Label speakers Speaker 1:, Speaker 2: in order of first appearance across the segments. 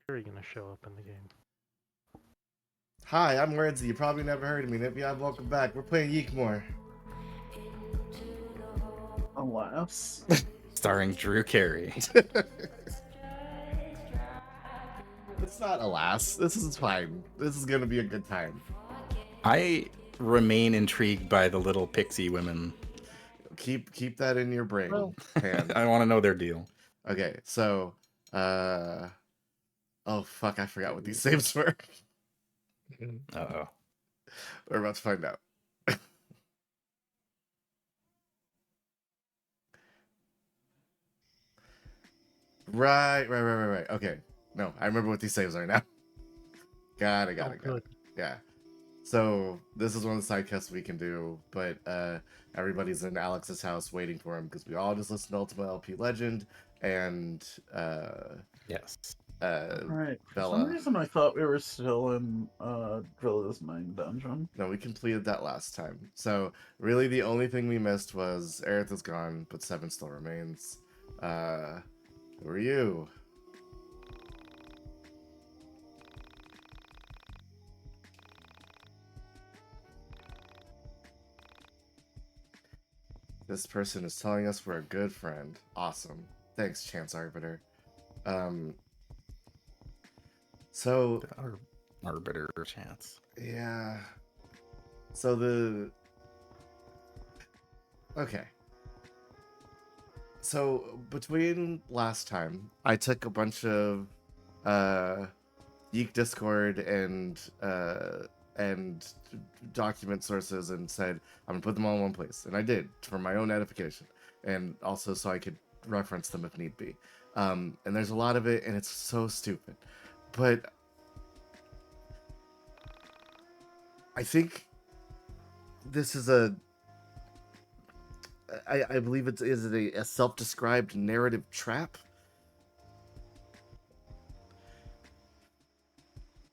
Speaker 1: Fury gonna show up in the game?
Speaker 2: Hi, I'm Wordsy. You probably never heard of me. If you have, welcome back. We're playing YiiK more.
Speaker 3: Alas.
Speaker 4: Starring Drew Carey.
Speaker 2: It's not alas. This is fine. This is gonna be a good time.
Speaker 4: I remain intrigued by the little pixie women.
Speaker 2: Keep that in your brain. Pan.
Speaker 4: I want to know their deal.
Speaker 2: Okay, so oh fuck, I forgot what these saves were.
Speaker 4: Uh-oh.
Speaker 2: We're about to find out. Right. Okay. No, I remember what these saves are now. Got it. Yeah. So this is one of the side quests we can do, but everybody's in Alex's house waiting for him because we all just listened to Ultimate LP Legend and
Speaker 4: Yes.
Speaker 3: Right. For
Speaker 2: Bella.
Speaker 3: some reason, I thought we were still in Drilla's main dungeon.
Speaker 2: No, we completed that last time. So really, the only thing we missed was Aerith is gone, but 7 still remains. Who are you? This person is telling us we're a good friend. Awesome. Thanks, Chance Arbiter. So
Speaker 4: Our arbiter chance.
Speaker 2: yeah. So okay. So between last time, I took a bunch of YiiK Discord and document sources and said I'm gonna put them all in one place, and I did for my own edification, and also so I could reference them if need be. And there's a lot of it, and it's so stupid, but I think this is I believe it is a self-described narrative trap.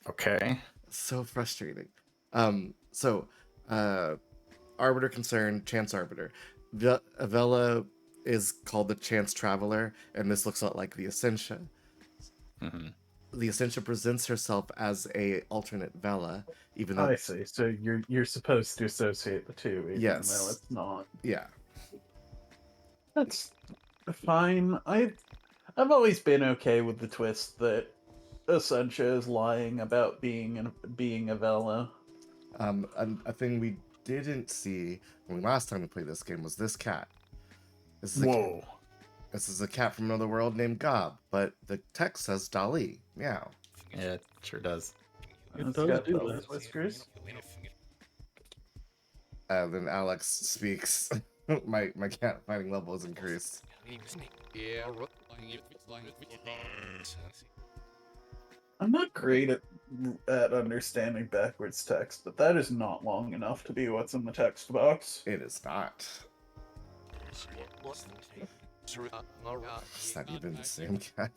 Speaker 4: Okay.
Speaker 2: So frustrating. Arbiter concern, Chance Arbiter. Vela is called the Chance Traveler, and this looks a lot like the Essentia.
Speaker 4: Mm-hmm.
Speaker 2: The Essentia presents herself as a alternate Vela, even though
Speaker 3: I see. So you're supposed to associate the two, even
Speaker 2: Yes.
Speaker 3: though it's not.
Speaker 2: Yeah.
Speaker 3: That's fine. I've always been okay with the twist that Essentia is lying about being a Vela.
Speaker 2: A thing we didn't see when last time we played this game was this cat. This is
Speaker 4: Whoa.
Speaker 2: This is a cat from another world named Gob, but the text says Dali. Meow.
Speaker 4: Yeah, it sure does.
Speaker 3: It's
Speaker 1: does
Speaker 3: got
Speaker 1: do
Speaker 3: those
Speaker 1: that.
Speaker 3: whiskers.
Speaker 2: Then Alex speaks. my cat fighting level is increased.
Speaker 3: I'm not great at understanding backwards text, but that is not long enough to be what's in the text box.
Speaker 2: It is not. It's not even the same cat.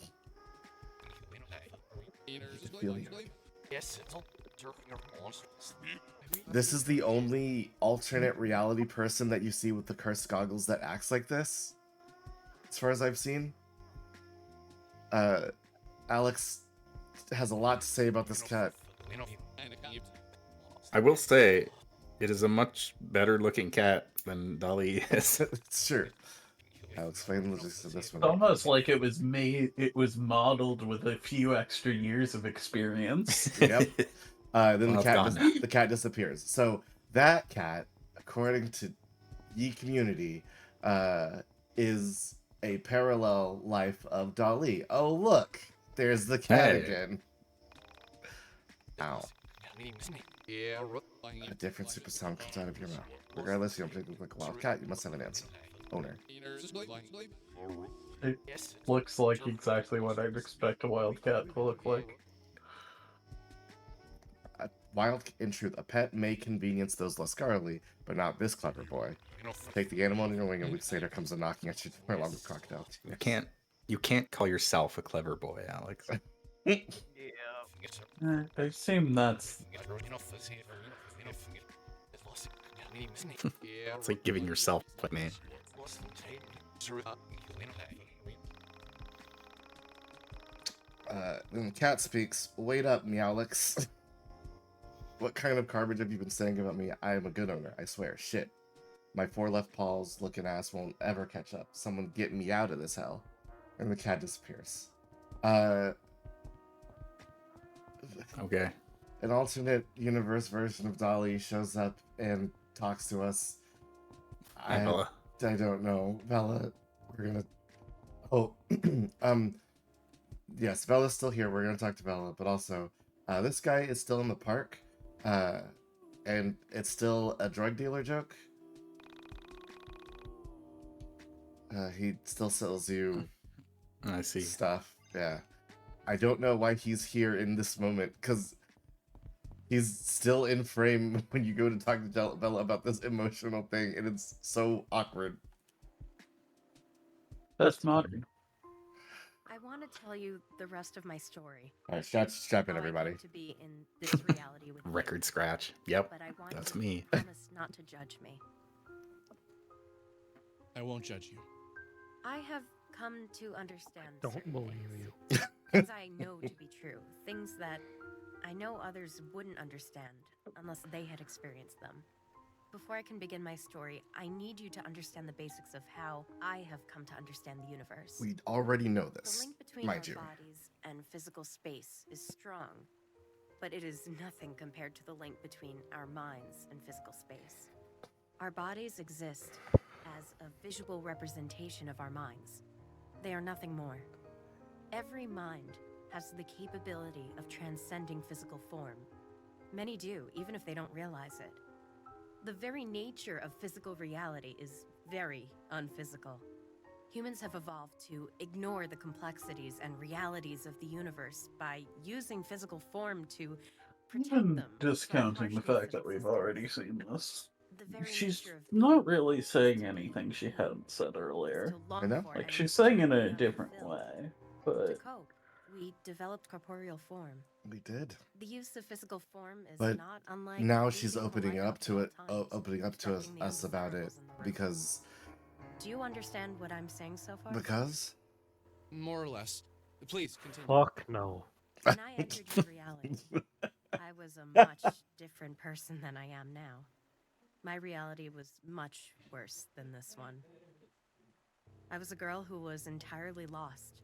Speaker 2: This is the only alternate reality person that you see with the cursed goggles that acts like this, as far as I've seen. Alex has a lot to say about this cat.
Speaker 4: I will say, it is a much better looking cat than Dolly is.
Speaker 2: It's true. I'll explain the logistics of this one.
Speaker 3: It's almost like it was modeled with a few extra years of experience.
Speaker 2: Yep. Then
Speaker 4: Well,
Speaker 2: the cat disappears. So that cat, according to YiiK Community, is a parallel life of Dali. Oh look, there's the cat
Speaker 4: Hey.
Speaker 2: again. Ow. A different super sound comes out of your mouth. Regardless, you don't particularly look like a wild cat. You must have an answer. Owner.
Speaker 3: It looks like exactly what I'd expect a wildcat to look like.
Speaker 2: In truth, a pet may convenience those less scholarly, but not this clever boy. Take the animal in your wing, and weeks later comes a knocking at your door along with crocodile tears.
Speaker 4: You can't call yourself a clever boy, Alex.
Speaker 3: I assume that's...
Speaker 4: It's like giving yourself a name.
Speaker 2: And cat speaks. Wait up, Meowlix. What kind of garbage have you been saying about me? I am a good owner, I swear. Shit. My 4 left paws looking ass won't ever catch up. Someone get me out of this hell. And the cat disappears.
Speaker 4: Okay.
Speaker 2: An alternate universe version of Dolly shows up and talks to us.
Speaker 4: Hi, Bella.
Speaker 2: I don't know. Bella, we're gonna... Oh, yes, Bella's still here. We're gonna talk to Bella, but also, this guy is still in the park, and it's still a drug dealer joke. He still sells you
Speaker 4: I see.
Speaker 2: stuff. Yeah. I don't know why he's here in this moment, because he's still in frame when you go to talk to Bella about this emotional thing, and it's so awkward.
Speaker 3: That's modern.
Speaker 1: I want to tell you the rest of my story.
Speaker 2: All right, strap in,
Speaker 1: How I
Speaker 2: everybody.
Speaker 1: came to be in this reality with you.
Speaker 4: Record scratch. Yep.
Speaker 1: But I want
Speaker 4: That's
Speaker 1: you
Speaker 4: me.
Speaker 1: to promise not to judge me.
Speaker 5: I won't judge you.
Speaker 1: I have come to understand
Speaker 6: Don't
Speaker 1: certain
Speaker 6: believe
Speaker 1: things.
Speaker 6: you.
Speaker 1: Things I know to be true. Things that I know others wouldn't understand unless they had experienced them. Before I can begin my story, I need you to understand the basics of how I have come to understand the universe.
Speaker 2: We already know
Speaker 1: The
Speaker 2: this,
Speaker 1: link between
Speaker 2: mind
Speaker 1: our
Speaker 2: you.
Speaker 1: bodies and physical space is strong, but it is nothing compared to the link between our minds and physical space. Our bodies exist as a visual representation of our minds. They are nothing more. Every mind has the capability of transcending physical form. Many do, even if they don't realize it. The very nature of physical reality is very unphysical. Humans have evolved to ignore the complexities and realities of the universe by using physical form to protect
Speaker 3: Even
Speaker 1: them.
Speaker 3: discounting the fact that we've already seen this.
Speaker 1: The very
Speaker 3: She's
Speaker 1: nature of
Speaker 3: not
Speaker 1: being
Speaker 3: really
Speaker 1: is
Speaker 3: saying
Speaker 1: to
Speaker 3: anything
Speaker 1: be
Speaker 3: she
Speaker 1: human,
Speaker 3: hadn't said earlier.
Speaker 1: is to long
Speaker 2: I know.
Speaker 1: for
Speaker 3: Like,
Speaker 1: and
Speaker 3: she's saying in a
Speaker 1: be
Speaker 3: different
Speaker 1: unfulfilled.
Speaker 3: way,
Speaker 1: To
Speaker 3: but
Speaker 1: cope, we developed corporeal form.
Speaker 2: We did.
Speaker 1: The use of physical form is
Speaker 2: But
Speaker 1: not unlike
Speaker 2: now she's
Speaker 1: breathing the
Speaker 2: opening
Speaker 1: light
Speaker 2: up
Speaker 1: up
Speaker 2: to
Speaker 1: at
Speaker 2: it,
Speaker 1: all times,
Speaker 2: opening up to
Speaker 1: respecting the
Speaker 2: us about it,
Speaker 1: undesirables in the room.
Speaker 2: because
Speaker 1: Do you understand what I'm saying so far?
Speaker 5: More or less. Please continue.
Speaker 6: Fuck no.
Speaker 1: When I entered your reality, I was a much different person than I am now. My reality was much worse than this one. I was a girl who was entirely lost.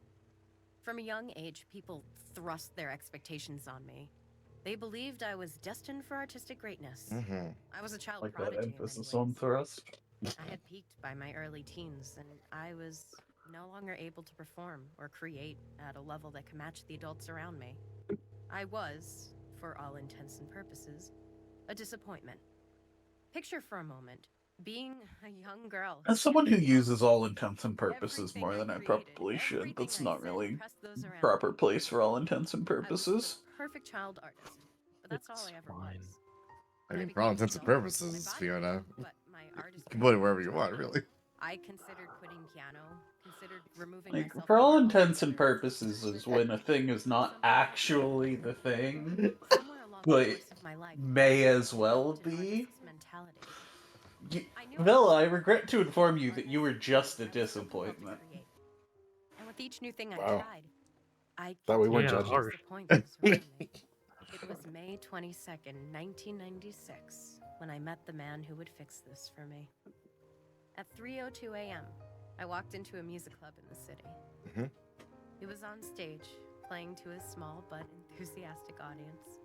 Speaker 1: From a young age, people thrust their expectations on me. They believed I was destined for artistic greatness.
Speaker 2: Mm-hmm.
Speaker 1: I was a child
Speaker 3: like
Speaker 1: prodigy
Speaker 3: that
Speaker 1: in many
Speaker 3: emphasis
Speaker 1: ways.
Speaker 3: on thrust.
Speaker 1: I had peaked by my early teens, and I was no longer able to perform or create at a level that could match the adults around me. I was, for all intents and purposes, a disappointment. Picture for a moment being a young girl.
Speaker 3: As someone who
Speaker 1: standing
Speaker 3: uses
Speaker 1: alone.
Speaker 3: all intents and purposes
Speaker 1: Everything
Speaker 3: more
Speaker 1: I
Speaker 3: than I
Speaker 1: created,
Speaker 3: probably should,
Speaker 1: everything
Speaker 3: that's
Speaker 1: I
Speaker 3: not
Speaker 1: said
Speaker 3: really
Speaker 1: impressed those around
Speaker 3: proper
Speaker 1: me.
Speaker 3: place for all intents and
Speaker 1: I was
Speaker 3: purposes.
Speaker 1: the perfect child artist, but that's all
Speaker 6: It's
Speaker 1: I ever
Speaker 6: fine.
Speaker 1: was.
Speaker 2: I
Speaker 1: When
Speaker 2: mean,
Speaker 1: became
Speaker 2: for all
Speaker 1: an
Speaker 2: intents and
Speaker 1: adult, my
Speaker 2: purposes,
Speaker 1: body
Speaker 2: Fiona,
Speaker 1: grew, but my artistry
Speaker 2: you can put it
Speaker 1: was
Speaker 2: wherever you
Speaker 1: too.
Speaker 2: want, really.
Speaker 1: I considered quitting piano, considered removing
Speaker 3: Like,
Speaker 1: myself
Speaker 3: for
Speaker 1: from
Speaker 3: all
Speaker 1: the world
Speaker 3: intents and
Speaker 1: altogether.
Speaker 3: purposes,
Speaker 1: I
Speaker 3: is
Speaker 1: was
Speaker 3: when a thing is not
Speaker 1: somehow
Speaker 3: actually the thing,
Speaker 1: somewhere along the
Speaker 3: but
Speaker 1: course of my life,
Speaker 3: may
Speaker 1: I
Speaker 3: as well
Speaker 1: developed an
Speaker 3: be.
Speaker 1: artist's mentality. I knew
Speaker 3: Villa, I
Speaker 1: was
Speaker 3: regret to inform you
Speaker 1: but
Speaker 3: that you were
Speaker 1: I
Speaker 3: just a
Speaker 1: still loved to
Speaker 3: disappointment.
Speaker 1: create. And with each new thing I
Speaker 4: Wow.
Speaker 1: tried, I
Speaker 4: Thought we weren't
Speaker 1: continued to
Speaker 6: Yeah,
Speaker 4: judging.
Speaker 6: harsh.
Speaker 1: disappoint those around me. It was May 22nd, 1996, when I met the man who would fix this for me. At 3:02 a.m., I walked into a music club in the city.
Speaker 2: Mhm.
Speaker 1: He was on stage, playing to a small but enthusiastic audience.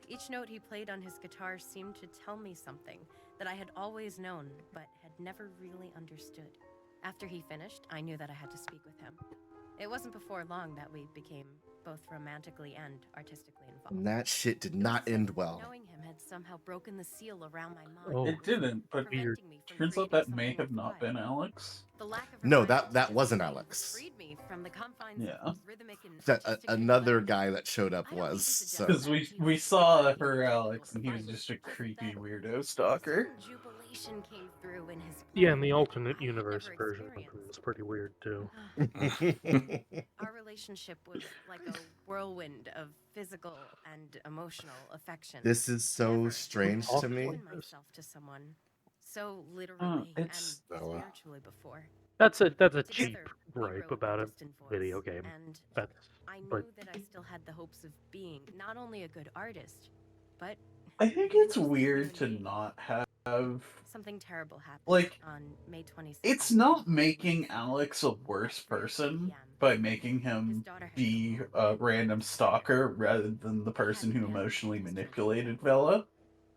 Speaker 1: Each note he played on his guitar seemed to tell me something that I had always known but had never really understood. After he finished, I knew that I had to speak with him. It wasn't before long that we became both romantically and artistically involved.
Speaker 2: And that shit did
Speaker 1: It was
Speaker 2: not
Speaker 1: as if
Speaker 2: end well.
Speaker 1: Knowing him had somehow broken the seal around my mind.
Speaker 6: Oh,
Speaker 3: It didn't, but
Speaker 6: weird.
Speaker 1: preventing me from
Speaker 3: turns out
Speaker 1: creating
Speaker 3: that may
Speaker 1: something
Speaker 3: have not been
Speaker 1: worthwhile.
Speaker 3: Alex.
Speaker 1: The lack of
Speaker 2: No,
Speaker 1: refinement
Speaker 2: that
Speaker 1: and
Speaker 2: wasn't
Speaker 1: discipline
Speaker 2: Alex.
Speaker 1: freed me from the confines
Speaker 3: Yeah.
Speaker 1: of rhythmic and
Speaker 2: That
Speaker 1: artistic
Speaker 2: another
Speaker 1: liberty.
Speaker 2: guy that showed up
Speaker 1: I don't
Speaker 2: was.
Speaker 1: need to suggest
Speaker 2: So
Speaker 3: Because
Speaker 1: that
Speaker 3: we
Speaker 1: he was
Speaker 3: saw
Speaker 1: lacking
Speaker 3: her
Speaker 1: in
Speaker 3: Alex, and he was
Speaker 1: refinement,
Speaker 3: just a
Speaker 1: just
Speaker 3: creepy
Speaker 1: that
Speaker 3: weirdo
Speaker 1: a
Speaker 3: stalker.
Speaker 1: certain jubilation came through in his
Speaker 6: Yeah, and the
Speaker 1: playing that
Speaker 6: alternate
Speaker 1: I had
Speaker 6: universe
Speaker 1: never
Speaker 6: version of him
Speaker 1: experienced.
Speaker 6: is pretty weird too.
Speaker 1: Our relationship was like a whirlwind of physical and emotional affection.
Speaker 2: this is so
Speaker 1: Never
Speaker 2: strange
Speaker 1: had I
Speaker 2: to me.
Speaker 1: given myself to someone so literally and
Speaker 3: It's
Speaker 4: Bella.
Speaker 1: spiritually before.
Speaker 6: That's a cheap
Speaker 1: Together,
Speaker 6: gripe
Speaker 1: wrote
Speaker 6: about
Speaker 1: a
Speaker 6: a
Speaker 1: distant voice,
Speaker 6: video game.
Speaker 1: and
Speaker 6: That's
Speaker 1: I knew
Speaker 6: but
Speaker 1: that I still had the hopes of being not only a good artist, but
Speaker 3: I think
Speaker 1: even
Speaker 3: it's
Speaker 1: just a
Speaker 3: weird to
Speaker 1: human being.
Speaker 3: not have
Speaker 1: Something terrible happened
Speaker 3: like
Speaker 1: on May 22nd.
Speaker 3: it's not making Alex a worse
Speaker 1: At 3:30
Speaker 3: person
Speaker 1: p.m.
Speaker 3: by making
Speaker 1: His
Speaker 3: him
Speaker 1: daughter had
Speaker 3: be
Speaker 1: come
Speaker 3: a
Speaker 1: home.
Speaker 3: random stalker rather than the person who
Speaker 1: Hadn't yet
Speaker 3: emotionally
Speaker 1: left his
Speaker 3: manipulated
Speaker 1: children.
Speaker 3: Bella.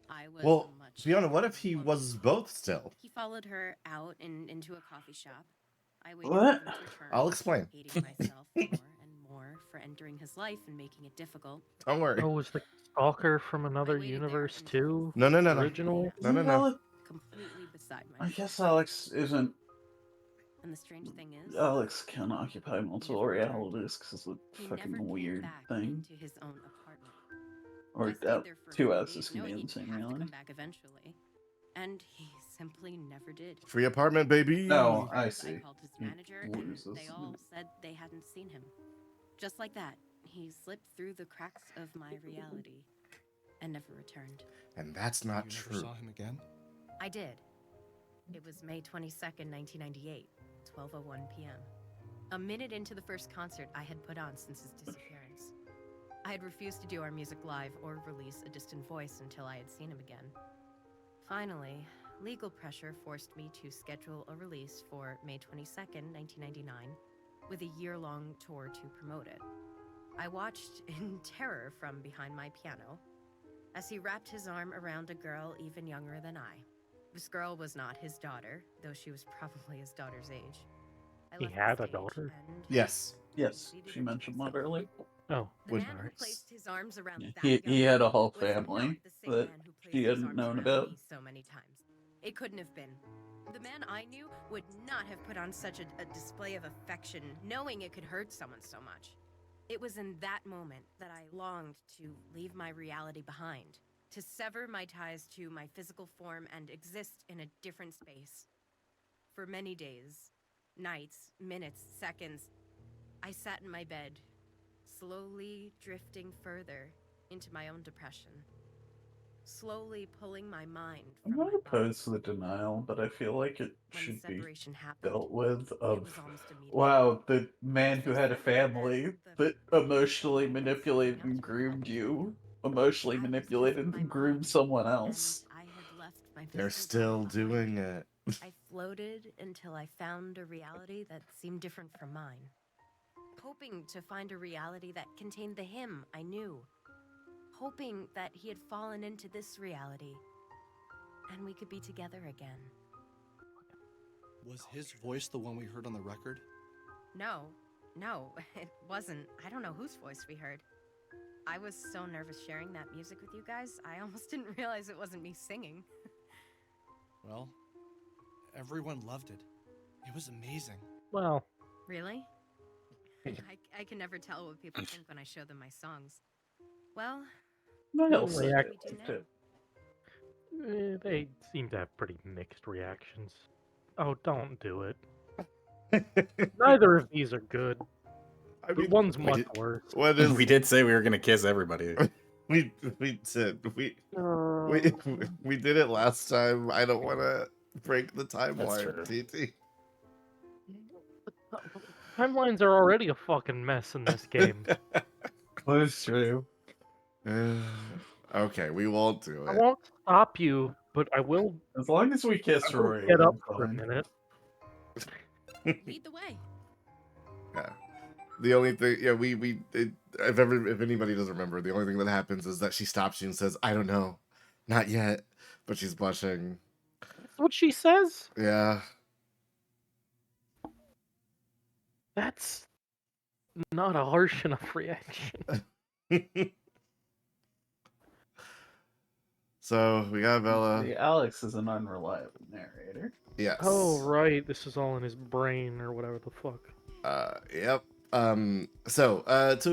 Speaker 1: I was
Speaker 2: Well,
Speaker 1: much
Speaker 2: Fiona, what if
Speaker 1: more
Speaker 2: he
Speaker 1: hopeful.
Speaker 2: was both still?
Speaker 1: He followed her out and into a coffee shop. I waited
Speaker 3: What?
Speaker 1: for him to return.
Speaker 2: I'll explain.
Speaker 1: Hating myself more and more for entering his life and making it difficult.
Speaker 2: Don't worry.
Speaker 6: oh, was the stalker from another
Speaker 1: waited there
Speaker 6: universe
Speaker 1: until
Speaker 6: too?
Speaker 2: No, no, no, no.
Speaker 6: Originally?
Speaker 2: No, no, no.
Speaker 1: Completely beside
Speaker 3: I
Speaker 1: myself.
Speaker 3: guess Alex isn't.
Speaker 1: And the strange thing is,
Speaker 3: Alex can occupy multiple
Speaker 1: never returned.
Speaker 3: realities because it's a
Speaker 1: he never
Speaker 3: fucking
Speaker 1: came
Speaker 3: weird
Speaker 1: back
Speaker 3: thing.
Speaker 1: into his own apartment.
Speaker 3: Or
Speaker 1: I stayed there for a
Speaker 3: two
Speaker 1: few
Speaker 3: Alexes
Speaker 1: days,
Speaker 3: can be
Speaker 1: knowing
Speaker 3: in the
Speaker 1: he'd
Speaker 3: same
Speaker 1: have to
Speaker 3: reality.
Speaker 1: come back eventually. And he simply never did.
Speaker 2: Free apartment, baby.
Speaker 3: No,
Speaker 1: My
Speaker 3: I
Speaker 1: friends,
Speaker 3: see.
Speaker 1: called his
Speaker 3: He
Speaker 1: manager, and
Speaker 3: loses.
Speaker 1: they all said they hadn't seen him. Just like that, he slipped through the cracks of my reality and never returned.
Speaker 2: And that's not
Speaker 5: You
Speaker 2: true.
Speaker 5: never saw him again?
Speaker 1: I did. It was May 22nd, 1998, 12:01 p.m. A minute into the first concert I had put on since his disappearance. I had refused to do our music live or release A Distant Voice until I had seen him again. Finally, legal pressure forced me to schedule a release for May 22nd, 1999, with a year-long tour to promote it. I watched in terror from behind my piano as he wrapped his arm around a girl even younger than I. This girl was not his daughter, though she was probably his daughter's age. I
Speaker 6: He
Speaker 1: left the
Speaker 6: had a
Speaker 1: stage
Speaker 6: daughter?
Speaker 1: and
Speaker 2: Yes.
Speaker 3: Yes,
Speaker 1: proceeded
Speaker 3: she
Speaker 1: into
Speaker 3: mentioned
Speaker 1: myself.
Speaker 3: that earlier.
Speaker 6: Oh,
Speaker 1: The
Speaker 2: Would-
Speaker 1: man who
Speaker 6: sorry.
Speaker 1: placed his arms around that
Speaker 3: He
Speaker 1: young
Speaker 3: had a
Speaker 1: woman
Speaker 3: whole
Speaker 1: was
Speaker 3: family
Speaker 1: not the same
Speaker 3: that
Speaker 1: man who placed
Speaker 3: she
Speaker 1: his
Speaker 3: hadn't
Speaker 1: arms
Speaker 3: known
Speaker 1: around
Speaker 3: about.
Speaker 1: me so many times. It couldn't have been. The man I knew would not have put on such a display of affection, knowing it could hurt someone so much. It was in that moment that I longed to leave my reality behind, to sever my ties to my physical form and exist in a different space. For many days, nights, minutes, seconds, I sat in my bed, slowly drifting further into my own depression, slowly pulling my mind
Speaker 3: I'm
Speaker 1: from
Speaker 3: not
Speaker 1: my body.
Speaker 3: opposed to the denial, but I feel like it
Speaker 1: When
Speaker 3: should be
Speaker 1: separation happened,
Speaker 3: dealt with
Speaker 1: it
Speaker 3: of
Speaker 1: was almost immediate.
Speaker 3: wow, the man
Speaker 1: It
Speaker 3: who
Speaker 1: was
Speaker 3: had a
Speaker 1: as simple as
Speaker 3: family
Speaker 1: the
Speaker 3: that emotionally
Speaker 1: moment
Speaker 3: manipulated
Speaker 1: standing
Speaker 3: and
Speaker 1: up to me.
Speaker 3: groomed you, emotionally
Speaker 1: I was just
Speaker 3: manipulated
Speaker 1: my
Speaker 3: and groomed
Speaker 1: mind,
Speaker 3: someone else.
Speaker 1: and I had left my
Speaker 2: They're
Speaker 1: physical
Speaker 2: still
Speaker 1: body behind.
Speaker 2: doing it.
Speaker 1: I floated until I found a reality that seemed different from mine, hoping to find a reality that contained the him I knew, hoping that he had fallen into this reality and we could be together again.
Speaker 5: Was his voice the one we heard on the record?
Speaker 1: No, it wasn't. I don't know whose voice we heard. I was so nervous sharing that music with you guys, I almost didn't realize it wasn't me singing.
Speaker 5: Well, everyone loved it. It was amazing.
Speaker 6: Well,
Speaker 1: Really? I can never tell what people think when I show them my songs. Well,
Speaker 3: I
Speaker 6: Well,
Speaker 3: also
Speaker 6: they
Speaker 1: what do we
Speaker 3: liked
Speaker 1: do
Speaker 3: it.
Speaker 1: now?
Speaker 6: they seem to have pretty mixed reactions. Oh, don't do it. Neither of these are good.
Speaker 2: I
Speaker 6: The
Speaker 2: mean,
Speaker 6: one's
Speaker 4: we
Speaker 6: much
Speaker 4: did-
Speaker 6: worse.
Speaker 2: what is
Speaker 4: We did say we were gonna kiss everybody.
Speaker 2: we said we did it last time. I don't want to break the timeline,
Speaker 4: true.
Speaker 2: TT.
Speaker 6: Timelines are already a fucking mess in this game.
Speaker 3: That's true.
Speaker 2: Okay, we won't do
Speaker 6: I
Speaker 2: it.
Speaker 6: won't stop you, but I will
Speaker 3: As long as we kiss Rory,
Speaker 6: get up
Speaker 3: I'm
Speaker 6: for a
Speaker 3: fine.
Speaker 6: minute.
Speaker 1: Lead the way.
Speaker 2: Yeah. The only thing, yeah, if anybody doesn't remember, the only thing that happens is that she stops you and says, "I don't know, not yet," but she's blushing.
Speaker 6: That's what she says?
Speaker 2: Yeah.
Speaker 6: That's not a harsh enough reaction.
Speaker 2: So we got Bella.
Speaker 3: See, Alex is an unreliable narrator.
Speaker 2: Yes.
Speaker 6: Oh, right. This is all in his brain or whatever the fuck.
Speaker 2: Yep. To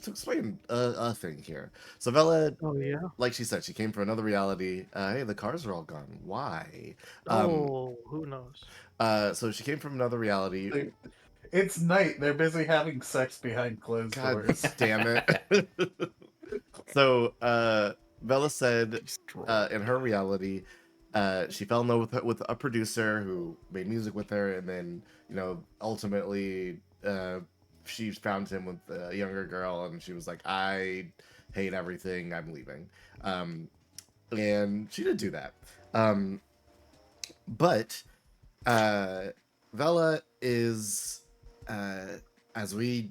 Speaker 2: explain a thing here. So Bella,
Speaker 6: Oh, yeah?
Speaker 2: like she said, she came from another reality. Hey, the cars are all gone. Why?
Speaker 6: Oh, who knows?
Speaker 2: So she came from another reality.
Speaker 3: It's night. They're busy having sex behind closed
Speaker 2: God
Speaker 3: doors.
Speaker 2: damn it. So Bella said in her reality she fell in love with a producer who made music with her, and then ultimately she found him with a younger girl, and she was like, I hate everything, I'm leaving. And she did do that. But Vela is, as we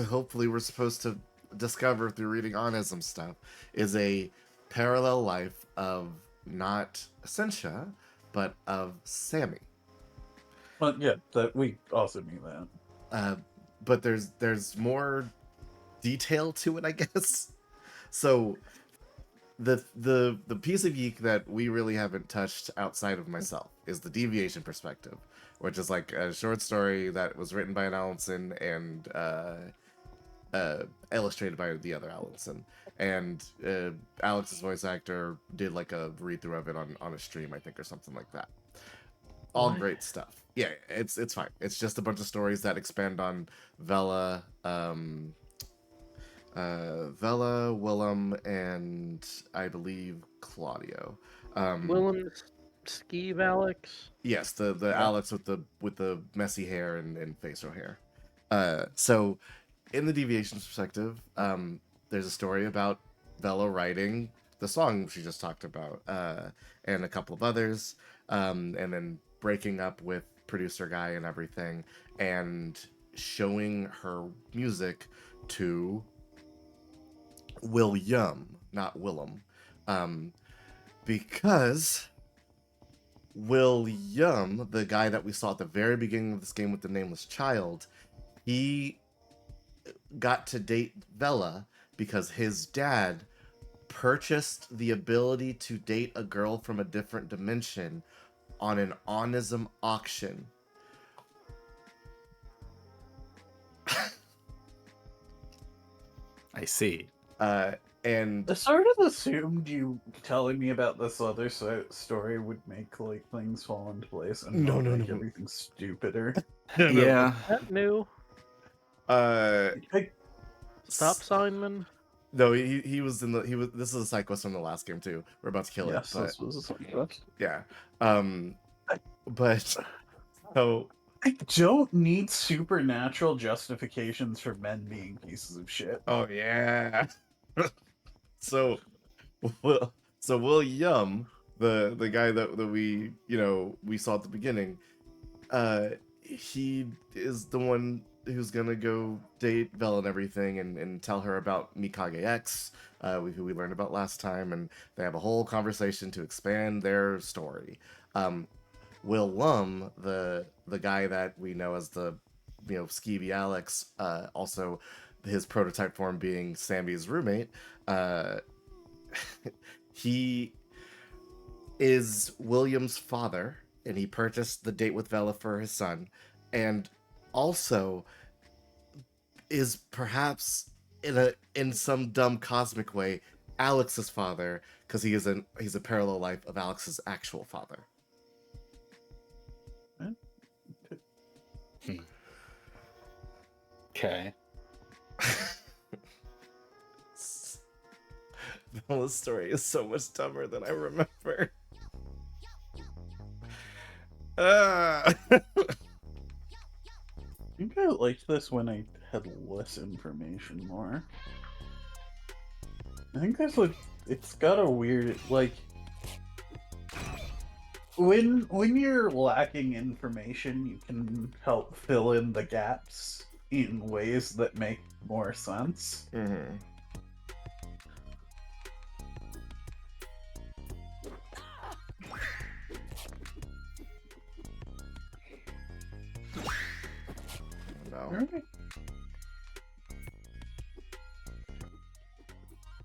Speaker 2: hopefully we're supposed to discover through reading Onism stuff, is a parallel life of not Essentia, but of Sammy.
Speaker 3: But yeah, that we also knew that.
Speaker 2: But there's more detail to it, I guess. So the piece of YiiK that we really haven't touched outside of myself is the deviation perspective, which is like a short story that was written by an Allinson and illustrated by the other Allinson. And Alex's voice actor did like a read through of it on a stream, I think, or something like that. All
Speaker 6: What?
Speaker 2: great stuff. Yeah, it's fine. It's just a bunch of stories that expand on Vela, Willem, and I believe Claudio.
Speaker 6: Willem, Skeeve, Alex.
Speaker 2: Yes, the
Speaker 3: Yeah.
Speaker 2: Alex with the messy hair and facial hair. So in the deviations perspective, there's a story about Vela writing the song she just talked about, and a couple of others, and then breaking up with producer guy and everything, and showing her music to William, not Willem, because William, the guy that we saw at the very beginning of this game with the nameless child, he got to date Vela because his dad purchased the ability to date a girl from a different dimension on an Onism auction.
Speaker 4: I see.
Speaker 2: And
Speaker 3: I sort of assumed you telling me about this other story would make like things fall into place and
Speaker 2: No,
Speaker 3: not
Speaker 2: no,
Speaker 3: make
Speaker 2: no.
Speaker 3: everything stupider.
Speaker 4: Yeah.
Speaker 6: That new
Speaker 3: I-
Speaker 6: stop signman.
Speaker 2: No, he was in the this is a side quest from the last game too. We're about to kill
Speaker 3: yes,
Speaker 2: it, but
Speaker 3: this was a side quest.
Speaker 2: yeah. But so
Speaker 3: I don't need supernatural justifications for men being pieces of shit.
Speaker 2: oh yeah. so William, the guy that we we saw at the beginning, he is the one who's gonna go date Vel and everything, and tell her about Mikage X, who we learned about last time, and they have a whole conversation to expand their story. Willem, the guy that we know as the skeevy Alex, also his prototype form being Sammy's roommate, he is William's father, and he purchased the date with Vela for his son, and also is perhaps in some dumb cosmic way Alex's father, because he's a parallel life of Alex's actual father.
Speaker 4: Okay.
Speaker 2: Vela's story is so much dumber than I remember.
Speaker 3: I think I liked this when I had less information more. I think there's it's got a weird when you're lacking information, you can help fill in the gaps in ways that make more sense.
Speaker 2: Mm-hmm. No.
Speaker 3: Alright.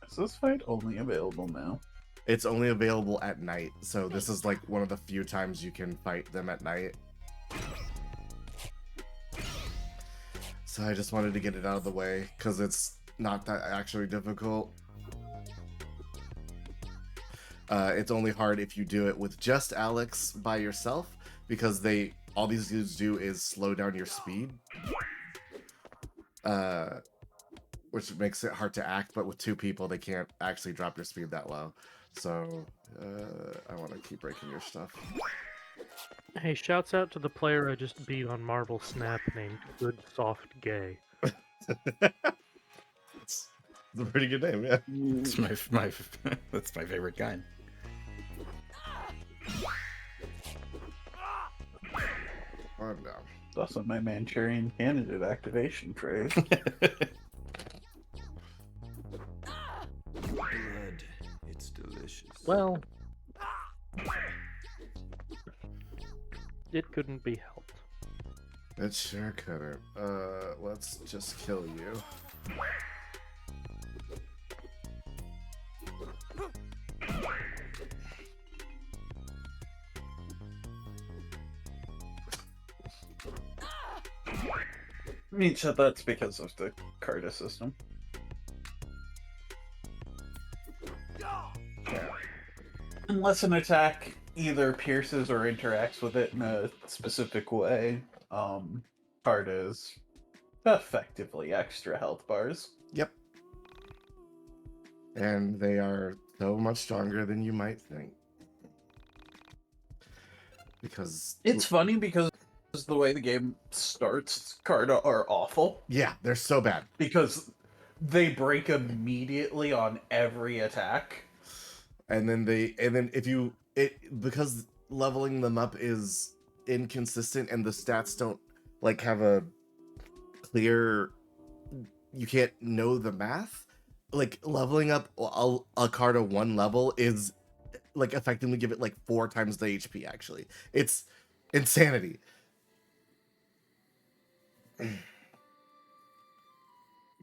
Speaker 3: Is this fight only available now?
Speaker 2: It's only available at night, so this is like one of the few times you can fight them at night. So I just wanted to get it out of the way, because it's not that actually difficult. It's only hard if you do it with just Alex by yourself, because all these dudes do is slow down your speed. Which makes it hard to act, but with two people, they can't actually drop your speed that low. So I want to keep breaking your stuff.
Speaker 6: Hey, shouts out to the player I just beat on Marvel Snap named Good Soft Gay.
Speaker 2: It's a pretty good name, yeah.
Speaker 4: It's my that's my favorite kind.
Speaker 2: Calm down.
Speaker 3: It's also my Manchurian candidate activation tray.
Speaker 7: Blood. It's delicious.
Speaker 6: Well, it couldn't be helped.
Speaker 2: It sure couldn't. Let's just kill you.
Speaker 3: I mean, so that's because of the Carta system. Unless an attack either pierces or interacts with it in a specific way, Carta is effectively extra health bars.
Speaker 2: Yep. And they are so much stronger than you might think. Because
Speaker 3: It's funny because the way the game starts, Carta are awful.
Speaker 2: yeah, they're so bad.
Speaker 3: Because they break immediately on every attack.
Speaker 2: And then because leveling them up is inconsistent and the stats don't like have a clear, you can't know the math. Like leveling up a card of one level is like effectively give it like 4 times the HP. Actually, it's insanity.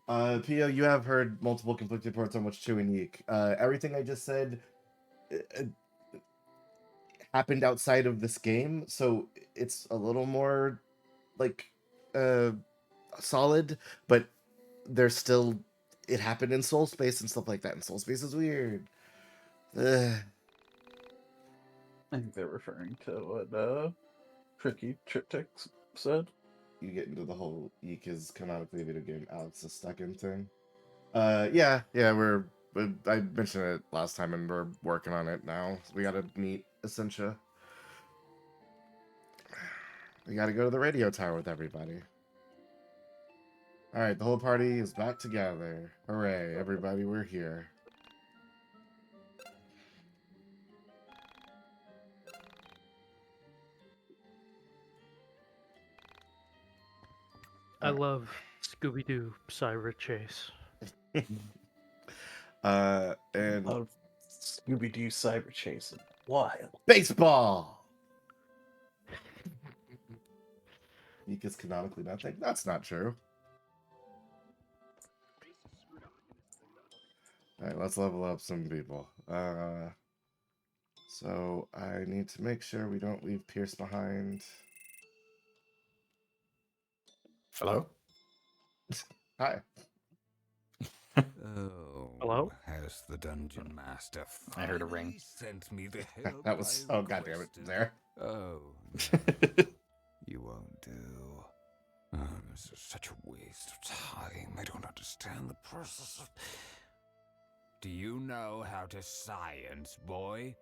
Speaker 2: Pio, you have heard multiple conflicting reports on what's true in YiiK. Everything I just said happened outside of this game, so it's a little more like solid, but there's still, it happened in Soul Space and stuff like that, and Soul Space is weird. Ugh.
Speaker 3: I think they're referring to what Tricky Triptych said.
Speaker 2: You get into the whole YiiK is canonically a video game Alex is stuck in thing. Yeah, I mentioned it last time and we're working on it now. We gotta meet Essentia. We gotta go to the radio tower with everybody. Alright, the whole party is back together. Hooray, everybody, we're here.
Speaker 6: I love Scooby-Doo Cyber Chase.
Speaker 2: And
Speaker 3: Love Scooby-Doo Cyber Chase. Wild.
Speaker 2: baseball! YiiK is canonically nothing? That's not true. Alright, let's level up some people. So I need to make sure we don't leave Pierce behind.
Speaker 4: Hello?
Speaker 2: Hi.
Speaker 7: Oh.
Speaker 6: Hello?
Speaker 7: Has the dungeon master
Speaker 4: I heard a ring.
Speaker 7: sent me the help
Speaker 2: That was,
Speaker 7: I
Speaker 2: oh goddamn it,
Speaker 7: requested?
Speaker 2: there.
Speaker 7: Oh, you won't do. Oh, this is such a waste of time. I don't understand the process of. Do you know how to science, boy?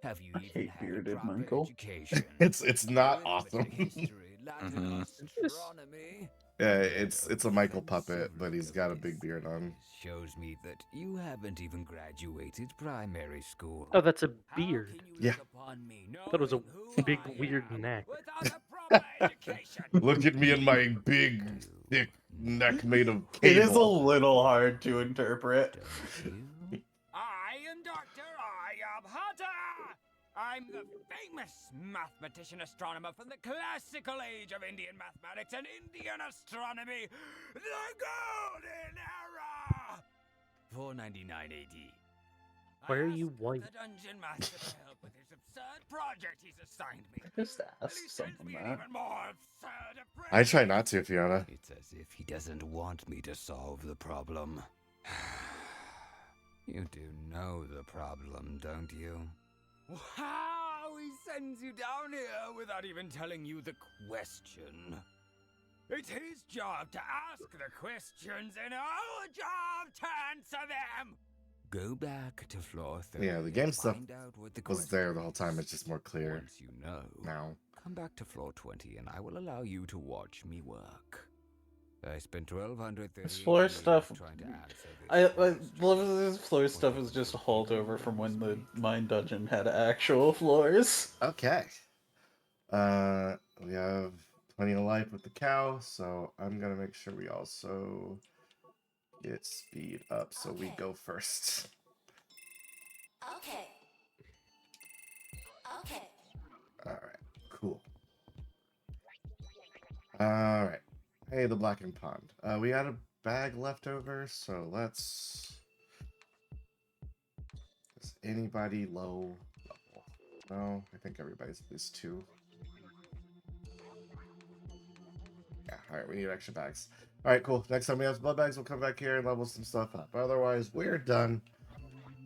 Speaker 7: Have you
Speaker 3: I
Speaker 7: even
Speaker 3: hate
Speaker 7: had a
Speaker 3: bearded
Speaker 7: proper
Speaker 3: Michael.
Speaker 7: education?
Speaker 2: It's not
Speaker 7: Arithmetic,
Speaker 2: awesome.
Speaker 7: history, Latin, astronomy.
Speaker 2: Yeah, it's a Michael puppet, but he's got a big beard on.
Speaker 7: Shows me that you haven't even graduated primary school.
Speaker 6: Oh, that's a
Speaker 7: How
Speaker 6: beard.
Speaker 7: can you
Speaker 2: Yeah.
Speaker 7: look upon me
Speaker 6: Thought it was a
Speaker 7: knowing who
Speaker 6: big,
Speaker 7: I
Speaker 6: weird
Speaker 7: am
Speaker 6: neck.
Speaker 7: without a proper education?
Speaker 2: Look at me and my big, thick neck made of
Speaker 3: It is a
Speaker 2: cable.
Speaker 3: little hard to interpret.
Speaker 7: Don't you? I am Dr. I am Hunter! I'm the famous mathematician astronomer from the classical age of Indian mathematics and Indian astronomy, the Golden Era! 499 AD.
Speaker 6: Why are
Speaker 7: I
Speaker 6: you
Speaker 7: asked
Speaker 6: white?
Speaker 7: The dungeon master to help with his absurd project he's assigned me.
Speaker 3: Just
Speaker 7: And
Speaker 3: ask
Speaker 7: he sends
Speaker 3: someone
Speaker 7: me an
Speaker 3: that.
Speaker 7: even more absurd approach.
Speaker 2: I try not to, Fiona.
Speaker 7: It's as if he doesn't want me to solve the problem. You do know the problem, don't you? Wow, he sends you down here without even telling you the question. It's his job to ask the questions and our job to answer them. Go back to floor 30.
Speaker 2: Yeah, the game
Speaker 7: and
Speaker 2: stuff
Speaker 7: find out what the
Speaker 2: was
Speaker 7: correct
Speaker 2: there the whole
Speaker 7: is.
Speaker 2: time. It's just more clear
Speaker 7: Once you know,
Speaker 2: now.
Speaker 7: come back to floor 20 and I will allow you to watch me work. I spent 1,230
Speaker 3: This floor
Speaker 7: years
Speaker 3: stuff.
Speaker 7: trying to answer
Speaker 3: I
Speaker 7: this
Speaker 3: love this floor stuff is just a holdover from when the mine dungeon had actual floors.
Speaker 2: Okay. We have plenty of life with the cow, so I'm gonna make sure we also get speed up so we go first.
Speaker 1: Okay. Okay.
Speaker 2: Alright, cool. Alright. Hey, the blackened pond. We had a bag left over, so let's... Is anybody low level? No, I think everybody's at least 2. Yeah, alright, we need extra bags. Alright, cool. Next time we have blood bags, we'll come back here and level some stuff up. Otherwise, we're done.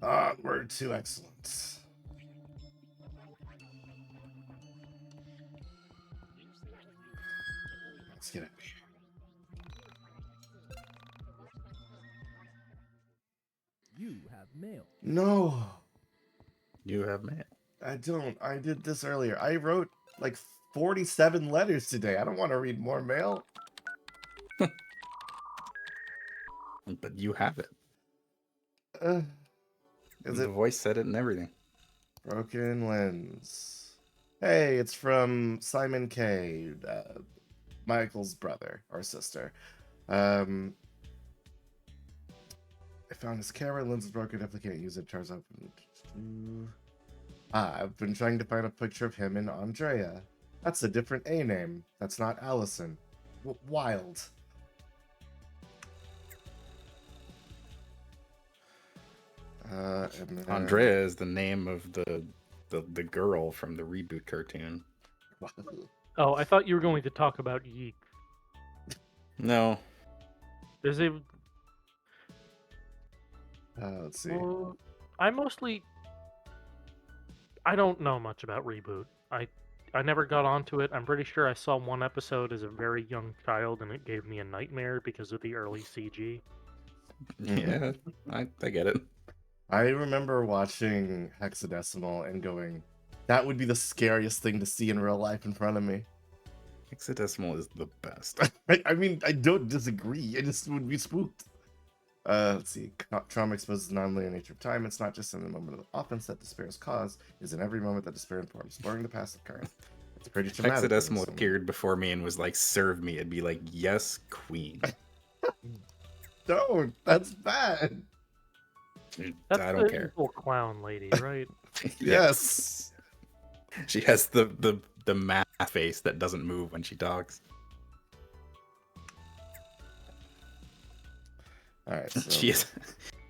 Speaker 2: Onward to excellence. Let's get it.
Speaker 8: You have mail.
Speaker 2: No,
Speaker 4: You have mail.
Speaker 2: I don't. I did this earlier. I wrote like 47 letters today. I don't want to read more mail.
Speaker 4: But you have it.
Speaker 2: Is
Speaker 4: The
Speaker 2: it
Speaker 4: voice said it and everything.
Speaker 2: broken lens? Hey, it's from Simon K, Michael's brother or sister. I found his camera. Lens is broken. Definitely can't use it. Charge up. I've been trying to find a picture of him and Andrea. That's a different A name. That's not Allison. Wild. And then...
Speaker 4: Andrea is the name of the girl from the reboot cartoon.
Speaker 6: Oh, I thought you were going to talk about YiiK.
Speaker 4: No.
Speaker 6: There's a.
Speaker 2: Let's see.
Speaker 6: Well, I don't know much about Reboot. I never got onto it. I'm pretty sure I saw one episode as a very young child, and it gave me a nightmare because of the early CG.
Speaker 4: Yeah, I get it.
Speaker 2: I remember watching Hexadecimal and going, that would be the scariest thing to see in real life in front of me.
Speaker 4: Hexadecimal is the best.
Speaker 2: I mean, I don't disagree. I just would be spooked. Let's see. Trauma exposes the non-linear nature of time. It's not just in the moment of offense that despair is caused. It's in every moment that despair informs, exploring the passive current. It's pretty traumatic.
Speaker 4: Hexadecimal appeared before me and was like, serve me. It'd be like, yes, queen.
Speaker 2: Don't. That's bad.
Speaker 6: That's
Speaker 4: I don't
Speaker 6: the
Speaker 4: care.
Speaker 6: evil clown lady, right?
Speaker 2: Yes.
Speaker 4: She has the math face that doesn't move when she talks.
Speaker 2: All right. So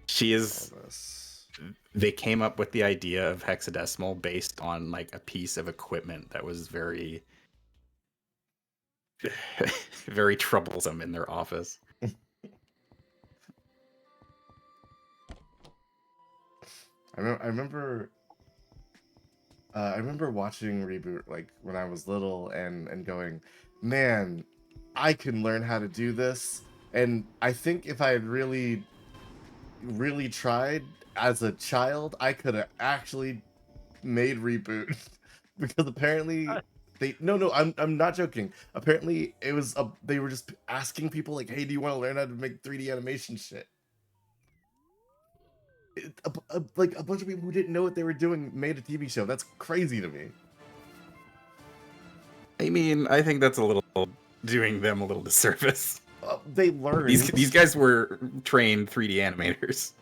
Speaker 4: She is.
Speaker 2: all this.
Speaker 4: They came up with the idea of hexadecimal based on like a piece of equipment that was very, very troublesome in their office.
Speaker 2: I remember watching Reboot like when I was little and going, man, I can learn how to do this. And I think if I had really tried as a child, I could have actually made Reboot because apparently I'm not joking. Apparently it was they were just asking people like, hey, do you want to learn how to make 3D animation shit? Like a bunch of people who didn't know what they were doing made a TV show. That's crazy to me.
Speaker 4: I mean, I think that's a little doing them a little disservice.
Speaker 2: They learned.
Speaker 4: These guys were trained 3D animators.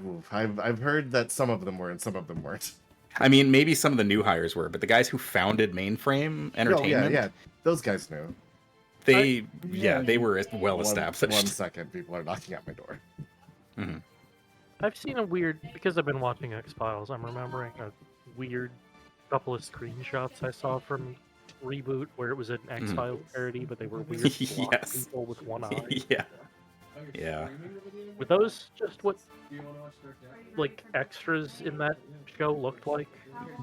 Speaker 2: Oof, I've heard that some of them were and some of them weren't.
Speaker 4: I mean, maybe some of the new hires were, but the guys who founded Mainframe Entertainment,
Speaker 2: yeah, those guys knew.
Speaker 4: they were well established.
Speaker 2: 1 second, people are knocking at my door.
Speaker 4: Mm-hmm.
Speaker 6: I've seen a weird, because I've been watching X-Files, I'm remembering a weird couple of screenshots I saw from Reboot where it was an X-Files parody, but they were weird block
Speaker 4: Yes.
Speaker 6: people with one eye.
Speaker 4: Yeah.
Speaker 6: Were those just what, like, extras in that show looked like?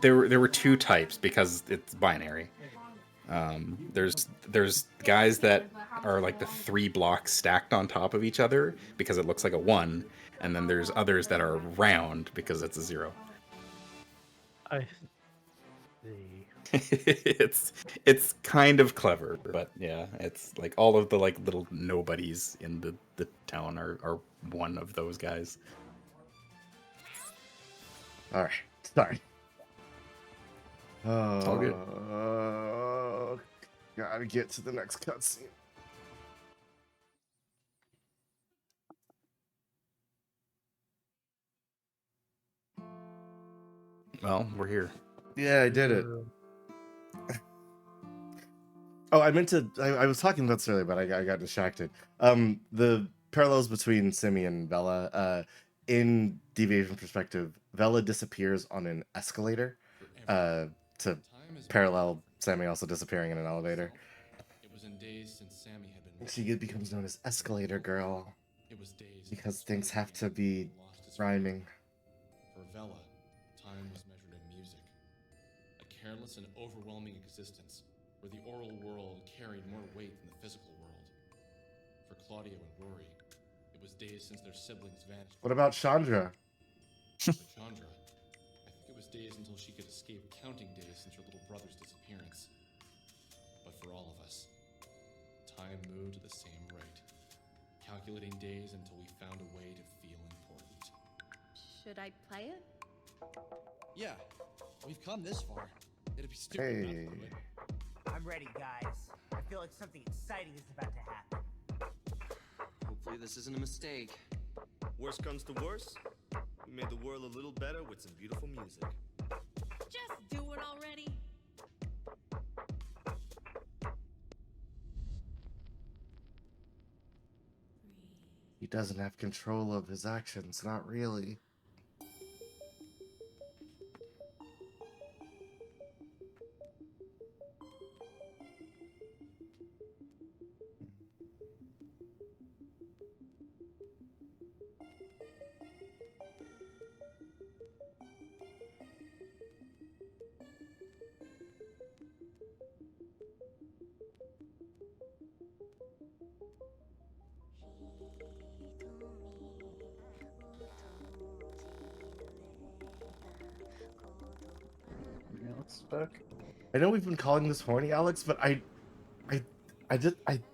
Speaker 4: There were 2 types because it's binary. There's guys that are like the 3 blocks stacked on top of each other because it looks like a 1, and then there's others that are round because it's a 0.
Speaker 6: I see.
Speaker 4: It's kind of clever, but yeah, it's like all of the like little nobodies in the town are one of those guys.
Speaker 2: All right, sorry.
Speaker 4: It's all good.
Speaker 2: Gotta get to the next cutscene.
Speaker 4: Well, we're here.
Speaker 2: Yeah, I did it. Oh, I meant to. I was talking about this earlier, but I got distracted. The parallels between Simi and Vela. In Deviation Perspective, Vela disappears on an escalator, to parallel Sammy also disappearing in an elevator.
Speaker 5: It was in days since Sammy had been.
Speaker 2: She becomes known as Escalator Girl
Speaker 5: It was days
Speaker 2: because things have to be rhyming.
Speaker 5: For Vela, time was measured in music. A careless and overwhelming existence where the oral world carried more weight than the physical world. For Claudio and Rory, it was days since their siblings vanished.
Speaker 2: What about Chandra?
Speaker 5: For Chandra, I think it was days until she could escape counting days since her little brother's disappearance. But for all of us, time moved at the same rate, calculating days until we found a way to feel important.
Speaker 1: Should I play it?
Speaker 9: Yeah, we've come this far. It'd be stupid not to do it.
Speaker 10: I'm ready, guys. I feel like something exciting is about to happen.
Speaker 11: Hopefully this isn't a mistake. Worst comes to worst, we made the world a little better with some beautiful music.
Speaker 1: Just do it already.
Speaker 2: He doesn't have control of his actions, not really.
Speaker 3: Yeah, let's back.
Speaker 2: I know we've been calling this horny, Alex, but I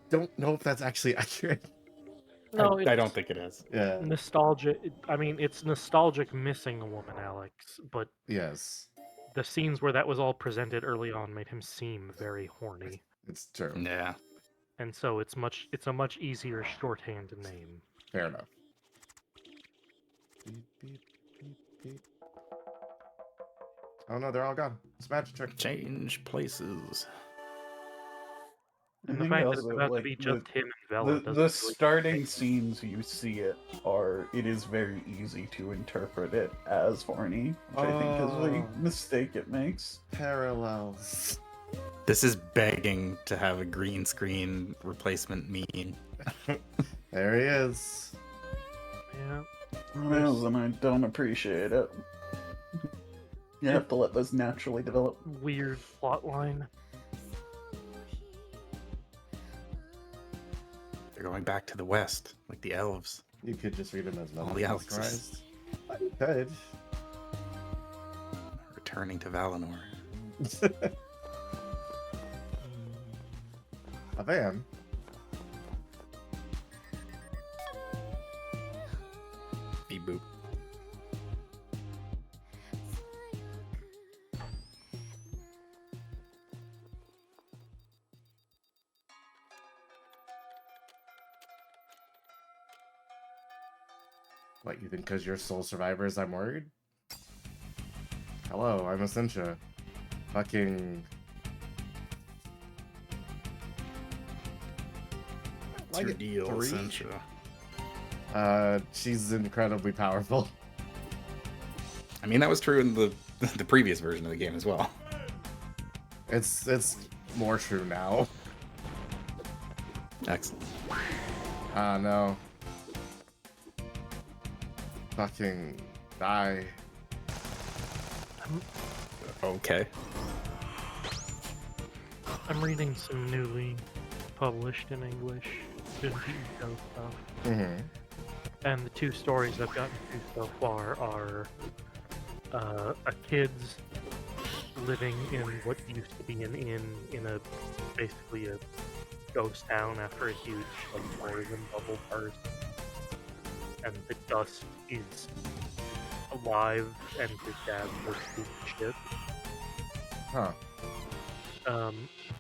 Speaker 2: don't know if that's actually accurate.
Speaker 6: No,
Speaker 4: I don't think it is.
Speaker 2: Yeah.
Speaker 6: Nostalgia. I mean, it's nostalgic missing a woman, Alex. But
Speaker 2: Yes,
Speaker 6: the scenes where that was all presented early on made him seem very horny,
Speaker 2: it's true.
Speaker 4: Yeah.
Speaker 6: and so it's a much easier shorthand name.
Speaker 2: Fair enough. Beep, beep, beep, beep. Oh no, they're all gone. It's a magic trick.
Speaker 4: Change places.
Speaker 6: And
Speaker 3: I
Speaker 6: the
Speaker 3: think
Speaker 6: fact that
Speaker 3: also,
Speaker 6: it's about to
Speaker 3: like,
Speaker 6: be just him and Vela
Speaker 3: The
Speaker 6: doesn't really
Speaker 3: starting
Speaker 6: make
Speaker 3: scenes you see it is very easy to interpret it as horny, which I think is the mistake it makes.
Speaker 2: Parallels.
Speaker 4: This is begging to have a green screen replacement meme.
Speaker 2: There he is.
Speaker 6: Yeah.
Speaker 3: Well, and I don't appreciate it. You have to let those naturally develop.
Speaker 6: Weird plot line.
Speaker 4: They're going back to the west, like the elves.
Speaker 2: You could just read him as
Speaker 4: All the
Speaker 2: Melvin
Speaker 4: Alexes.
Speaker 2: Christ. I could.
Speaker 4: Returning to Valinor.
Speaker 2: A van.
Speaker 4: Beep boop.
Speaker 2: What, you think because you're sole survivors I'm worried? Hello, I'm Essentia. Fucking...
Speaker 4: What's your deal,
Speaker 2: 3?
Speaker 4: Essentia?
Speaker 2: She's incredibly powerful.
Speaker 4: I mean, that was true in the previous version of the game as well.
Speaker 2: It's more true now.
Speaker 4: Excellent.
Speaker 2: Ah, no. Fucking die.
Speaker 4: Okay.
Speaker 6: I'm reading some newly published in English in YiiK stuff.
Speaker 2: Mm-hmm.
Speaker 6: And the two stories I've gotten to so far are a kid's living in what used to be an inn in a basically a ghost town after a huge like poison bubble burst, and the dust is alive and his dad was doing shit.
Speaker 2: Huh.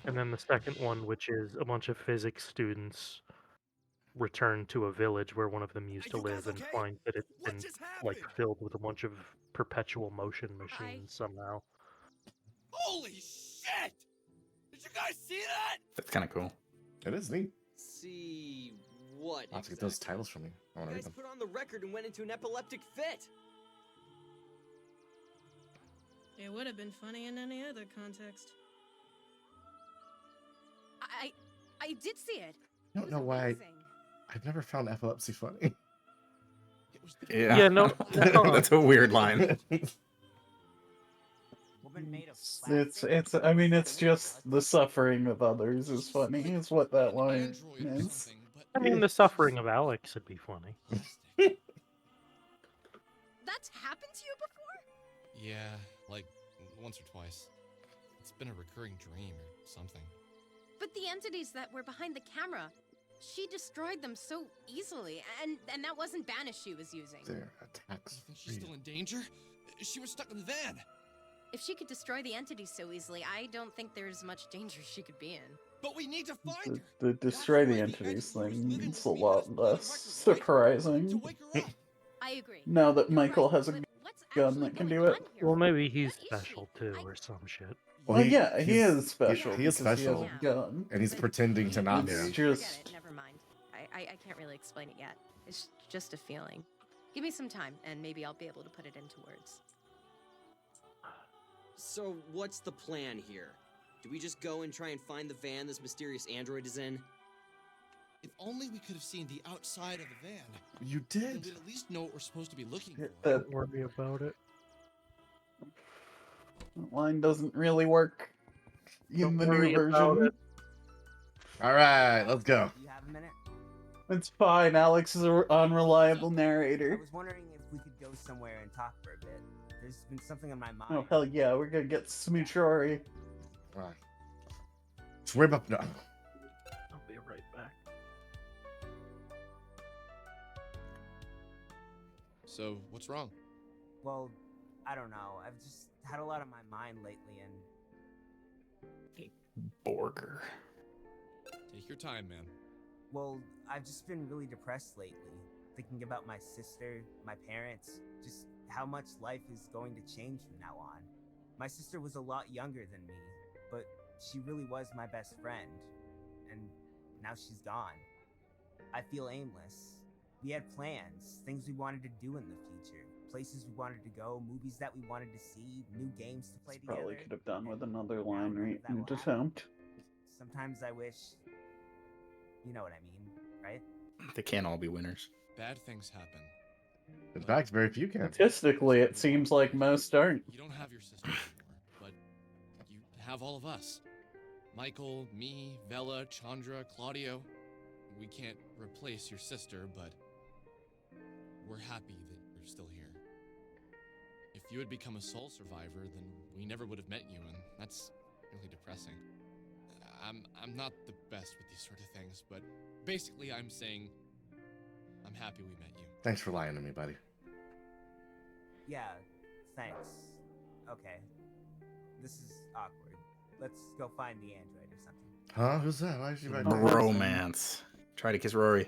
Speaker 6: And then the second one, which is a bunch of physics students return to a village where one of them used to live and find that it's been like filled with a bunch of perpetual motion machines somehow.
Speaker 9: Holy shit! Did you guys see that?
Speaker 4: That's kind of cool.
Speaker 2: It is neat.
Speaker 11: See what?
Speaker 2: I'll have to get those titles from you. I want to
Speaker 11: You
Speaker 2: read
Speaker 11: guys
Speaker 2: them.
Speaker 11: put on the record and went into an epileptic fit.
Speaker 12: It would have been funny in any other context.
Speaker 1: I did see it.
Speaker 2: I don't know why. I've never found epilepsy funny.
Speaker 4: Yeah.
Speaker 6: Yeah, no.
Speaker 4: That's a weird line.
Speaker 3: It's I mean it's just the suffering of others is funny is what that line is.
Speaker 6: I mean, the suffering of Alex would be funny.
Speaker 1: That's happened to you before?
Speaker 5: Yeah, like once or twice. It's been a recurring dream or something.
Speaker 1: But the entities that were behind the camera, she destroyed them so easily, and that wasn't Banish she was using.
Speaker 2: Their attacks.
Speaker 9: You think she's still in danger? She was stuck in the van.
Speaker 1: If she could destroy the entities so easily, I don't think there's much danger she could be in.
Speaker 9: But we need to find her.
Speaker 3: The destroy the entities thing is a lot less surprising.
Speaker 1: I agree.
Speaker 3: Now that Michael has a gun that can do it.
Speaker 6: Well, maybe he's special too, or some shit.
Speaker 3: Well, yeah, he is special.
Speaker 2: He is
Speaker 3: because he has
Speaker 2: special.
Speaker 3: a gun.
Speaker 2: And he's pretending to not be.
Speaker 3: It's
Speaker 1: Forget
Speaker 3: just
Speaker 1: it, never mind. I can't really explain it yet. It's just a feeling. Give me some time, and maybe I'll be able to put it into words.
Speaker 11: So what's the plan here? Do we just go and try and find the van this mysterious android is in?
Speaker 9: If only we could have seen the outside of the van.
Speaker 2: You
Speaker 9: Then
Speaker 2: did.
Speaker 9: we'd at least know what we're supposed to be looking for.
Speaker 3: that
Speaker 6: Don't worry about it.
Speaker 3: line doesn't really work in
Speaker 6: Don't
Speaker 3: the
Speaker 6: worry
Speaker 3: new
Speaker 6: about
Speaker 3: version.
Speaker 6: it.
Speaker 2: All right, let's go.
Speaker 10: You have a minute?
Speaker 3: It's fine. Alex is an unreliable
Speaker 10: I
Speaker 3: narrator.
Speaker 10: was wondering if we could go somewhere and talk for a bit. There's been something on my mind.
Speaker 3: Oh hell yeah, we're gonna get Smoochori.
Speaker 2: All right. Swim up now.
Speaker 6: I'll be right back.
Speaker 5: So, what's wrong?
Speaker 10: Well, I don't know. I've just had a lot on my mind lately, and
Speaker 4: Borger.
Speaker 5: Take your time, man.
Speaker 10: well, I've just been really depressed lately, thinking about my sister, my parents, just how much life is going to change from now on. My sister was a lot younger than me, but she really was my best friend, and now she's gone. I feel aimless. We had plans, things we wanted to do in the future, places we wanted to go, movies that we wanted to see, new games to play together.
Speaker 3: Probably could have done with another line
Speaker 10: None of
Speaker 3: right
Speaker 10: that
Speaker 3: in
Speaker 10: will
Speaker 3: the
Speaker 10: happen.
Speaker 3: attempt.
Speaker 10: Sometimes I wish, you know what I mean, right?
Speaker 4: They can't all be winners.
Speaker 5: Bad things happen.
Speaker 2: In fact, very few can.
Speaker 3: Statistically, it seems like most aren't.
Speaker 5: You don't have your sister anymore, but you have all of us. Michael, me, Vela, Chandra, Claudio. We can't replace your sister, but we're happy that you're still here. If you had become a soul survivor, then we never would have met you, and that's really depressing. I'm not the best with these sort of things, but basically I'm saying I'm happy we met you.
Speaker 2: Thanks for lying to me, buddy.
Speaker 10: Yeah, thanks. Okay. This is awkward. Let's go find the android or something.
Speaker 2: Huh? Who's that? Why is she right there?
Speaker 4: Romance. Try to kiss Rory.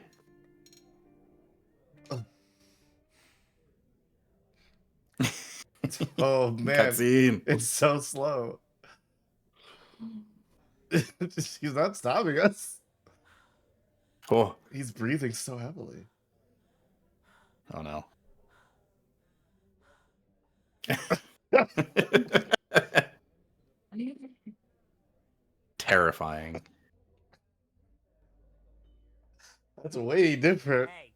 Speaker 2: Oh man,
Speaker 4: Cutscene.
Speaker 2: it's so slow. He's not stopping us.
Speaker 4: Oh.
Speaker 2: He's breathing so heavily.
Speaker 4: Oh no. Terrifying.
Speaker 2: That's way different.
Speaker 10: Hey!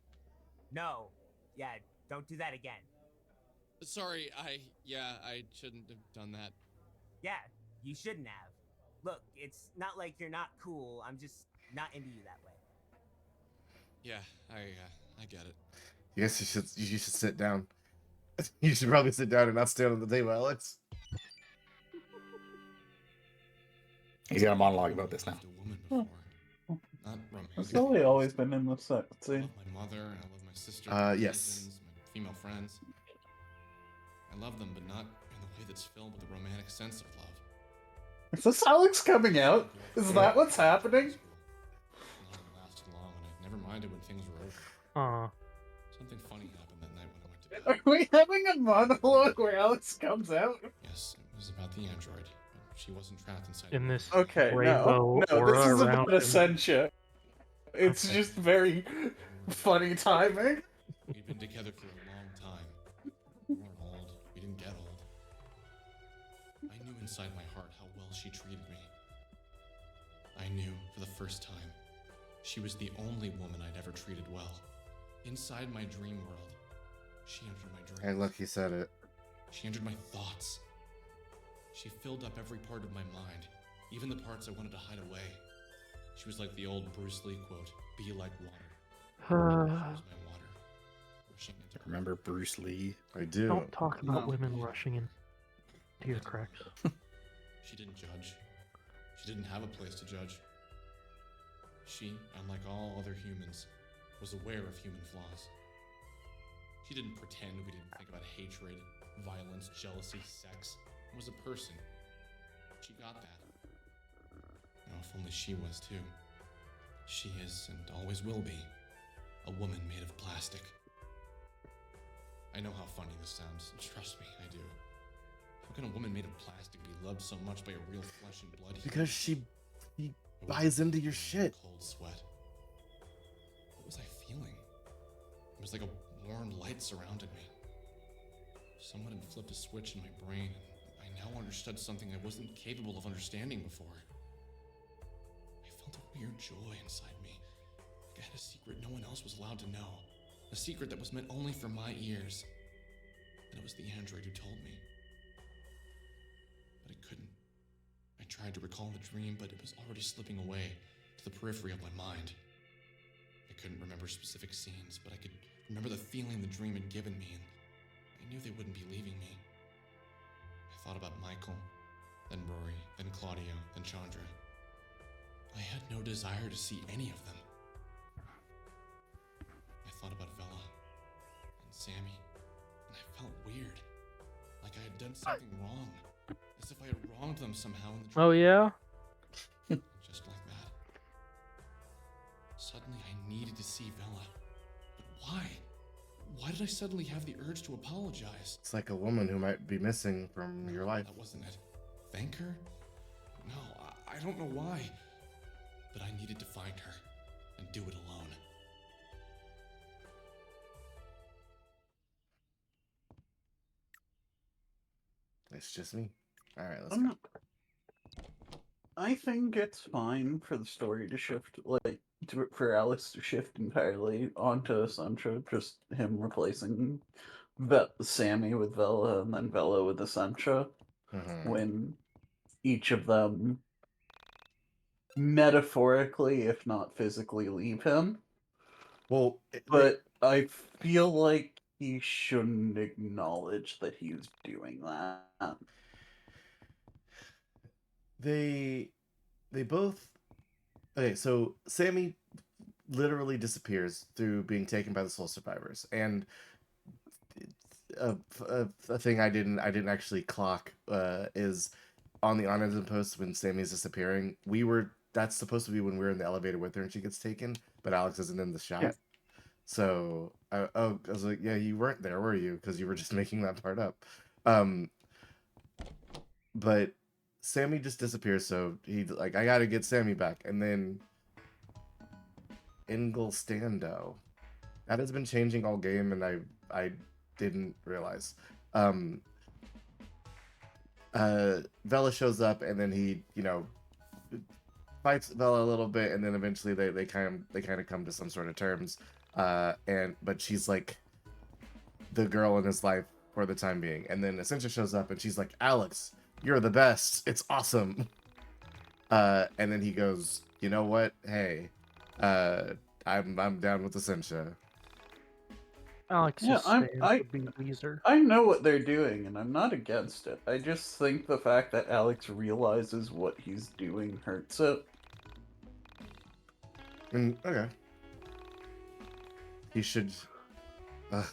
Speaker 10: No. Yeah, don't do that again.
Speaker 5: Sorry, I shouldn't have done that.
Speaker 10: Yeah, you shouldn't have. Look, it's not like you're not cool. I'm just not into you that way.
Speaker 5: Yeah, I get it.
Speaker 2: Yes, you should sit down. You should probably sit down and not stand on the table, Alex.
Speaker 4: He's got a monologue about this now.
Speaker 5: Loved a woman before. Not
Speaker 3: That's
Speaker 5: romantic.
Speaker 3: all he always been in the set.
Speaker 5: I
Speaker 3: See?
Speaker 5: love my mother, and I love my sister, my
Speaker 2: Yes.
Speaker 5: cousins, my female friends. I love them, but not in the way that's filled with the romantic sense of love.
Speaker 3: Is this Alex coming out? Is that what's happening?
Speaker 5: Not gonna last long, and I never minded when things were over.
Speaker 6: Aw.
Speaker 5: Something funny happened that night when I went to bed.
Speaker 3: Are we having a monologue where Alex comes out?
Speaker 5: Yes, it was about the android. But she wasn't trapped inside.
Speaker 6: In this
Speaker 3: Okay,
Speaker 6: rainbow
Speaker 3: no,
Speaker 6: aura
Speaker 3: this is
Speaker 6: around
Speaker 3: about
Speaker 6: him.
Speaker 3: Essentia. It's
Speaker 6: Okay.
Speaker 3: just very funny timing.
Speaker 5: We'd been together for a long time. We weren't old. We didn't get old. I knew inside my heart how well she treated me. I knew for the first time she was the only woman I'd ever treated well. Inside my dream world, she entered my dreams.
Speaker 2: Hey, look, he said it.
Speaker 5: She entered my thoughts. She filled up every part of my mind, even the parts I wanted to hide away. She was like the old Bruce Lee quote, "Be like water." She was my water, rushing into her.
Speaker 4: Remember Bruce Lee?
Speaker 2: I do.
Speaker 6: Don't talk about
Speaker 3: No.
Speaker 6: women rushing in to your cracks.
Speaker 5: She didn't judge. She didn't have a place to judge. She, unlike all other humans, was aware of human flaws. She didn't pretend we didn't think about hatred, violence, jealousy, sex. It was a person. She got that. You know, if only she was too. She is, and always will be, a woman made of plastic. I know how funny this sounds. Trust me, I do. How can a woman made of plastic be loved so much by a real flesh and blood human?
Speaker 2: Because he buys into your shit.
Speaker 5: Cold sweat. What was I feeling? It was like a warm light surrounded me. Someone had flipped a switch in my brain, and I now understood something I wasn't capable of understanding before. I felt a weird joy inside me. Like I had a secret no one else was allowed to know. A secret that was meant only for my ears. And it was the android who told me. But I couldn't. I tried to recall the dream, but it was already slipping away to the periphery of my mind. I couldn't remember specific scenes, but I could remember the feeling the dream had given me, and I knew they wouldn't be leaving me. I thought about Michael, then Rory, then Claudio, then Chandra. I had no desire to see any of them. I thought about Vela and Sammy, and I felt weird, like I had done something wrong, as if I had wronged them somehow in the dream.
Speaker 6: Oh yeah?
Speaker 5: Just like that. Suddenly I needed to see Vela. But why? Why did I suddenly have the urge to apologize?
Speaker 2: It's like a woman who might be missing from your life.
Speaker 5: That wasn't it. Thank her? No, I don't know why. But I needed to find her and do it alone.
Speaker 2: It's just me. All right, let's go.
Speaker 3: I think it's fine for the story to shift, for Alex to shift entirely onto Sancho, just him replacing Sammy with Vela and then Vela with Essentia, when each of them metaphorically, if not physically, leave him.
Speaker 2: Well,
Speaker 3: but I feel like he shouldn't acknowledge that he's doing that.
Speaker 2: They both. Okay, so Sammy literally disappears through being taken by the Soul Survivors, and a thing I didn't actually clock is on the on-engine post when Sammy's disappearing. That's supposed to be when we're in the elevator with her and she gets taken, but Alex isn't in the shot. Yeah. So I was like, yeah, you weren't there, were you? Because you were just making that part up. But Sammy just disappears, so he's like, I gotta get Sammy back. And then Inglestando. That has been changing all game, and I didn't realize. Vela shows up, and then he, fights Vela a little bit, and then eventually they kind of come to some sort of terms. But she's like the girl in his life for the time being. And then Essentia shows up, and she's like, Alex, you're the best. It's awesome. And then he goes, you know what? Hey, I'm down with the Sencha.
Speaker 6: Alex's
Speaker 3: Yeah,
Speaker 6: stand would be Weezer.
Speaker 3: I know what they're doing, and I'm not against it. I just think the fact that Alex realizes what he's doing hurts it.
Speaker 2: Okay. He should.
Speaker 6: How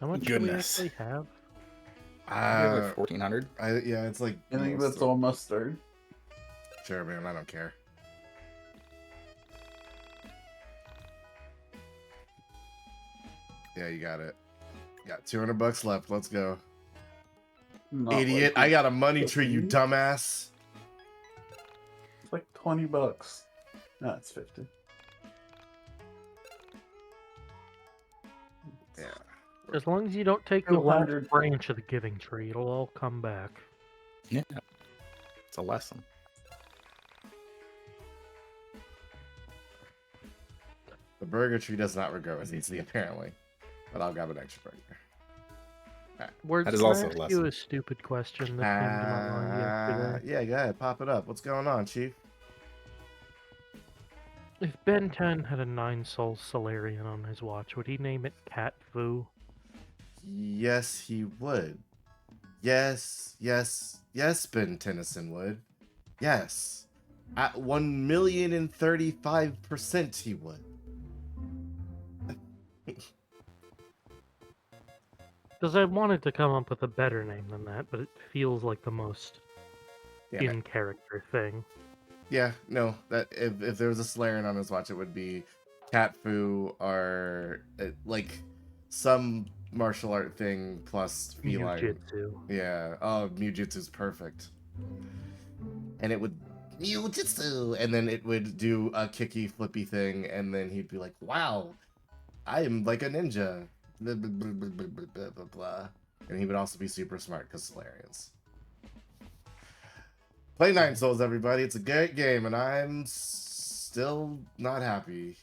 Speaker 6: much do we actually have?
Speaker 4: Like 1,400.
Speaker 2: Yeah, it's like.
Speaker 3: I think that's all mustard.
Speaker 2: Sure, man. I don't care. Yeah, you got it. Got $200 left. Let's go.
Speaker 3: Not
Speaker 2: Idiot!
Speaker 3: like
Speaker 2: I got a money tree, you
Speaker 3: 50.
Speaker 2: dumbass.
Speaker 3: It's like $20. No, it's 50.
Speaker 2: Yeah.
Speaker 6: As long as you don't take the last
Speaker 3: 200.
Speaker 6: branch of the giving tree, it'll all come back.
Speaker 4: Yeah. It's a lesson.
Speaker 2: The burger tree does not regret as easily, apparently. But I'll grab an extra burger.
Speaker 6: Where's
Speaker 4: That is also a
Speaker 6: ask
Speaker 4: lesson.
Speaker 6: you a stupid question that came to my mind yesterday.
Speaker 2: Yeah, go ahead. Pop it up. What's going on, Chief?
Speaker 6: If Ben 10 had a 9-soul Solarian on his watch, would he name it Cat Fu?
Speaker 2: Yes, he would. Yes, Ben Tennyson would. Yes. At 1,035% he would.
Speaker 6: Because I wanted to come up with a better name than that, but it feels like the most in-character thing.
Speaker 2: Yeah, no, that if there was a Solarian on his watch, it would be Cat Fu or like some martial art thing plus feline.
Speaker 6: Mujitsu.
Speaker 2: Yeah. Oh, Mujitsu's perfect. And it would Mujitsu, and then it would do a kicky flippy thing, and then he'd be like, "Wow, I am like a ninja." Blah, blah, blah, blah, blah, blah, blah, blah. And he would also be super smart because Solarians. Play 9 Souls, everybody. It's a great game, and I'm still not happy.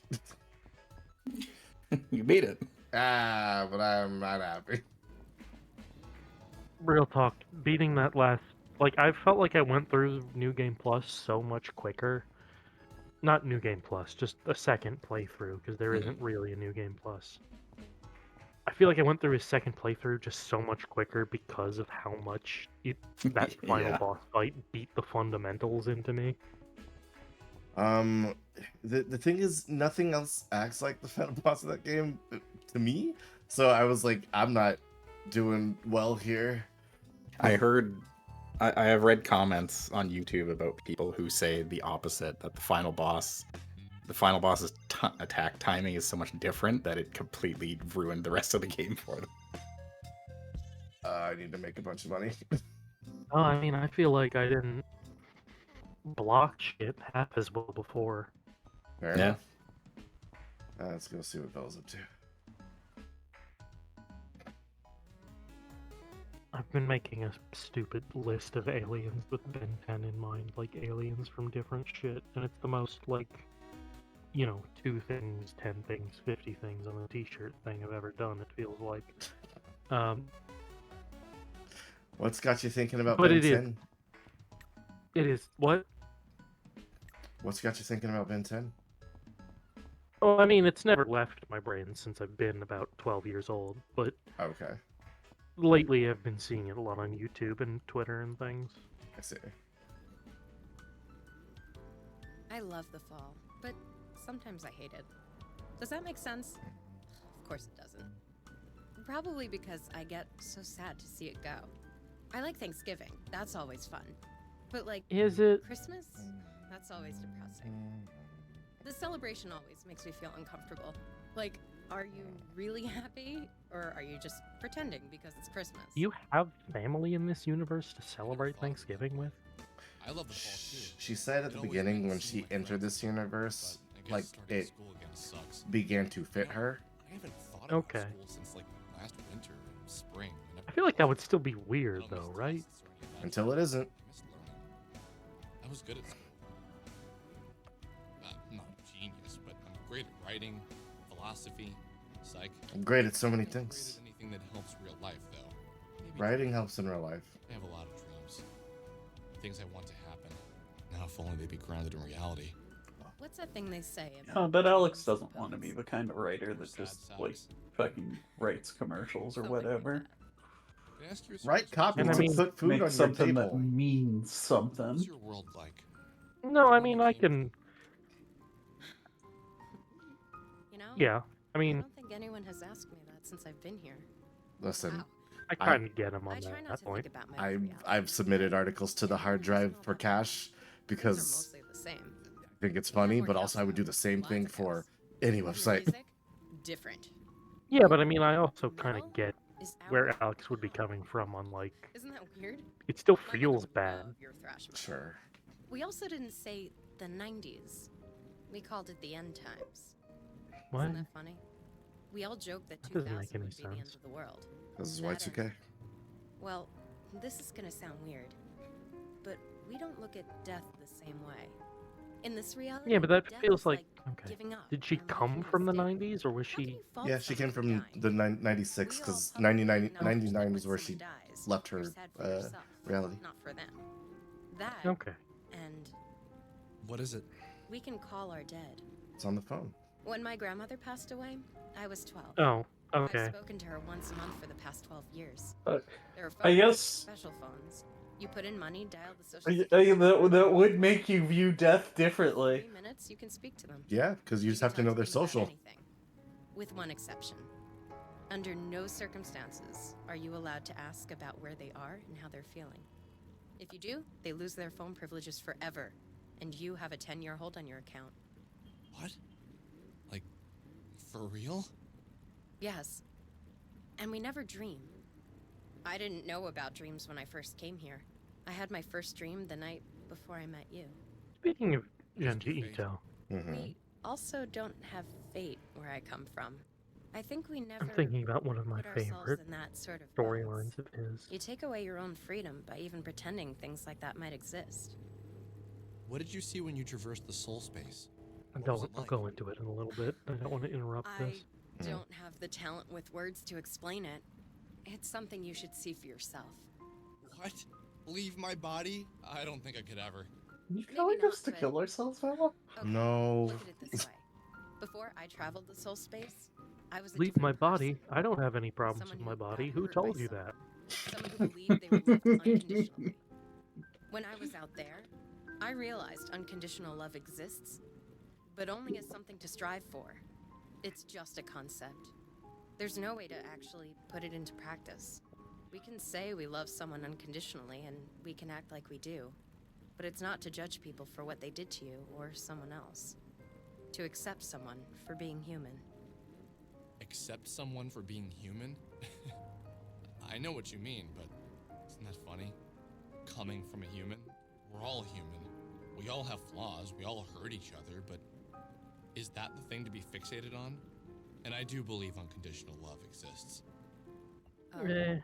Speaker 4: You beat it.
Speaker 2: But I'm not happy.
Speaker 6: Real talk, beating that last... Like, I felt like I went through New Game Plus so much quicker. Not New Game Plus, just a second playthrough, because there isn't really a New Game Plus. I feel like I went through his second playthrough just so much quicker because of how much that final boss fight beat the fundamentals into me.
Speaker 2: The thing is, nothing else acts like the final boss of that game to me. So I was like, I'm not doing well here.
Speaker 4: I have read comments on YouTube about people who say the opposite, that the final boss's attack timing is so much different that it completely ruined the rest of the game for them.
Speaker 2: I need to make a bunch of money.
Speaker 6: Oh, I mean, I feel like I didn't block shit half as well before.
Speaker 2: Fair enough. Let's go see what Bella's up to.
Speaker 6: I've been making a stupid list of aliens with Ben 10 in mind, like aliens from different shit, and it's the most, like, 2 things, 10 things, 50 things on a t-shirt thing I've ever done, it feels like.
Speaker 2: What's got you thinking about
Speaker 6: but
Speaker 2: Ben
Speaker 6: it
Speaker 2: 10?
Speaker 6: It is, what?
Speaker 2: What's got you thinking about Ben 10?
Speaker 6: Oh, I mean, it's never left my brain since I've been about 12 years old, but...
Speaker 2: Okay.
Speaker 6: Lately, I've been seeing it a lot on YouTube and Twitter and things.
Speaker 2: I see.
Speaker 1: I love the fall, but sometimes I hate it. Does that make sense? Of course it doesn't. Probably because I get so sad to see it go. I like Thanksgiving. That's always fun. But like,
Speaker 6: is it
Speaker 1: Christmas? That's always depressing. The celebration always makes me feel uncomfortable. Like, are you really happy? Or are you just pretending because it's Christmas?
Speaker 6: Do you have family in this universe to celebrate Thanksgiving with?
Speaker 5: I love the fall too.
Speaker 2: She said at the beginning when she entered this universe, like, it began to fit her.
Speaker 5: I haven't thought about
Speaker 6: Okay.
Speaker 5: school since like last winter and spring.
Speaker 6: I feel like that would still be weird, though, right?
Speaker 2: Until it isn't.
Speaker 5: I was good at school. I'm not a genius, but I'm great at writing, philosophy, psych.
Speaker 2: I'm great at so many
Speaker 5: I'm not great
Speaker 2: things.
Speaker 5: at anything that helps real life, though. Maybe
Speaker 2: Writing helps in real life.
Speaker 5: I have a lot of dreams. things I want to happen. Now, if only they'd be grounded in reality.
Speaker 1: What's that thing they say
Speaker 3: Oh,
Speaker 1: about
Speaker 3: but Alex
Speaker 1: dreams
Speaker 3: doesn't
Speaker 1: and
Speaker 3: want to be
Speaker 1: poets?
Speaker 3: the kind of writer that
Speaker 5: Sad
Speaker 3: just like
Speaker 5: sacks.
Speaker 3: fucking writes commercials or
Speaker 1: Something like
Speaker 3: whatever.
Speaker 5: Can I ask you a
Speaker 2: Write
Speaker 5: serious
Speaker 2: copy
Speaker 6: And I
Speaker 2: to
Speaker 6: mean,
Speaker 2: put food
Speaker 3: Make
Speaker 2: on your
Speaker 3: something that
Speaker 2: table.
Speaker 3: means something.
Speaker 5: What's your world like?
Speaker 6: no,
Speaker 5: The
Speaker 6: I
Speaker 5: one you
Speaker 6: mean, I
Speaker 5: came
Speaker 6: can.
Speaker 1: You know?
Speaker 6: Yeah, I
Speaker 1: I
Speaker 6: mean,
Speaker 1: don't think anyone has asked me that since I've been here.
Speaker 2: Listen,
Speaker 1: Wow.
Speaker 6: I
Speaker 2: I-
Speaker 6: kind of get him
Speaker 1: I
Speaker 6: on
Speaker 1: try not
Speaker 6: that
Speaker 1: to
Speaker 6: point.
Speaker 1: think about my
Speaker 2: I've
Speaker 1: reality.
Speaker 2: I've submitted articles to the
Speaker 1: Everyone
Speaker 2: hard
Speaker 1: has
Speaker 2: drive
Speaker 1: know
Speaker 2: for
Speaker 1: about
Speaker 2: cash
Speaker 1: those. Things are
Speaker 2: because
Speaker 1: mostly the same.
Speaker 2: I think it's
Speaker 1: We have
Speaker 2: funny,
Speaker 1: more
Speaker 2: but also I would do the
Speaker 1: chaos,
Speaker 2: same
Speaker 1: lots
Speaker 2: thing
Speaker 1: of
Speaker 2: for
Speaker 1: chaos.
Speaker 2: any
Speaker 1: Your
Speaker 2: website.
Speaker 1: music, different.
Speaker 6: Yeah, but I mean, I also kind
Speaker 1: Metal
Speaker 6: of get
Speaker 1: is
Speaker 6: where
Speaker 1: our
Speaker 6: Alex would be coming from on like.
Speaker 1: Isn't that weird?
Speaker 6: It still
Speaker 1: My mother
Speaker 6: feels
Speaker 1: would
Speaker 6: bad.
Speaker 1: love your thrash metal.
Speaker 2: Sure.
Speaker 1: We also didn't say the 90s. We called it the end times.
Speaker 6: What?
Speaker 1: Isn't that funny? We all joke that
Speaker 6: That doesn't
Speaker 1: 2000
Speaker 6: make any
Speaker 1: would be the end
Speaker 6: sense.
Speaker 1: of the world.
Speaker 2: This is
Speaker 1: That
Speaker 2: Y2K.
Speaker 1: ended. Well, this is gonna sound weird, but we don't look at death the same way. In this reality,
Speaker 6: Yeah, but that
Speaker 1: death
Speaker 6: feels
Speaker 1: is
Speaker 6: like okay.
Speaker 1: giving up.
Speaker 6: Did she
Speaker 1: or
Speaker 6: come
Speaker 1: making a
Speaker 6: from the
Speaker 1: mistake.
Speaker 6: 90s, or was
Speaker 1: How can
Speaker 6: she?
Speaker 1: you fault
Speaker 2: Yeah, she came
Speaker 1: someone
Speaker 2: from
Speaker 1: for dying?
Speaker 2: the 96
Speaker 1: We all
Speaker 2: because
Speaker 1: publicly
Speaker 2: 99
Speaker 1: acknowledge that
Speaker 2: 99
Speaker 1: when
Speaker 2: is where
Speaker 1: someone
Speaker 2: she
Speaker 1: dies,
Speaker 2: left
Speaker 1: you're
Speaker 2: her
Speaker 1: sad for yourself,
Speaker 2: reality.
Speaker 1: not for them. That
Speaker 6: Okay.
Speaker 1: and
Speaker 5: What is it?
Speaker 1: we can call our dead.
Speaker 2: It's on the phone.
Speaker 1: When my grandmother passed away, I was 12.
Speaker 6: Oh,
Speaker 1: I've
Speaker 6: okay.
Speaker 1: spoken to her once a month for the past 12 years.
Speaker 3: Uh,
Speaker 1: There are
Speaker 3: I
Speaker 1: phones,
Speaker 3: guess
Speaker 1: special phones. You put in money, dial the social security
Speaker 3: that would make you view death differently.
Speaker 1: 3 minutes, you can speak to them.
Speaker 2: Yeah, because you just have to
Speaker 1: can
Speaker 2: know
Speaker 1: talk
Speaker 2: their
Speaker 1: them about
Speaker 2: social.
Speaker 1: anything, with one exception. Under no circumstances are you allowed to ask about where they are and how they're feeling. If you do, they lose their phone privileges forever, and you have a 10-year hold on your account.
Speaker 5: What? Like, for real?
Speaker 1: Yes. And we never dream. I didn't know about dreams when I first came here. I had my first dream the night before I met you.
Speaker 6: Speaking of
Speaker 5: Must be
Speaker 6: Genji
Speaker 5: fate.
Speaker 6: Ito,
Speaker 1: We also don't have fate where I come from. I think we never
Speaker 6: I'm thinking about one of my
Speaker 1: put ourselves
Speaker 6: favorite
Speaker 1: in that sort of
Speaker 6: storylines
Speaker 1: box.
Speaker 6: of his.
Speaker 1: You take away your own freedom by even pretending things like that might exist.
Speaker 5: What did you see when you traversed the soul space? What was it
Speaker 6: I'll
Speaker 5: like?
Speaker 6: go into it in a little bit. I don't want to interrupt
Speaker 1: I
Speaker 6: this.
Speaker 1: don't have the talent with words to explain it. It's something you should see for yourself.
Speaker 5: What? Leave my body? I don't think I could ever.
Speaker 3: You
Speaker 1: Maybe
Speaker 3: telling
Speaker 1: not,
Speaker 3: us to
Speaker 1: but-
Speaker 3: kill ourselves, Bella?
Speaker 1: Okay,
Speaker 2: No.
Speaker 1: look at it this way. Before I traveled the soul space, I was a
Speaker 6: Leave
Speaker 1: different
Speaker 6: my body.
Speaker 1: person.
Speaker 6: I don't have any problems
Speaker 1: Someone
Speaker 6: with my
Speaker 1: who got
Speaker 6: body. Who
Speaker 1: hurt by
Speaker 6: told you
Speaker 1: someone.
Speaker 6: that?
Speaker 1: Someone who believed they were loved unconditionally. When I was out there, I realized unconditional love exists, but only as something to strive for. It's just a concept. There's no way to actually put it into practice. We can say we love someone unconditionally and we can act like we do, but it's not to judge people for what they did to you or someone else. To accept someone for being human.
Speaker 5: Accept someone for being human? I know what you mean, but isn't that funny? Coming from a human? We're all human. We all have flaws, we all hurt each other, but is that the thing to be fixated on? And I do believe unconditional love exists.
Speaker 1: Oh,
Speaker 6: Eh,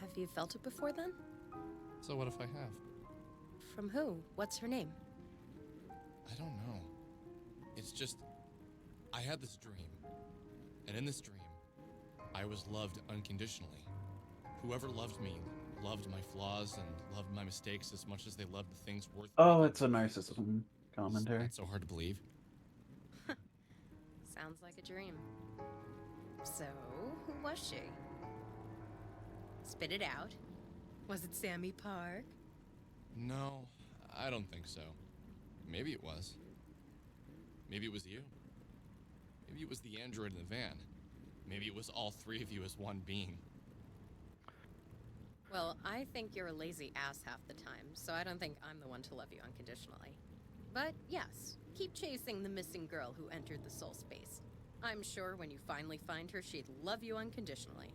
Speaker 1: have you felt it before then?
Speaker 5: So what if I have?
Speaker 1: From who? What's her name?
Speaker 5: I don't know. It's just, I had this dream. And in this dream, I was loved unconditionally. Whoever loved me loved my flaws and loved my mistakes as much as they loved the things worth.
Speaker 3: Oh, it's a narcissism commentary.
Speaker 5: That's so hard to believe.
Speaker 1: Sounds like a dream. So, who was she? Spit it out. Was it Sammy Park?
Speaker 5: No, I don't think so. Maybe it was. Maybe it was you. Maybe it was the android in the van. Maybe it was all three of you as one being.
Speaker 1: Well, I think you're a lazy ass half the time, so I don't think I'm the one to love you unconditionally. But yes, keep chasing the missing girl who entered the soul space. I'm sure when you finally find her, she'd love you unconditionally.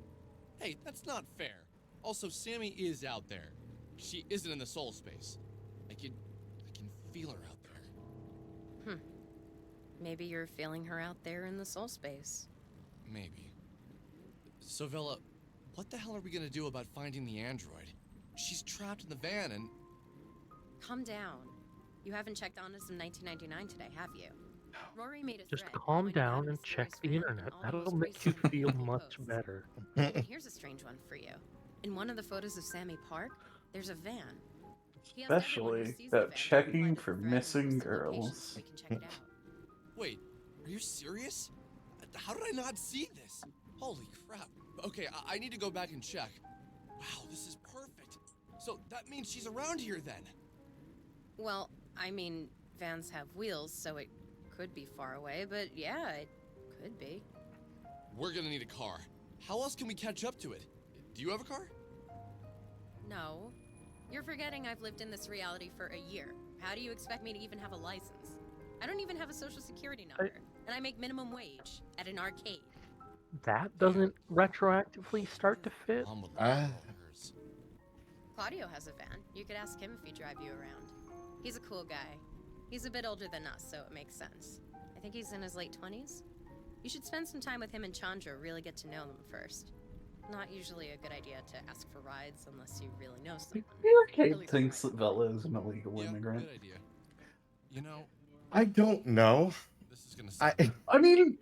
Speaker 5: Hey, that's not fair. Also, Sammy is out there. She isn't in the soul space. I can feel her out there.
Speaker 1: Maybe you're feeling her out there in the soul space.
Speaker 5: Maybe. So, Vela, what the hell are we gonna do about finding the android? She's trapped in the van and...
Speaker 1: Calm down. You haven't checked Honest in 1999 today, have you? Rory made a
Speaker 6: just
Speaker 1: thread
Speaker 6: calm
Speaker 1: pointing out
Speaker 6: down and
Speaker 1: Mr.
Speaker 6: check
Speaker 1: Royce
Speaker 6: the
Speaker 1: ran
Speaker 6: internet.
Speaker 1: and all
Speaker 6: That'll
Speaker 1: those
Speaker 6: make you
Speaker 1: crazy
Speaker 6: feel
Speaker 1: people
Speaker 6: much
Speaker 1: posts.
Speaker 6: better.
Speaker 1: And here's a strange one for you. In one of the photos of Sammy Park, there's a van. He asked everyone who
Speaker 3: Especially
Speaker 1: sees the
Speaker 3: about
Speaker 1: van to
Speaker 3: checking
Speaker 1: provide a
Speaker 3: for
Speaker 1: thread and
Speaker 3: missing
Speaker 1: post a location
Speaker 3: girls.
Speaker 1: so we can check it out.
Speaker 9: Wait, are you serious? How did I not see this? Holy crap. Okay, I need to go back and check. Wow, this is perfect. So that means she's around here then.
Speaker 1: Well, I mean, vans have wheels, so it could be far away, but yeah, it could be.
Speaker 9: We're gonna need a car. How else can we catch up to it? Do you have a car?
Speaker 1: No. You're forgetting I've lived in this reality for a year. How do you expect me to even have a license? I don't even have a social security number, and I make minimum wage at an arcade.
Speaker 6: That doesn't retroactively start to fit.
Speaker 1: Claudio has a van. You could ask him if he'd drive you around. He's a cool guy. He's a bit older than us, so it makes sense. I think he's in his late 20s. You should spend some time with him and Chandra, really get to know them first. Not usually a good idea to ask for rides unless you really know someone.
Speaker 3: The arcade thinks that Vela is an illegal immigrant.
Speaker 9: Good idea. You know,
Speaker 2: I don't know.
Speaker 9: this is gonna suck.
Speaker 3: I mean,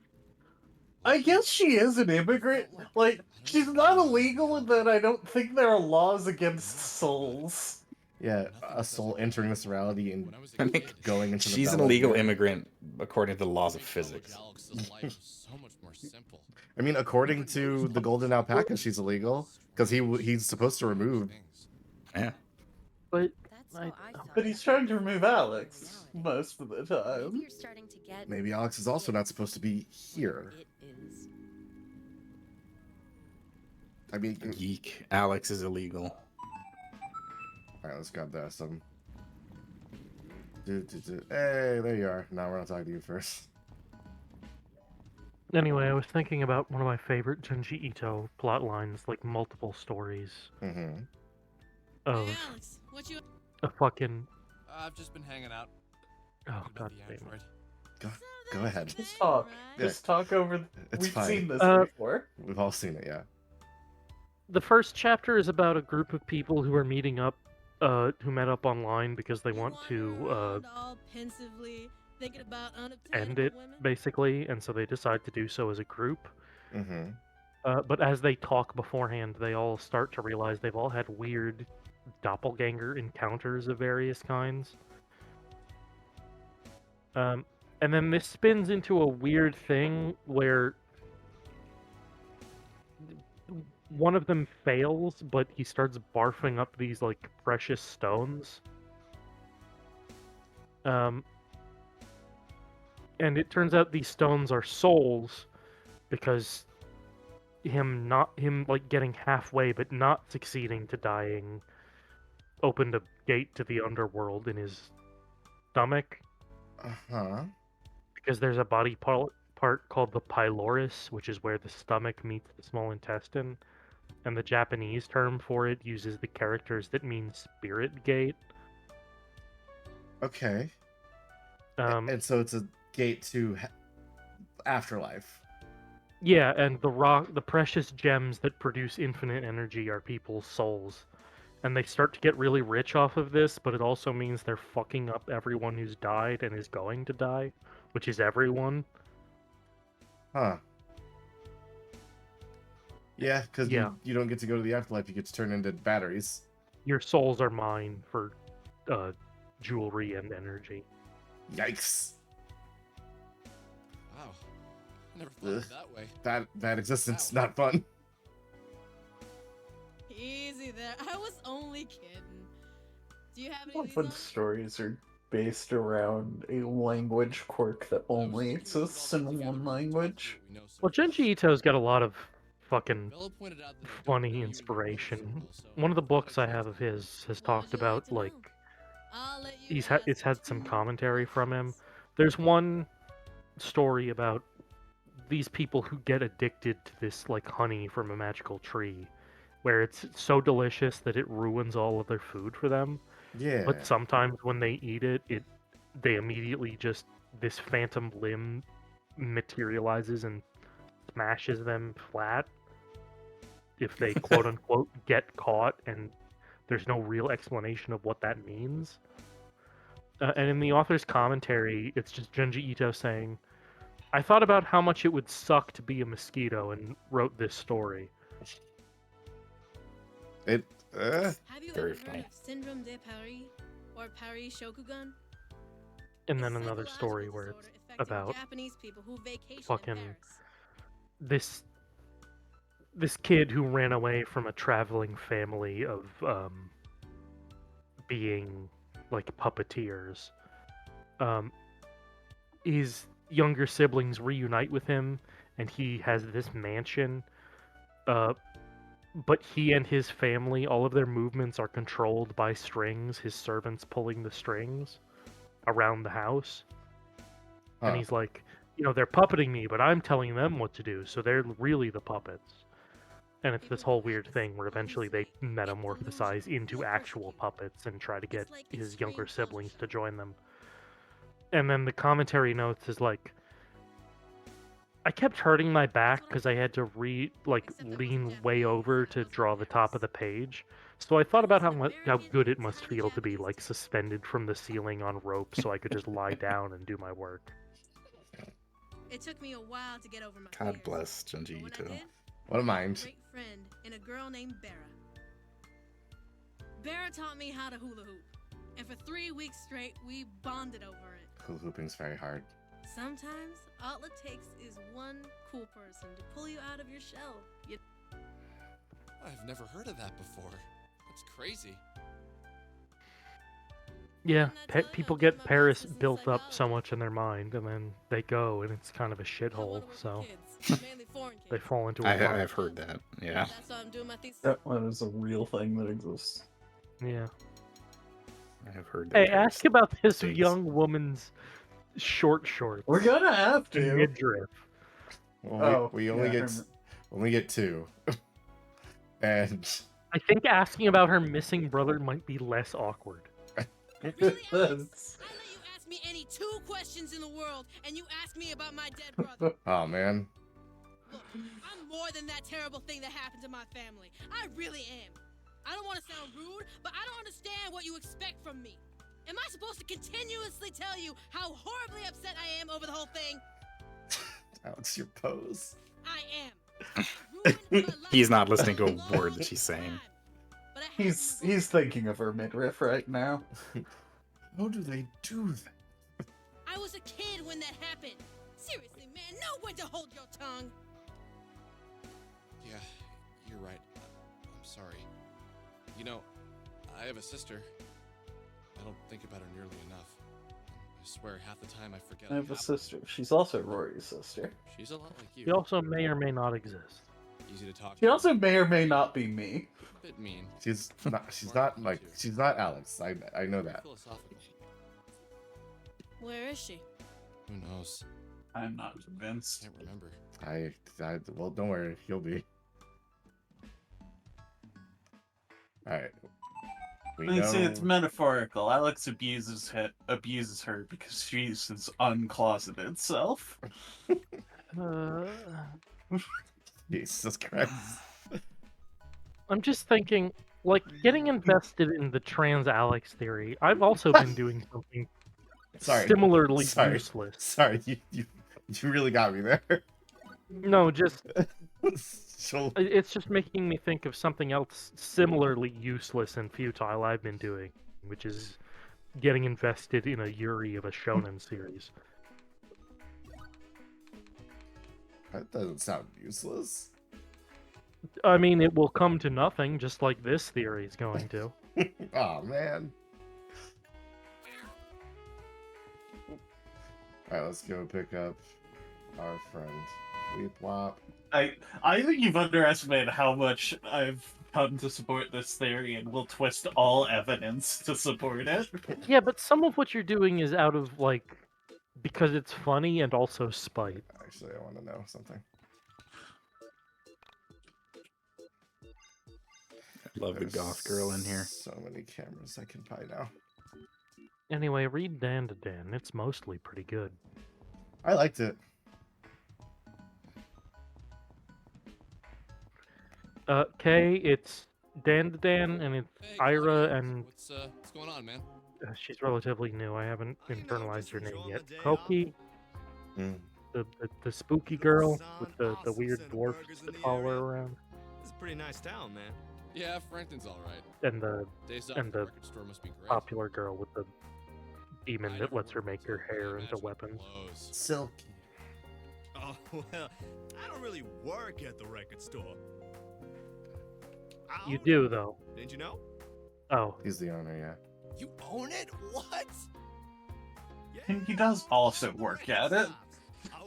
Speaker 3: I guess she is an immigrant. Like, she's not illegal in that I don't think there are laws against souls.
Speaker 2: Yeah, a soul entering this reality and
Speaker 4: I think
Speaker 2: going into the
Speaker 4: she's an
Speaker 2: Bella
Speaker 4: illegal
Speaker 2: Vista.
Speaker 4: immigrant according to the laws of physics.
Speaker 9: So much more simple.
Speaker 2: I mean, according to the Golden Alpaca, she's illegal because he's supposed to remove.
Speaker 4: Yeah.
Speaker 6: But
Speaker 3: But he's trying to remove Alex most of the time.
Speaker 1: Maybe you're starting to get.
Speaker 2: Maybe Alex is also not supposed to be here.
Speaker 1: It is.
Speaker 2: I mean,
Speaker 4: YiiK. Alex is illegal.
Speaker 2: all right, let's grab that. Hey, there you are. Now we're not talking to you first.
Speaker 6: anyway, I was thinking about one of my favorite Junji Ito plot lines, like multiple stories
Speaker 2: Mm-hmm.
Speaker 6: of
Speaker 12: Hey, Alex, what you?
Speaker 6: a fucking.
Speaker 9: I've just been hanging out.
Speaker 6: Oh
Speaker 9: Thinking
Speaker 6: god
Speaker 9: about the
Speaker 6: damn it.
Speaker 9: android.
Speaker 2: Go ahead.
Speaker 3: Just talk.
Speaker 2: Yeah.
Speaker 3: Just talk over.
Speaker 2: It's
Speaker 3: We've
Speaker 2: fine.
Speaker 3: seen this before.
Speaker 2: We've all seen it, yeah.
Speaker 6: The first chapter is about a group of people who are meeting up, who met up online because they want to
Speaker 12: all pensively thinking about
Speaker 6: end it, basically, and so they decide to do so as a group.
Speaker 2: Mm-hmm.
Speaker 6: But as they talk beforehand, they all start to realize they've all had weird doppelganger encounters of various kinds. And then this spins into a weird thing where one of them fails, but he starts barfing up these like precious stones. And it turns out these stones are souls because him like getting halfway but not succeeding to dying opened a gate to the underworld in his stomach.
Speaker 2: Uh-huh.
Speaker 6: Because there's a body part called the pylorus, which is where the stomach meets the small intestine, and the Japanese term for it uses the characters that mean spirit gate.
Speaker 2: Okay.
Speaker 6: Um,
Speaker 2: and so it's a gate to afterlife.
Speaker 6: Yeah, and the precious gems that produce infinite energy are people's souls. And they start to get really rich off of this, but it also means they're fucking up everyone who's died and is going to die, which is everyone.
Speaker 2: Huh. Yeah, because you don't get to go to the afterlife, you get to turn into batteries.
Speaker 6: Your souls are mine for jewelry and energy.
Speaker 2: Yikes.
Speaker 9: Wow. Never thought of it that way.
Speaker 2: That existence, not fun.
Speaker 12: Easy there. I was only kidding. Do you have any
Speaker 3: I
Speaker 12: of
Speaker 3: love
Speaker 12: these
Speaker 3: when
Speaker 12: others?
Speaker 3: stories are based around a language quirk that only exists in one language.
Speaker 6: Well, Junji Ito's got a lot of fucking
Speaker 9: Bella pointed out that I don't
Speaker 6: funny
Speaker 9: know you and your
Speaker 6: inspiration.
Speaker 9: brother so well,
Speaker 6: One of the books I have of his has talked
Speaker 12: would you like
Speaker 6: about
Speaker 12: to know?
Speaker 6: like
Speaker 12: I'll let you
Speaker 6: it's had some commentary from him. There's one story about these people who get addicted to this like honey from a magical tree, where it's so delicious that it ruins all of their food for them.
Speaker 2: Yeah.
Speaker 6: But sometimes when they eat it, they immediately just this phantom limb materializes and smashes them flat if they quote unquote get caught, and there's no real explanation of what that means. And in the author's commentary, it's just Junji Ito saying, I thought about how much it would suck to be a mosquito and wrote this story.
Speaker 12: Have you
Speaker 4: Very
Speaker 12: ever heard
Speaker 4: funny.
Speaker 12: of Syndrome de Paris or Paris Shokugun?
Speaker 6: And
Speaker 12: It's
Speaker 6: then
Speaker 12: a
Speaker 6: another
Speaker 12: psychological
Speaker 6: story where
Speaker 12: disorder
Speaker 6: it's
Speaker 12: affecting
Speaker 6: about
Speaker 12: Japanese people who vacation
Speaker 6: fucking
Speaker 12: in Paris.
Speaker 6: this kid who ran away from a traveling family of being like puppeteers. His younger siblings reunite with him, and he has this mansion. But he and his family, all of their movements are controlled by strings. His servants pulling the strings around the house. And he's like, they're puppeting me, but I'm telling them what to do, so they're really the puppets. And it's this whole weird thing where eventually they metamorphosize into actual puppets and try to get his younger siblings to join them. And then the commentary notes is like, I kept hurting my back because I had to lean way over to draw the top of the page. So I thought about how good it must feel to be like suspended from the ceiling on ropes, so I could just lie down and do my work.
Speaker 12: It took me a while to get over my
Speaker 4: God
Speaker 12: fears,
Speaker 4: bless
Speaker 12: but
Speaker 4: Junji
Speaker 12: when I
Speaker 4: Ito.
Speaker 12: did,
Speaker 2: What a
Speaker 12: I
Speaker 2: mind.
Speaker 12: had a great friend and a girl named Bera. Bera taught me how to hula hoop, and for 3 weeks straight, we bonded over it.
Speaker 2: Hula hooping's very hard.
Speaker 12: Sometimes, all it takes is one cool person to pull you out of your shell.
Speaker 9: I've never heard of that before. That's crazy.
Speaker 6: Yeah, people get Paris built up so much in their mind, and then they go, and it's kind of a shithole. So they fall into a rut.
Speaker 4: I've heard that. Yeah.
Speaker 12: That's why I'm doing my thesis.
Speaker 3: That one is a real thing that exists.
Speaker 6: Yeah.
Speaker 4: I have heard that.
Speaker 6: Hey,
Speaker 4: Paris
Speaker 6: ask about this
Speaker 4: digs.
Speaker 6: young woman's short shorts.
Speaker 3: We're gonna have to.
Speaker 6: Midriff.
Speaker 2: Well, we only get two. And
Speaker 12: Oh,
Speaker 6: I think asking about her missing brother might be less awkward.
Speaker 12: Really, Alex? I let you ask me any 2 questions in the world, and you ask me about my dead brother.
Speaker 2: oh man.
Speaker 12: Look, I'm more than that terrible thing that happened to my family. I really am. I don't want to sound rude, but I don't understand what you expect from me. Am I supposed to continuously tell you how horribly upset I am over the whole thing?
Speaker 2: Alex, your pose.
Speaker 12: I am.
Speaker 4: He's not listening to a word that she's saying.
Speaker 3: He's thinking of her midriff right now.
Speaker 2: How do they do that?
Speaker 12: I was a kid when that happened. Seriously, man, know when to hold your tongue.
Speaker 9: Yeah, you're right. I'm sorry. You know, I have a sister. I don't think about her nearly enough. I swear half the time I forget.
Speaker 3: I have a sister. She's also Rory's sister.
Speaker 9: She's a lot like you.
Speaker 6: She also may or may not exist.
Speaker 9: Easy to talk to.
Speaker 3: She also may or may not be me.
Speaker 9: Bit mean.
Speaker 2: She's not Alex. I know that.
Speaker 9: Philosophical.
Speaker 12: Where is she?
Speaker 9: Who knows?
Speaker 3: I'm not convinced.
Speaker 9: Can't remember.
Speaker 2: Well, don't worry, he'll be. Alright.
Speaker 3: It's metaphorical. Alex abuses her because she's his uncloseted self.
Speaker 2: Jesus Christ.
Speaker 6: I'm just thinking, like, getting invested in the trans Alex theory. I've also been doing something similarly useless.
Speaker 2: Sorry, you really got me there.
Speaker 6: No, just it's just making me think of something else similarly useless and futile I've been doing, which is getting invested in a Yuri of a shonen series.
Speaker 2: That doesn't sound useless.
Speaker 6: I mean, it will come to nothing, just like this theory is going to.
Speaker 2: Oh man. Alright, let's go pick up our friend Weep Wop.
Speaker 3: I think you've underestimated how much I've come to support this theory and will twist all evidence to support it.
Speaker 6: Yeah, but some of what you're doing is out of, like, because it's funny and also spite.
Speaker 2: Actually, I want to know something.
Speaker 4: Love the goth girl in here.
Speaker 2: So many cameras I can buy now.
Speaker 6: Anyway, read Dan to Dan. It's mostly pretty good.
Speaker 2: I liked it.
Speaker 6: Kay, it's Dan to Dan, and it's Ira, and
Speaker 9: What's going on, man?
Speaker 6: she's relatively new. I haven't internalized her name yet. Koki, the spooky girl with the weird dwarfs that follow her around.
Speaker 11: It's a pretty nice town, man.
Speaker 5: Yeah, Franklin's all right.
Speaker 6: And the
Speaker 5: Days off
Speaker 6: and
Speaker 5: at the
Speaker 6: the
Speaker 5: record store must be great.
Speaker 6: popular girl with the demon
Speaker 5: I
Speaker 6: that
Speaker 5: never
Speaker 6: lets her
Speaker 5: worked
Speaker 6: make her
Speaker 5: retail, but I
Speaker 6: hair into
Speaker 5: imagine it
Speaker 6: weapons.
Speaker 5: blows.
Speaker 2: Silky.
Speaker 11: Oh, well, I don't really work at the record store. I
Speaker 6: You
Speaker 11: own
Speaker 6: do
Speaker 11: it.
Speaker 6: though.
Speaker 11: Didn't you know?
Speaker 6: Oh,
Speaker 2: He's the owner, yeah.
Speaker 11: You own it? What?
Speaker 3: And he does also work at it.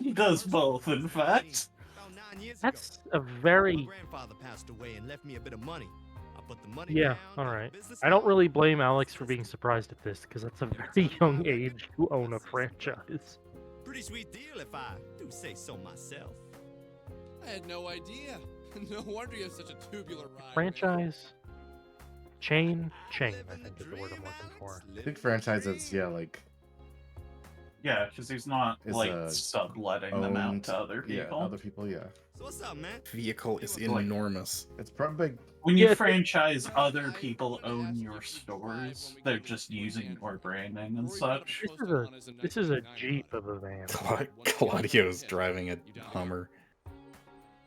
Speaker 3: He does both, in fact.
Speaker 11: About 9 years
Speaker 6: that's
Speaker 11: ago.
Speaker 6: a
Speaker 11: My
Speaker 6: very
Speaker 11: grandfather passed away and left me a bit of money. I put the money
Speaker 6: yeah.
Speaker 11: down.
Speaker 6: All
Speaker 11: got the
Speaker 6: right.
Speaker 11: business
Speaker 6: I don't
Speaker 11: going.
Speaker 6: really blame Alex for being surprised at this because that's a very young age to own a franchise.
Speaker 11: Pretty sweet deal if I do say so myself.
Speaker 5: I had no idea. No wonder you have such a tubular ride. man.
Speaker 6: Franchise, chain, I think is the word I'm looking for.
Speaker 2: I think franchises, yeah, like
Speaker 3: Yeah, because he's not
Speaker 2: Is,
Speaker 3: like
Speaker 2: uh,
Speaker 3: subletting them out to other
Speaker 2: yeah,
Speaker 3: people.
Speaker 2: other people, yeah.
Speaker 11: So what's up, man?
Speaker 4: Vehicle is
Speaker 3: Like-
Speaker 4: enormous.
Speaker 2: It's probably
Speaker 3: When you
Speaker 6: Yeah,
Speaker 3: franchise, other people own your stores. They're just using your branding and such.
Speaker 6: This is a Jeep of a van.
Speaker 4: Claudio's driving a Hummer.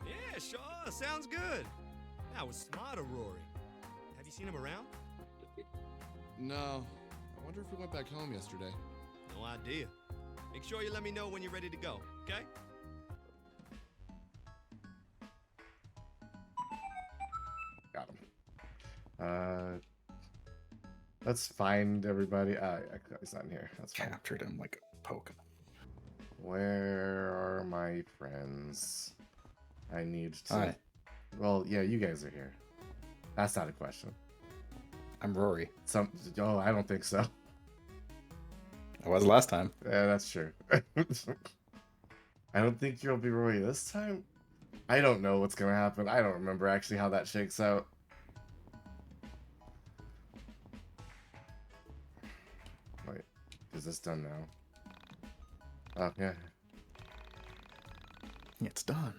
Speaker 11: Yeah, sure. Sounds good. That was smarter, Rory. Have you seen him around?
Speaker 5: No. I wonder if we went back home yesterday.
Speaker 11: No idea. Make sure you let me know when you're ready to go, okay?
Speaker 2: got him. Let's find everybody. He's not in here. That's fine.
Speaker 4: Captured him like a Pokemon.
Speaker 2: Where are my friends? I need to.
Speaker 4: Hi.
Speaker 2: Well, yeah, you guys are here. That's not a question.
Speaker 4: I'm Rory.
Speaker 2: Oh, I don't think so.
Speaker 4: I was last time.
Speaker 2: Yeah, that's true. I don't think you'll be Roy this time. I don't know what's gonna happen. I don't remember actually how that shakes out. Wait, is this done now? Oh, yeah.
Speaker 4: It's done.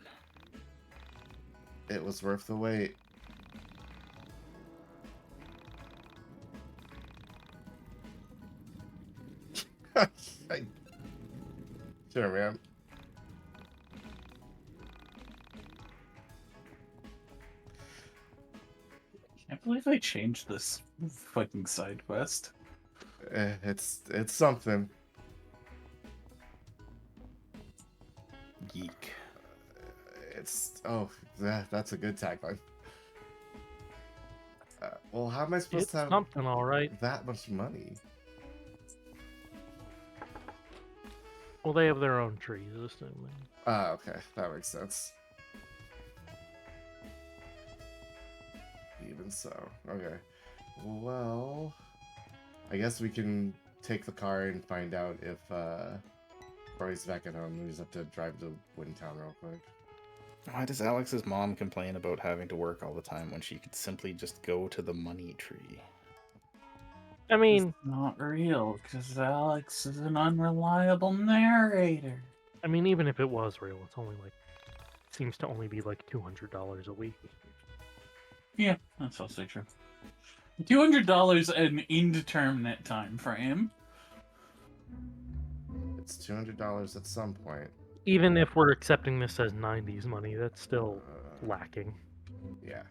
Speaker 2: It was worth the wait. Sure, man.
Speaker 3: I can't believe I changed this fucking side quest.
Speaker 2: It's something.
Speaker 4: YiiK.
Speaker 2: That's a good tagline. Well, how am I supposed
Speaker 6: It's
Speaker 2: to have
Speaker 6: something, all right.
Speaker 2: that much money?
Speaker 6: Well, they have their own trees, assuming.
Speaker 2: Okay, that makes sense. Even so, okay. Well, I guess we can take the car and find out if Roy's back at home. We just have to drive to Windtown real quick.
Speaker 4: Why does Alex's mom complain about having to work all the time when she could simply just go to the money tree?
Speaker 6: I mean,
Speaker 3: It's not real, because Alex is an unreliable narrator.
Speaker 6: I mean, even if it was real, it's only like seems to only be like $200 a week.
Speaker 3: Yeah, that's also true. $200 an indeterminate time frame.
Speaker 2: It's $200 at some point.
Speaker 6: Even if we're accepting this as 90s money, that's still lacking.
Speaker 2: Yeah.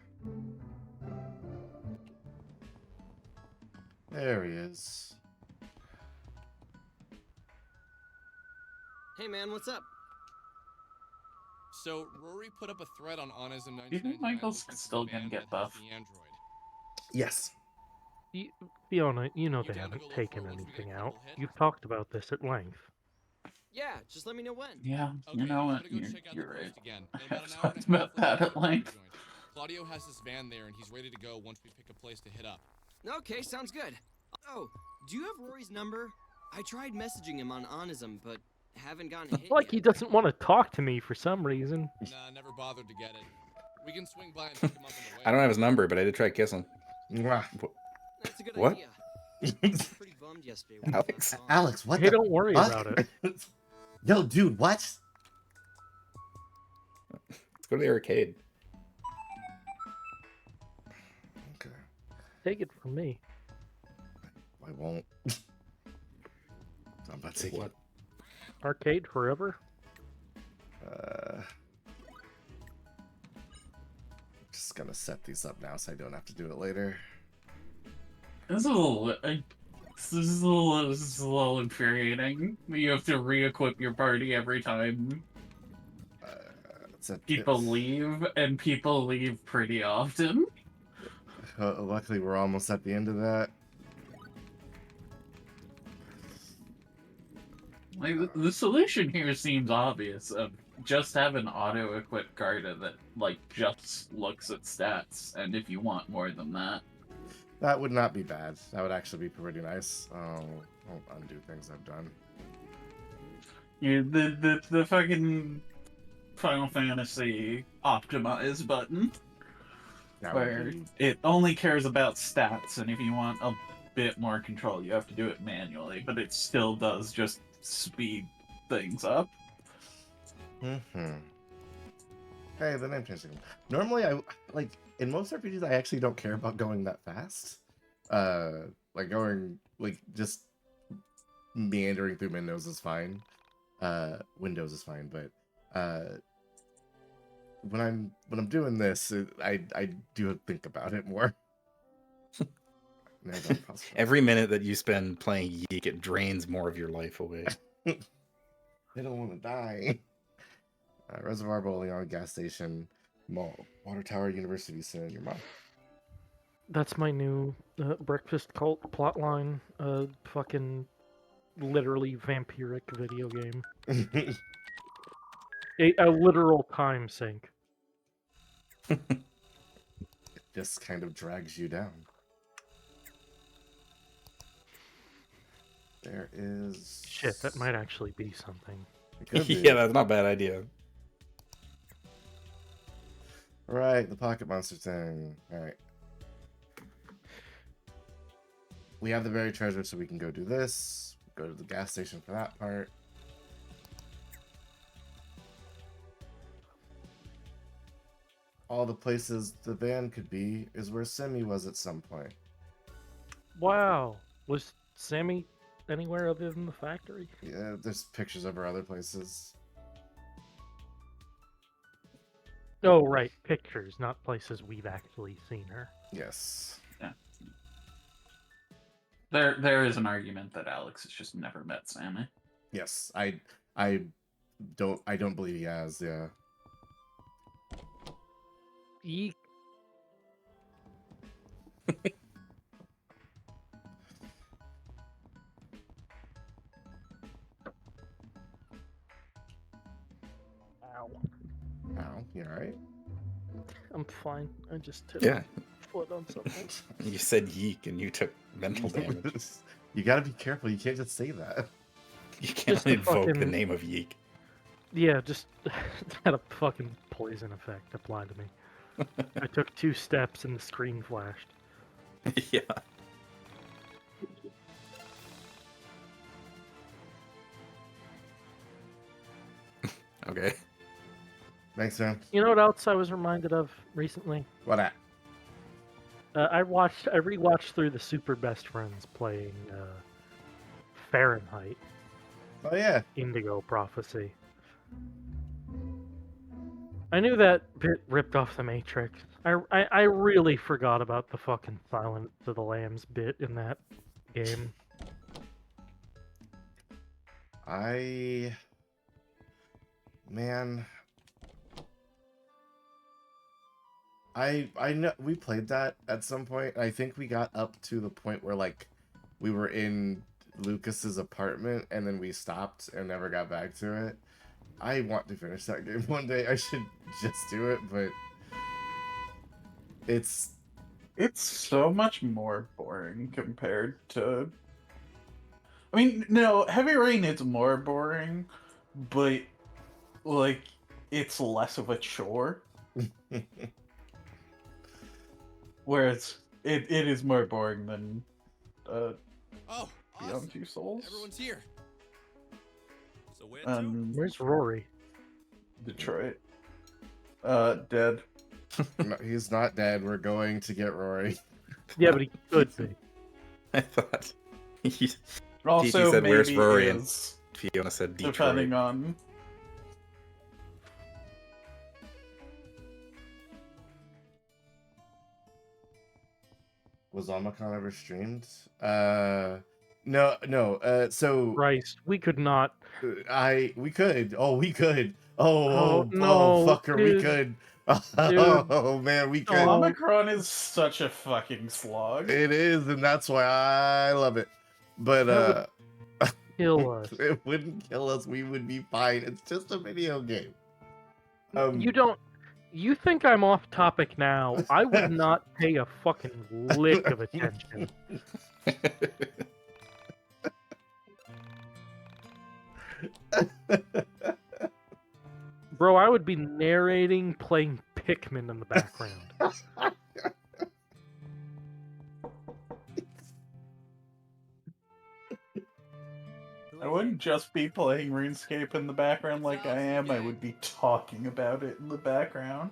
Speaker 2: There he is.
Speaker 11: Hey, man, what's up?
Speaker 5: So Rory put up a thread on Onism
Speaker 3: Do you think
Speaker 5: 1999
Speaker 3: Michael's
Speaker 5: looking for
Speaker 3: still
Speaker 5: the
Speaker 3: gonna
Speaker 5: band
Speaker 3: get
Speaker 5: that
Speaker 3: buff?
Speaker 5: has the android.
Speaker 2: Yes.
Speaker 6: Fiona, you know they
Speaker 5: down to
Speaker 6: haven't
Speaker 5: go look for
Speaker 6: taken
Speaker 5: it once we get
Speaker 6: anything
Speaker 5: a
Speaker 6: out.
Speaker 5: couple hits?
Speaker 6: You've talked about this at length.
Speaker 11: Yeah, just let me know when.
Speaker 3: Yeah,
Speaker 5: Okay,
Speaker 3: you know
Speaker 5: I'm
Speaker 3: what?
Speaker 5: gonna go check out
Speaker 3: You're
Speaker 5: the
Speaker 3: right.
Speaker 5: coast again.
Speaker 3: I
Speaker 5: In about
Speaker 3: have
Speaker 5: an hour
Speaker 3: talked
Speaker 5: and a
Speaker 3: about
Speaker 5: half, we'll
Speaker 3: that
Speaker 5: be
Speaker 3: at
Speaker 5: at the
Speaker 3: length.
Speaker 5: joint. Claudio has his van there, and he's ready to go once we pick a place to hit up.
Speaker 11: Okay, sounds good. Oh, do you have Rory's number? I tried messaging him on Onism, but haven't gotten a hit
Speaker 6: Like
Speaker 11: yet.
Speaker 6: he doesn't want to talk to me for some reason.
Speaker 5: Nah, never bothered to get it. We can swing by and pick him up on the way.
Speaker 4: I don't have his number, but I did try to kiss him.
Speaker 2: Mwah.
Speaker 11: That's a good
Speaker 4: What?
Speaker 11: idea. I was pretty bummed yesterday when
Speaker 4: Alex?
Speaker 11: he was gone.
Speaker 2: Alex, what
Speaker 6: Hey,
Speaker 2: the
Speaker 6: don't worry
Speaker 2: fuck?
Speaker 6: about it.
Speaker 2: Yo, dude, what?
Speaker 4: Let's go to the arcade.
Speaker 2: Okay.
Speaker 6: Take it from me.
Speaker 2: I won't. I'm about to take
Speaker 4: What?
Speaker 6: Arcade forever?
Speaker 2: Just just gonna set these up now so I don't have to do it later.
Speaker 3: This is a little, this is a little infuriating. You have to re-equip your party every time people leave, and people leave pretty often.
Speaker 2: Luckily, we're almost at the end of that.
Speaker 3: Like, the solution here seems obvious. Just have an auto-equip Garda that, like, just looks at stats, and if you want more than that.
Speaker 2: That would not be bad. That would actually be pretty nice. I'll undo things I've done.
Speaker 3: Yeah, the fucking Final Fantasy optimize button, where it only cares about stats, and if you want a bit more control, you have to do it manually, but it still does just speed things up.
Speaker 2: Hey, the name changing. Normally, in most RPGs, I actually don't care about going that fast. Just meandering through Windows is fine. Windows is fine, but when I'm doing this, I do think about it more.
Speaker 4: Every minute that you spend playing YiiK, it drains more of your life away.
Speaker 2: I don't want to die. Reservoir Bowling on gas station, mall, water tower, university center, your mom.
Speaker 6: That's my new breakfast cult plotline. Fucking literally vampiric video game. a literal time sink.
Speaker 2: It just kind of drags you down. There is...
Speaker 6: Shit, that might actually be something.
Speaker 4: Yeah, that's not a bad idea.
Speaker 2: Right, the pocket monster thing. Alright. We have the buried treasure, so we can go do this. Go to the gas station for that part. All the places the van could be is where Semi was at some point.
Speaker 6: Wow. Was Sammy anywhere other than the factory?
Speaker 2: Yeah, there's pictures of her other places.
Speaker 6: Oh, right. Pictures, not places we've actually seen her.
Speaker 2: Yes.
Speaker 3: Yeah. There is an argument that Alex has just never met Sammy.
Speaker 2: Yes, I don't believe he has. Yeah.
Speaker 6: YiiK. Ow.
Speaker 2: Ow, you alright?
Speaker 6: I'm fine. I just hit
Speaker 4: Yeah.
Speaker 6: a foot on something.
Speaker 4: You said YiiK and you took mental damage.
Speaker 2: You gotta be careful. You can't just say that.
Speaker 4: You can't
Speaker 6: Just a
Speaker 4: invoke the
Speaker 6: fucking-
Speaker 4: name of YiiK.
Speaker 6: Yeah, just had a fucking poison effect applied to me. I took 2 steps and the screen flashed.
Speaker 4: Yeah. Okay.
Speaker 2: Thanks, man.
Speaker 6: You know what else I was reminded of recently?
Speaker 2: What at?
Speaker 6: I rewatched through the Super Best Friends playing Fahrenheit.
Speaker 2: Oh yeah.
Speaker 6: Indigo Prophecy. I knew that bit ripped off the Matrix. I really forgot about the fucking Silence of the Lambs bit in that game.
Speaker 2: Man, I know we played that at some point. I think we got up to the point where like we were in Lucas's apartment and then we stopped and never got back to it. I want to finish that game one day. I should just do it, but it's
Speaker 3: so much more boring compared to... I mean, no, Heavy Rain is more boring, but, like, it's less of a chore. Whereas it is more boring than
Speaker 9: Oh,
Speaker 3: Beyond
Speaker 9: awesome.
Speaker 3: Two Souls.
Speaker 9: Everyone's here. So where to?
Speaker 6: Where's Rory?
Speaker 3: Detroit. Dead.
Speaker 2: No, he's not dead. We're going to get Rory.
Speaker 6: Yeah, but he could be.
Speaker 4: I thought.
Speaker 3: Also,
Speaker 4: TT said, "Where's
Speaker 3: maybe
Speaker 4: Rory?" And
Speaker 3: is,
Speaker 4: Fiona said, "Detroit."
Speaker 3: depending on...
Speaker 2: Was Omicron ever streamed? No. So
Speaker 6: Christ, we could not.
Speaker 2: we could. Oh, we could.
Speaker 6: Oh
Speaker 2: Oh,
Speaker 6: no,
Speaker 2: fucker, we
Speaker 6: dude,
Speaker 2: could.
Speaker 6: dude,
Speaker 2: Oh man, we could.
Speaker 6: don't.
Speaker 3: Omicron is such a fucking slog.
Speaker 2: It is, and that's why I love it. But
Speaker 6: That would kill us.
Speaker 2: it wouldn't kill us. We would be fine. It's just a video game.
Speaker 6: You don't. You think I'm off topic now? I would not pay a fucking lick of attention. Bro, I would be narrating, playing Pikmin in the background.
Speaker 3: I wouldn't just be playing RuneScape in the background like I am, I would be talking about it in the background.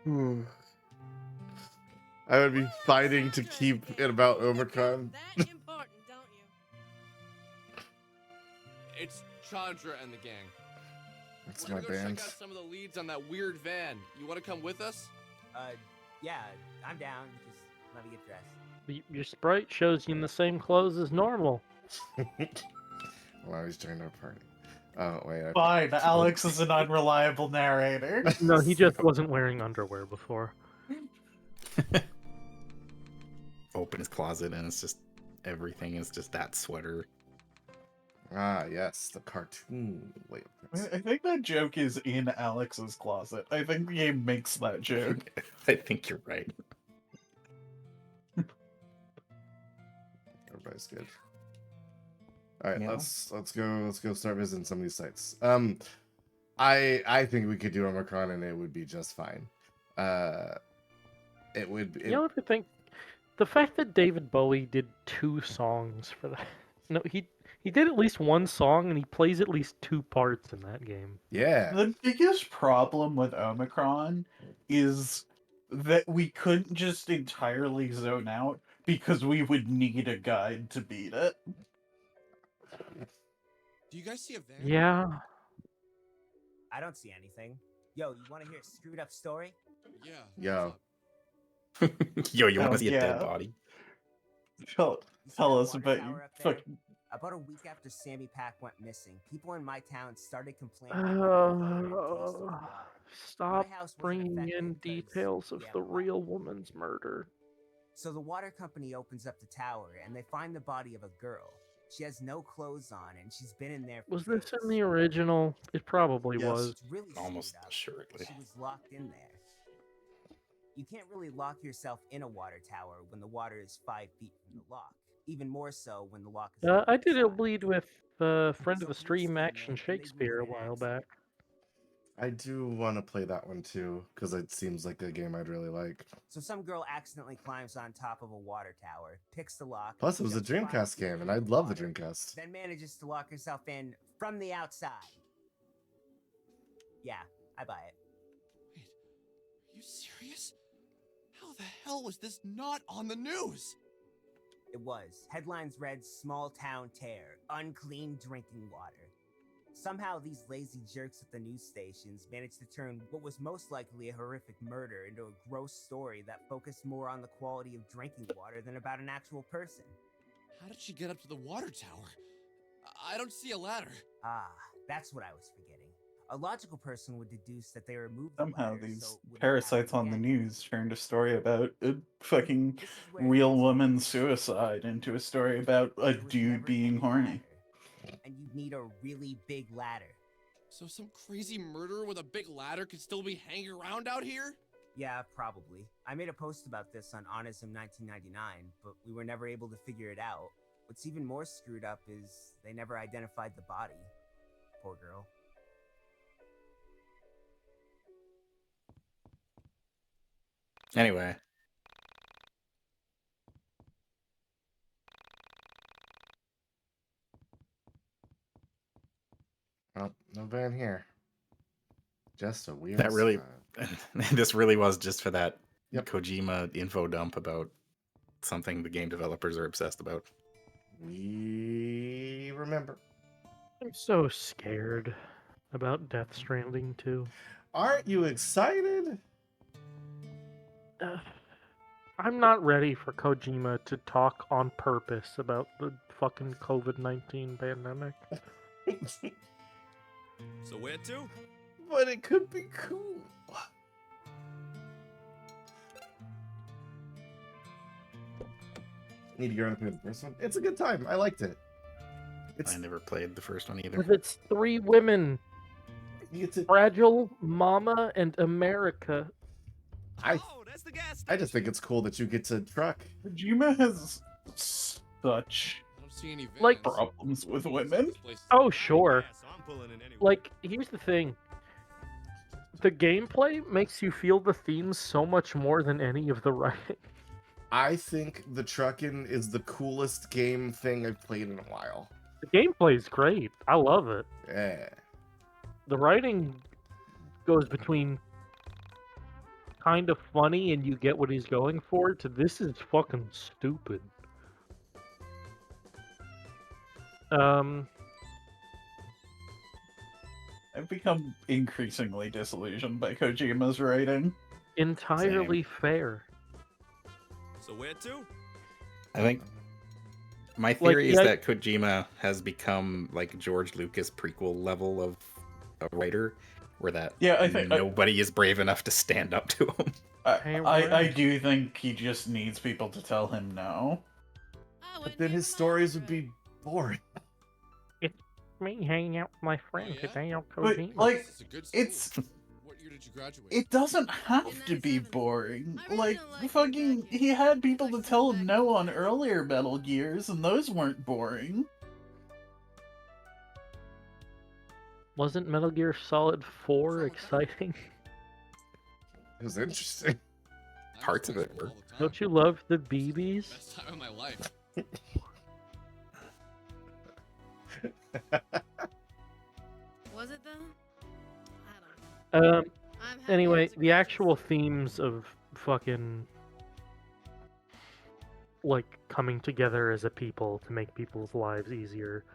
Speaker 2: I would be fighting to keep it about Omicron.
Speaker 12: That important, don't you?
Speaker 9: It's Chandra and the gang.
Speaker 2: That's
Speaker 9: We're
Speaker 2: my
Speaker 9: gonna go
Speaker 2: band.
Speaker 9: check out some of the leads on that weird van. You want to come with us?
Speaker 10: Yeah, I'm down. Just let me get dressed.
Speaker 6: Your sprite shows you in the same clothes as normal.
Speaker 2: Well, he's joined our party. Oh wait.
Speaker 3: Fine, Alex is an unreliable narrator.
Speaker 6: No, he just wasn't wearing underwear before.
Speaker 4: Open his closet and it's just everything is just that sweater.
Speaker 2: Ah, yes, the cartoon. Wait.
Speaker 3: I think that joke is in Alex's closet. I think the game makes that joke.
Speaker 4: I think you're right.
Speaker 2: Everybody's good. All right,
Speaker 4: Yeah.
Speaker 2: let's go start visiting some of these sites. I think we could do Omicron and it would be just fine. It would.
Speaker 6: You know what I think? The fact that David Bowie did 2 songs for that. No, he did at least 1 song and he plays at least 2 parts in that game.
Speaker 2: Yeah.
Speaker 3: The biggest problem with Omicron is that we couldn't just entirely zone out because we would need a guide to beat it.
Speaker 9: Do you guys see a van?
Speaker 6: Yeah.
Speaker 10: I don't see anything. Yo, you want to hear a screwed up story?
Speaker 9: Yeah.
Speaker 2: Yo.
Speaker 4: Yo, you want
Speaker 3: Oh,
Speaker 4: to see a dead
Speaker 3: yeah.
Speaker 4: body?
Speaker 3: Tell
Speaker 10: You see
Speaker 3: tell
Speaker 10: that
Speaker 3: us
Speaker 10: water
Speaker 3: about
Speaker 10: tower
Speaker 3: your
Speaker 10: up there?
Speaker 3: fucking.
Speaker 10: About a week after Sammy Pack went missing, people in my town started complaining about the odor and taste of the water.
Speaker 6: Stop
Speaker 10: My house wasn't
Speaker 6: bringing in
Speaker 10: affected 'cause,
Speaker 6: details of
Speaker 10: yeah,
Speaker 6: the
Speaker 10: well.
Speaker 6: real woman's murder.
Speaker 10: So the water company opens up the tower and they find the body of a girl. She has no clothes on and she's been in there for
Speaker 6: Was this in
Speaker 10: days.
Speaker 6: the original? It probably
Speaker 3: Yes.
Speaker 6: was.
Speaker 10: It's really
Speaker 4: Almost
Speaker 10: screwed up.
Speaker 4: assuredly.
Speaker 10: She was locked in there. You can't really lock yourself in a water tower when the water is 5 feet from the lock. Even more so when the lock is.
Speaker 6: I did a
Speaker 10: inside.
Speaker 6: lead with friend
Speaker 10: So
Speaker 6: of the
Speaker 10: police
Speaker 6: stream,
Speaker 10: came
Speaker 6: Action
Speaker 10: in and they
Speaker 6: Shakespeare, a
Speaker 10: ruled it an
Speaker 6: while back.
Speaker 2: I do want to play that one too because it seems like a game I'd really like.
Speaker 10: So some girl accidentally climbs on top of a water tower, picks the lock.
Speaker 2: Plus, it was a
Speaker 10: jumps 5
Speaker 2: Dreamcast
Speaker 10: feet
Speaker 2: game, and
Speaker 10: into
Speaker 2: I love the
Speaker 10: water,
Speaker 2: Dreamcast.
Speaker 10: Then manages to lock herself in from the outside. Yeah, I buy it.
Speaker 9: Wait, are you serious? How the hell was this not on the news?
Speaker 10: It was. Headlines read small town tear, unclean drinking water. Somehow these lazy jerks at the news stations managed to turn what was most likely a horrific murder into a gross story that focused more on the quality of drinking water than about an actual person.
Speaker 9: How did she get up to the water tower? I don't see a ladder.
Speaker 10: Ah, that's what I was forgetting. A logical person would deduce that they removed the
Speaker 3: Somehow
Speaker 10: ladder
Speaker 3: these
Speaker 10: so it wouldn't
Speaker 3: parasites
Speaker 10: happen
Speaker 3: on the
Speaker 10: again.
Speaker 3: news turned a story about a fucking
Speaker 10: This is where it
Speaker 3: real
Speaker 10: gets
Speaker 3: woman's suicide into a story about a
Speaker 10: There was
Speaker 3: dude
Speaker 10: never
Speaker 3: being
Speaker 10: any
Speaker 3: horny.
Speaker 10: ladder, and you'd need a really big ladder.
Speaker 9: So some crazy murderer with a big ladder could still be hanging around out here?
Speaker 10: Yeah, probably. I made a post about this on Onism 1999, but we were never able to figure it out. What's even more screwed up is they never identified the body. Poor girl.
Speaker 4: Anyway,
Speaker 2: Oh, no van here. Just a weird.
Speaker 4: that really,
Speaker 2: spot.
Speaker 4: this really was just for that
Speaker 2: Yep.
Speaker 4: Kojima info dump about something the game developers are obsessed about.
Speaker 2: We remember.
Speaker 6: I'm so scared about Death Stranding 2.
Speaker 2: Aren't you excited?
Speaker 6: I'm not ready for Kojima to talk on purpose about the fucking COVID-19 pandemic.
Speaker 11: So where to?
Speaker 2: But it could be cool. Need to go around and play the first one. It's a good time. I liked it.
Speaker 4: I never played the first one either.
Speaker 6: With its 3 women,
Speaker 2: You get to...
Speaker 6: Fragile, Mama, and America.
Speaker 2: I just think it's cool that you get to truck.
Speaker 3: Kojima has such
Speaker 5: I don't see any
Speaker 6: Like-
Speaker 5: vans.
Speaker 3: problems with women.
Speaker 6: Oh, sure.
Speaker 11: Yeah, so I'm pulling in anyway.
Speaker 6: Like, here's the thing. The gameplay makes you feel the themes so much more than any of the writing.
Speaker 2: I think the trucking is the coolest game thing I've played in a while.
Speaker 6: The gameplay's great. I love it.
Speaker 2: Yeah.
Speaker 6: The writing goes between kind of funny and you get what he's going for to this is fucking stupid.
Speaker 3: I've become increasingly disillusioned by Kojima's writing.
Speaker 6: Entirely fair.
Speaker 11: So where to?
Speaker 4: I think my theory is
Speaker 6: yeah,
Speaker 4: that Kojima has become like George Lucas prequel level of a writer, where that
Speaker 3: I think
Speaker 4: nobody is brave enough to stand up to him.
Speaker 3: I do think he just needs people to tell him no.
Speaker 2: But then his stories would be boring.
Speaker 6: It's me hanging out with my friend Hideo
Speaker 3: But
Speaker 6: Kojima.
Speaker 3: like,
Speaker 5: It's a good
Speaker 3: it's
Speaker 5: school. What year did you graduate?
Speaker 3: it doesn't have to be boring. Like, fucking, he had people to tell him no on earlier Metal Gears, and those weren't boring.
Speaker 6: Wasn't Metal Gear Solid 4 exciting?
Speaker 2: It was interesting.
Speaker 4: Parts of it were.
Speaker 6: Don't you love the BBs?
Speaker 5: Best time of my life.
Speaker 12: Was it though? I don't know. I'm happy
Speaker 6: Anyway,
Speaker 12: it was a
Speaker 6: the
Speaker 12: good
Speaker 6: actual themes of fucking like coming together as a people to make people's lives easier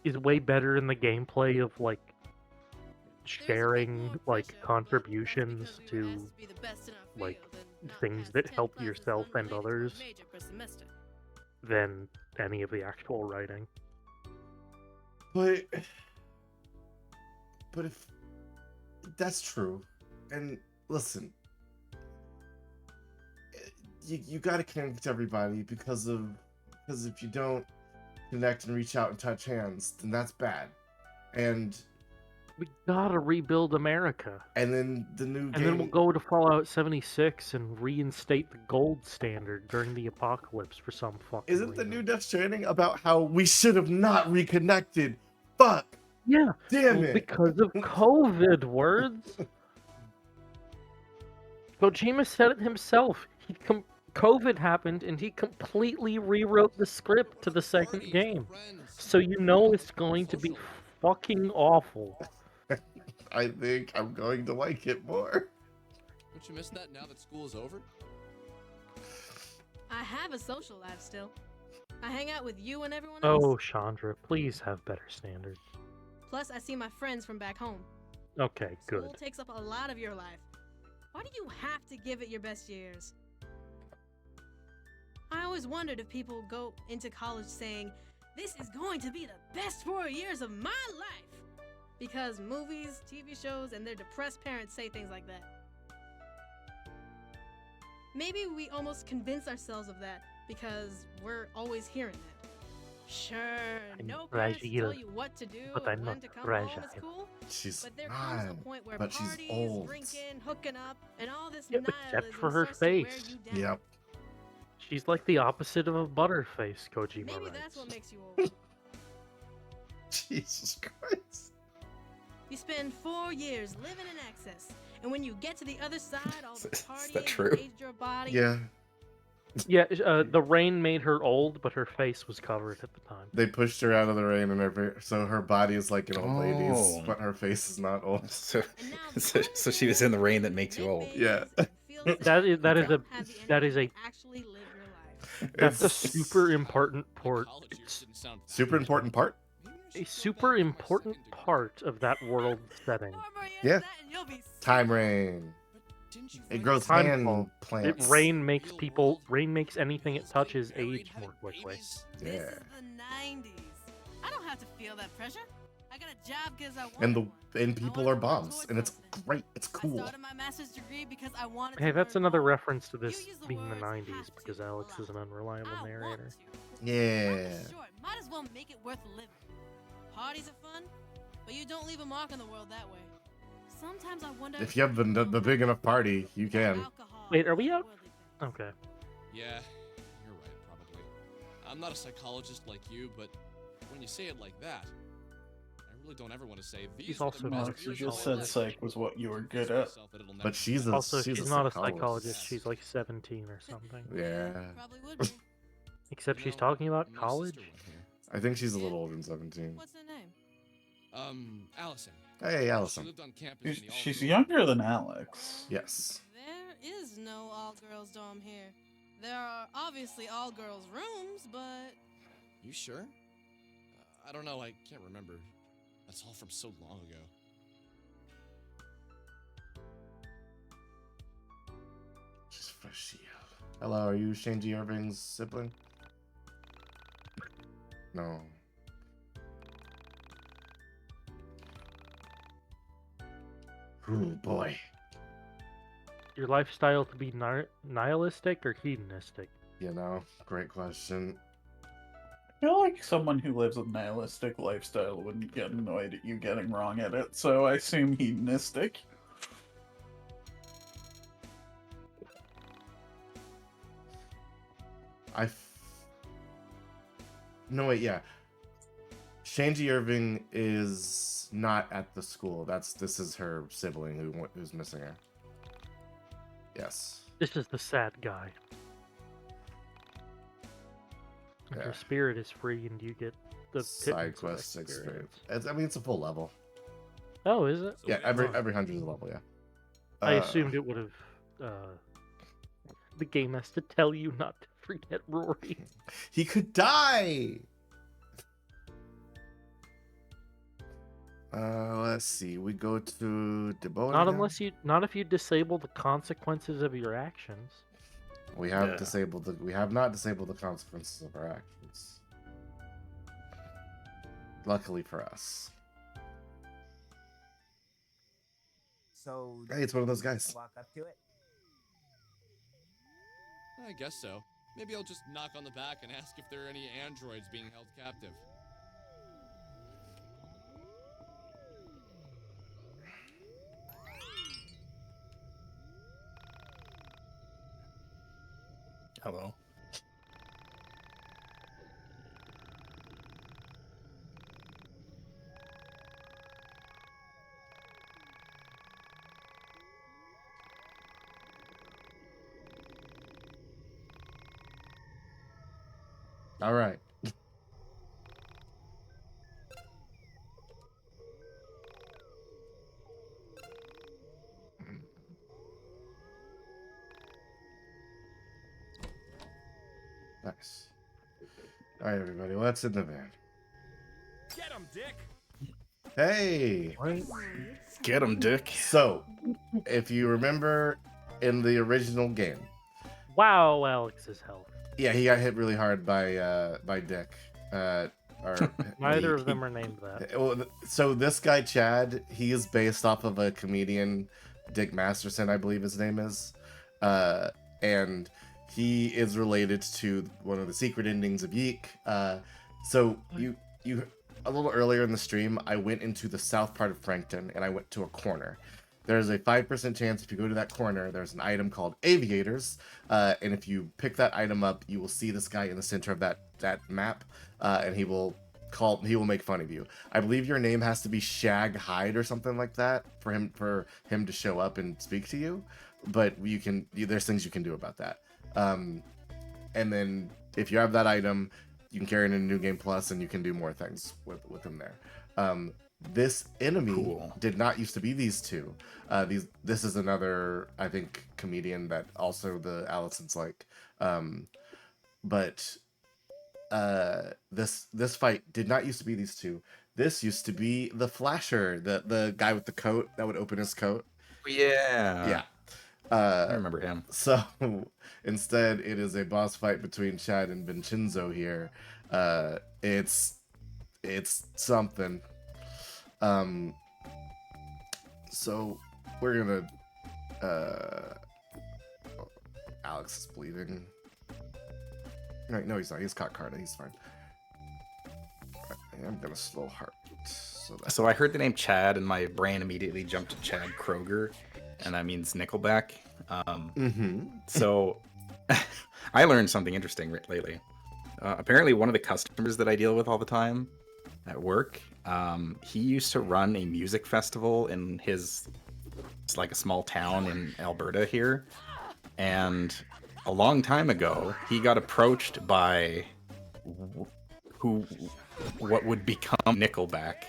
Speaker 6: is way better in the gameplay of like sharing like contributions to like things that help yourself and others than any of the actual writing.
Speaker 2: But if that's true, and listen, you got to connect to everybody because if you don't connect and reach out and touch hands, then that's bad. And
Speaker 6: we gotta rebuild America.
Speaker 2: And then the new game...
Speaker 6: then we'll go to Fallout 76 and reinstate the gold standard during the apocalypse for some fucking
Speaker 2: Isn't
Speaker 6: reason.
Speaker 2: the new Death Stranding about how we should have not reconnected? Fuck!
Speaker 6: Yeah.
Speaker 2: Damn it!
Speaker 6: Because of COVID, words. Kojima said it himself. COVID happened and he completely rewrote the script to the second game. So you know it's going to be fucking awful.
Speaker 2: I think I'm going to like it more.
Speaker 5: Don't you miss that now that school is over?
Speaker 12: I have a social life still. I hang out with you and everyone else.
Speaker 6: Oh, Chandra, please have better standards.
Speaker 12: Plus, I see my friends from back home.
Speaker 6: Okay, good.
Speaker 12: School takes up a lot of your life. Why do you have to give it your best years? I always wondered if people go into college saying, "This is going to be the best 4 years of my life." Because movies, TV shows, and their depressed parents say things like that. Maybe we almost convince ourselves of that because we're always hearing that. Sure, no parents tell you what to do and when to come home is cool, but there comes a point where parties, drinking, hooking up, and all this
Speaker 6: except for her face.
Speaker 2: Yep.
Speaker 6: She's like the opposite of a butterface, Kojima
Speaker 12: Maybe
Speaker 6: writes.
Speaker 12: that's what makes you old.
Speaker 2: Jesus Christ.
Speaker 12: You spend 4 years living in excess, and when you get to the other side, all the partying
Speaker 4: that true?
Speaker 12: aged your body.
Speaker 2: Yeah.
Speaker 6: Yeah, the rain made her old, but her face was covered at the time.
Speaker 2: They pushed her out of the rain, and so her body is like an old lady's,
Speaker 4: Oh.
Speaker 2: but her face is not old.
Speaker 4: So she was in the rain that makes you old.
Speaker 2: Yeah.
Speaker 6: That is a
Speaker 12: actually live your life.
Speaker 6: that's a super important part. It's
Speaker 2: Super important part?
Speaker 6: a super important part of that world setting.
Speaker 2: Yeah. Time rain.
Speaker 5: Didn't you
Speaker 2: It
Speaker 5: find
Speaker 2: grows
Speaker 5: out-
Speaker 2: hand plants.
Speaker 6: Rain makes people. Rain makes anything it touches age more quickly.
Speaker 2: Yeah.
Speaker 12: This is the 90s. I don't have to feel that pressure. I got a job because I want
Speaker 2: And people are bombs, and it's great. It's
Speaker 12: I
Speaker 2: cool.
Speaker 12: started my master's degree because I wanted
Speaker 6: Hey,
Speaker 12: to
Speaker 6: that's
Speaker 12: learn
Speaker 6: another
Speaker 12: more.
Speaker 6: reference to this
Speaker 12: use the
Speaker 6: being the
Speaker 12: words
Speaker 6: 90s because Alex is an unreliable
Speaker 12: I want
Speaker 6: narrator.
Speaker 12: to.
Speaker 2: Yeah.
Speaker 12: Sure, might as well make it worth living. Parties are fun, but you don't leave a mark on the world that way. Sometimes I wonder
Speaker 2: If you have the big enough party, you can.
Speaker 6: Wait, are we out? Okay.
Speaker 5: Yeah, you're right, probably. I'm not a psychologist like you, but when you say it like that, I really don't ever want to say these
Speaker 6: He's
Speaker 5: are
Speaker 6: also
Speaker 5: the
Speaker 6: not a
Speaker 5: best
Speaker 3: You
Speaker 5: years
Speaker 3: just
Speaker 5: of my
Speaker 3: said
Speaker 5: life.
Speaker 3: psych was what you were good at.
Speaker 2: But she's a
Speaker 6: Also,
Speaker 2: she's
Speaker 6: she's
Speaker 2: a
Speaker 6: not a
Speaker 2: psychologist.
Speaker 6: psychologist. She's like 17 or something.
Speaker 2: Yeah.
Speaker 12: Probably would be.
Speaker 6: Except
Speaker 5: You
Speaker 6: she's
Speaker 5: know,
Speaker 6: talking about
Speaker 5: my
Speaker 6: college.
Speaker 5: sister went here.
Speaker 2: I think she's a little older than 17.
Speaker 12: What's her name?
Speaker 5: Allison.
Speaker 2: Hey,
Speaker 5: She
Speaker 2: Allison.
Speaker 5: lived on campus in the
Speaker 3: She's
Speaker 5: all-girls
Speaker 3: younger than Alex.
Speaker 2: Yes.
Speaker 12: There is no all-girls dorm here. There are obviously all-girls rooms, but
Speaker 5: You sure? I don't know, I can't remember. That's all from so long ago.
Speaker 2: She's fresh. Hello, are you Shanji Irving's sibling? No. Ooh, boy.
Speaker 6: Your lifestyle to be nihilistic or hedonistic?
Speaker 2: You know, great question.
Speaker 3: I feel like someone who lives a nihilistic lifestyle wouldn't get annoyed at you getting wrong at it, so I assume hedonistic.
Speaker 2: No, wait, yeah. Shanji Irving is not at the school. This is her sibling who's missing her. Yes.
Speaker 6: This is the sad guy. And
Speaker 2: Yeah.
Speaker 6: Her spirit is free, and you get the
Speaker 2: Side
Speaker 6: pittance of
Speaker 2: quest experience. I mean, it's a full level.
Speaker 6: Oh, is it?
Speaker 2: Yeah, every 100 is a level. Yeah.
Speaker 6: I assumed it would have. The game has to tell you not to forget Rory.
Speaker 2: He could die. Let's see. We go to Debola.
Speaker 6: Not if you disable the consequences of your actions.
Speaker 2: We have disabled we have not disabled the consequences of our actions. Luckily for us.
Speaker 10: So
Speaker 2: Hey, it's one of those guys.
Speaker 10: walk up to it.
Speaker 5: I guess so. Maybe I'll just knock on the back and ask if there are any androids being held captive.
Speaker 4: Hello.
Speaker 2: All right. Nice. All right, everybody. Let's in the van.
Speaker 7: Get him, Dick.
Speaker 2: Hey.
Speaker 4: Get him, Dick.
Speaker 2: So, if you remember in the original game,
Speaker 6: Wow, Alex's health.
Speaker 2: yeah, he got hit really hard by Dick. Or
Speaker 6: Neither of them are named that.
Speaker 2: Well, so this guy Chad, he is based off of a comedian, Dick Masterson, I believe his name is, and he is related to one of the secret endings of YiiK. So you a little earlier in the stream, I went into the south part of Frankton and I went to a corner. There's a 5% chance if you go to that corner, there's an item called Aviators, and if you pick that item up, you will see this guy in the center of that map, and he will make fun of you. I believe your name has to be Shag Hyde or something like that for him to show up and speak to you, but there's things you can do about that. And then if you have that item, you can carry it in New Game Plus, and you can do more things with him there. This enemy did not used to be these two. This is another, I think, comedian that also the Allisons like. But this fight did not used to be these two. This used to be the Flasher, the guy with the coat that would open his coat.
Speaker 4: Yeah.
Speaker 2: Yeah.
Speaker 4: I remember him.
Speaker 2: So instead, it is a boss fight between Chad and Vincenzo here. It's something. So we're gonna. Alex is bleeding. Right, no, he's not. He's caught Carta. He's fine. I'm gonna slow heart.
Speaker 4: So I heard the name Chad, and my brain immediately jumped to Chad Kroger, and that means Nickelback. So I learned something interesting lately. Apparently, one of the customers that I deal with all the time at work, he used to run a music festival in it's like a small town in Alberta here, and a long time ago, he got approached by what would become Nickelback,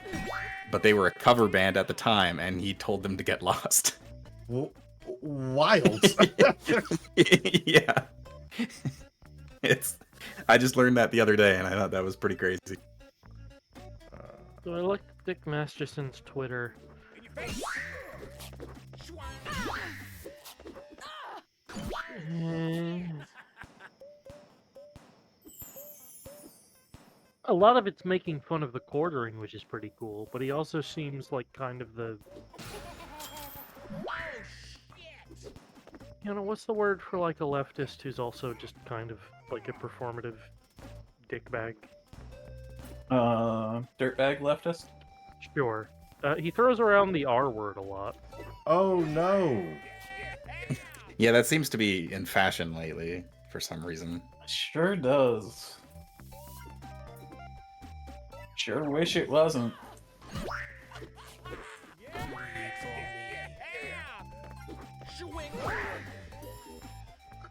Speaker 4: but they were a cover band at the time, and he told them to get lost.
Speaker 2: Wild.
Speaker 4: Yeah. I just learned that the other day, and I thought that was pretty crazy.
Speaker 6: So I looked at Dick Masterson's Twitter. A lot of it's making fun of the quartering, which is pretty cool, but he also seems like kind of the... You know, what's the word for like a leftist who's also just kind of like a performative dickbag?
Speaker 3: Dirtbag leftist?
Speaker 6: Sure. He throws around the R word a lot.
Speaker 2: Oh no!
Speaker 4: Yeah, that seems to be in fashion lately, for some reason.
Speaker 3: Sure does. Sure wish it wasn't.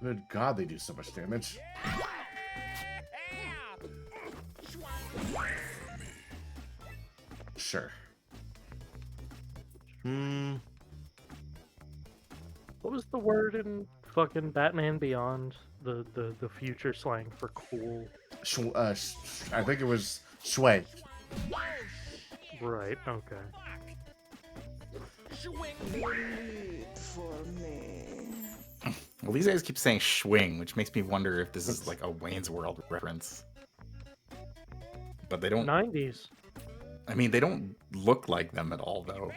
Speaker 2: Good God, they do so much damage. Sure.
Speaker 6: What was the word in fucking Batman Beyond? The future slang for cool.
Speaker 2: I think it was shui.
Speaker 6: Right. Okay.
Speaker 4: Well, these guys keep saying schwing, which makes me wonder if this is like a Wayne's World reference. But they don't...
Speaker 6: 90s.
Speaker 4: I mean, they don't look like them at all, though.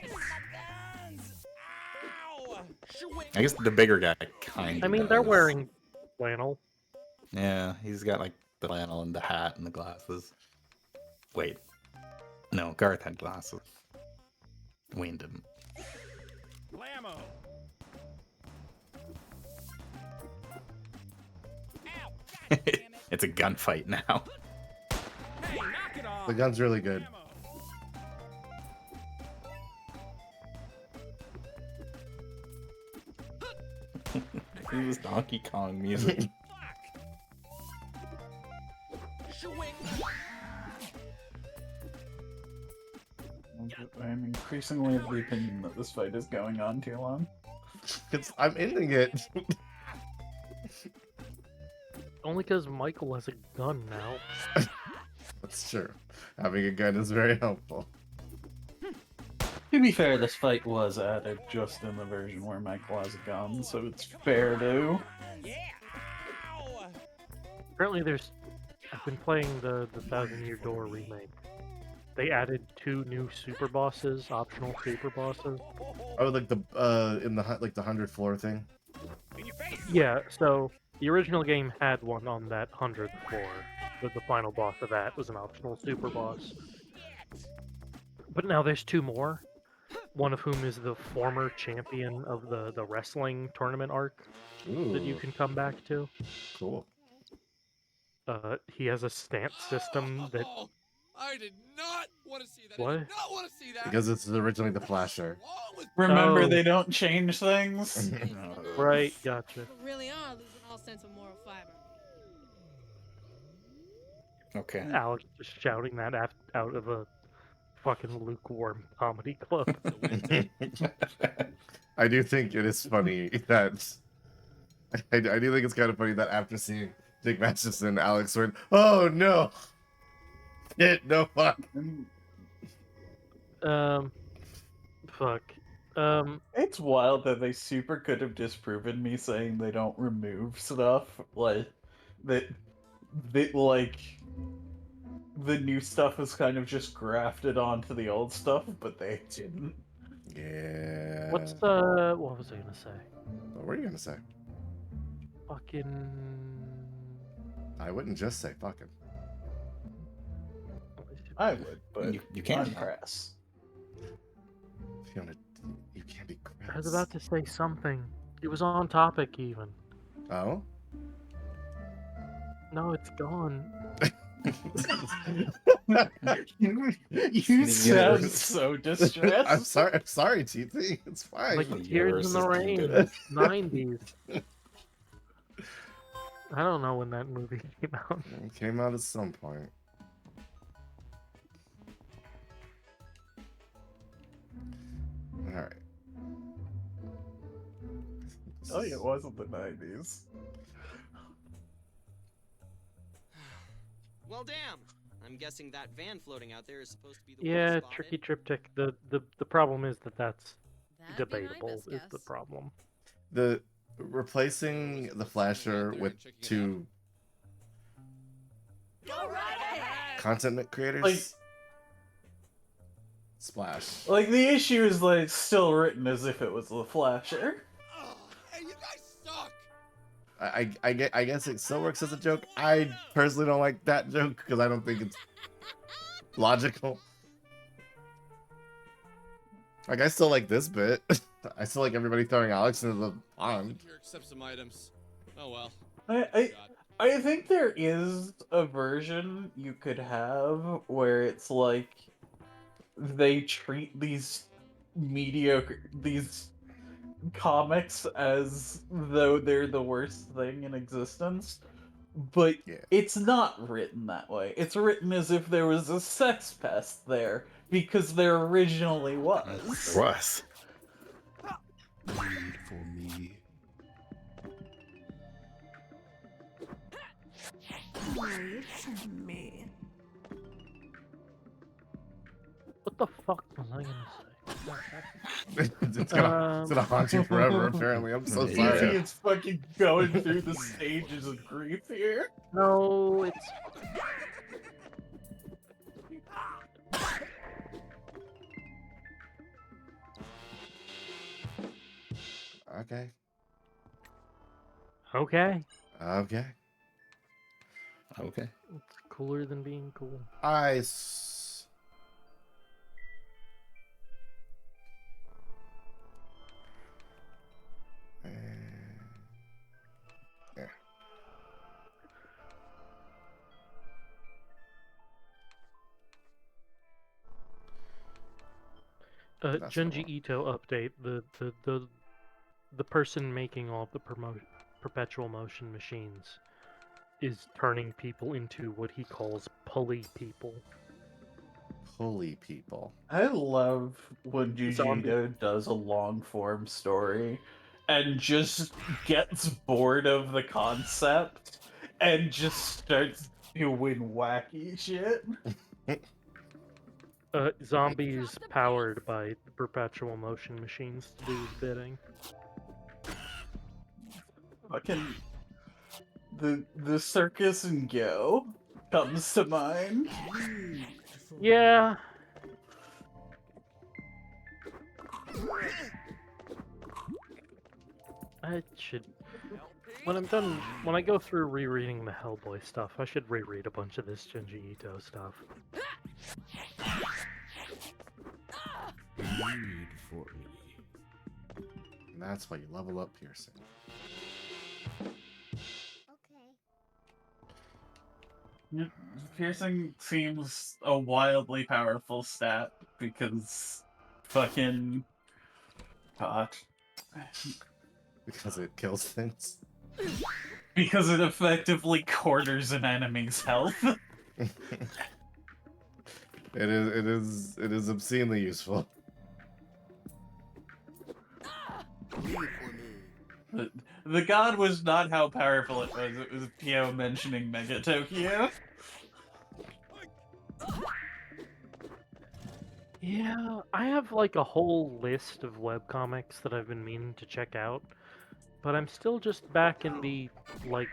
Speaker 4: I guess the bigger guy kind of
Speaker 6: I mean, they're wearing flannel.
Speaker 4: Yeah, he's got like the flannel and the hat and the glasses. Wait. No, Garth had glasses. Wayne didn't.
Speaker 7: Blammo.
Speaker 4: It's a gunfight now.
Speaker 7: Hey, knock it off.
Speaker 2: The gun's really good.
Speaker 4: This is Donkey Kong music.
Speaker 3: I'm increasingly of the opinion that this fight is going on too long.
Speaker 2: I'm ending it.
Speaker 6: Only because Michael has a gun now.
Speaker 2: That's true. Having a gun is very helpful.
Speaker 3: To be fair, this fight was added just in the version where Michael has a gun, so it's fair to.
Speaker 6: Apparently I've been playing the Thousand Year Door remake. They added 2 new super bosses, optional super bosses.
Speaker 2: Oh, like the in the 100th floor thing.
Speaker 6: Yeah, so the original game had one on that 100th floor, but the final boss of that was an optional super boss. But now there's 2 more, one of whom is the former champion of the wrestling tournament arc that you can come back to.
Speaker 2: Cool.
Speaker 6: He has a stance system that...
Speaker 5: I did not want to see that.
Speaker 6: What?
Speaker 5: I did not want to see that.
Speaker 2: Because it's originally the Flasher.
Speaker 3: Remember, they don't change things.
Speaker 6: Right, gotcha.
Speaker 12: You really are losing all sense of moral fiber.
Speaker 4: Okay.
Speaker 6: Alex just shouting that out of a fucking lukewarm comedy club.
Speaker 2: I do think it is funny that... I do think it's kind of funny that after seeing Dick Masterson, Alex went, "Oh no! No fuck."
Speaker 6: Fuck.
Speaker 3: It's wild that they super could have disproven me saying they don't remove stuff. Like, that like, the new stuff is kind of just grafted onto the old stuff, but they didn't.
Speaker 2: Yeah.
Speaker 6: What was I gonna say?
Speaker 2: What were you gonna say?
Speaker 6: Fucking.
Speaker 2: I wouldn't just say fucking.
Speaker 3: I would, but
Speaker 4: You can.
Speaker 3: I'm crass.
Speaker 2: Fiona, you can't be crass.
Speaker 6: I was about to say something. It was on topic even.
Speaker 2: Oh?
Speaker 6: No, it's gone.
Speaker 3: You sound so distressed.
Speaker 2: I'm sorry, TT. It's fine.
Speaker 6: Like Tears in the Rain, 90s. I don't know when that movie came out.
Speaker 2: It came out at some point. Alright.
Speaker 3: Oh, yeah, it wasn't the 90s.
Speaker 11: Well, damn. I'm guessing that van floating out there is supposed to be the one
Speaker 6: Yeah,
Speaker 11: spotted.
Speaker 6: tricky triptych. The problem is that's
Speaker 12: That'd be my
Speaker 6: debatable.
Speaker 12: best
Speaker 6: Is the
Speaker 12: guess.
Speaker 6: problem?
Speaker 2: The replacing the flasher with two content creators.
Speaker 3: Like,
Speaker 2: Splash.
Speaker 3: Like, the issue is, like, still written as if it was the Flasher.
Speaker 9: Hey, you guys suck!
Speaker 2: I guess it still works as a joke. I personally don't like that joke because I don't think it's logical. Like, I still like this bit. I still like everybody throwing Alex into the pond.
Speaker 9: Here, accept some items. Oh well.
Speaker 3: I think there is a version you could have where it's like they treat these comics as though they're the worst thing in existence, but it's not written that way. It's written as if there was a sex pest there, because there originally was.
Speaker 4: There was.
Speaker 13: Read for me.
Speaker 14: Read for me.
Speaker 6: What the fuck was I gonna say?
Speaker 2: It's gonna haunt you forever, apparently. I'm so sorry.
Speaker 3: It's fucking going through the stages of grief here.
Speaker 6: No, it's.
Speaker 2: Okay.
Speaker 6: Okay.
Speaker 2: Okay.
Speaker 4: Okay.
Speaker 6: It's cooler than being cool.
Speaker 2: Yeah.
Speaker 6: Junji Ito update. The person making all of the perpetual motion machines is turning people into what he calls pulley people.
Speaker 2: Pulley people.
Speaker 3: I love when Junji does a long form story and just gets bored of the concept and just starts doing wacky shit.
Speaker 6: Zombies powered by perpetual motion machines to do his bidding.
Speaker 3: Fucking the circus and Go comes to mind.
Speaker 6: Yeah. I should. When I go through rereading the Hellboy stuff, I should reread a bunch of this Junji Ito stuff.
Speaker 13: Read for me.
Speaker 2: And that's why you level up piercing.
Speaker 3: Piercing seems a wildly powerful stat because fucking God.
Speaker 2: Because it kills things.
Speaker 3: Because it effectively quarters an enemy's health.
Speaker 2: It is obscenely useful.
Speaker 3: The god was not how powerful it was Pio mentioning Mega Tokyo.
Speaker 6: Yeah, I have like a whole list of webcomics that I've been meaning to check out, but I'm still just back in the like.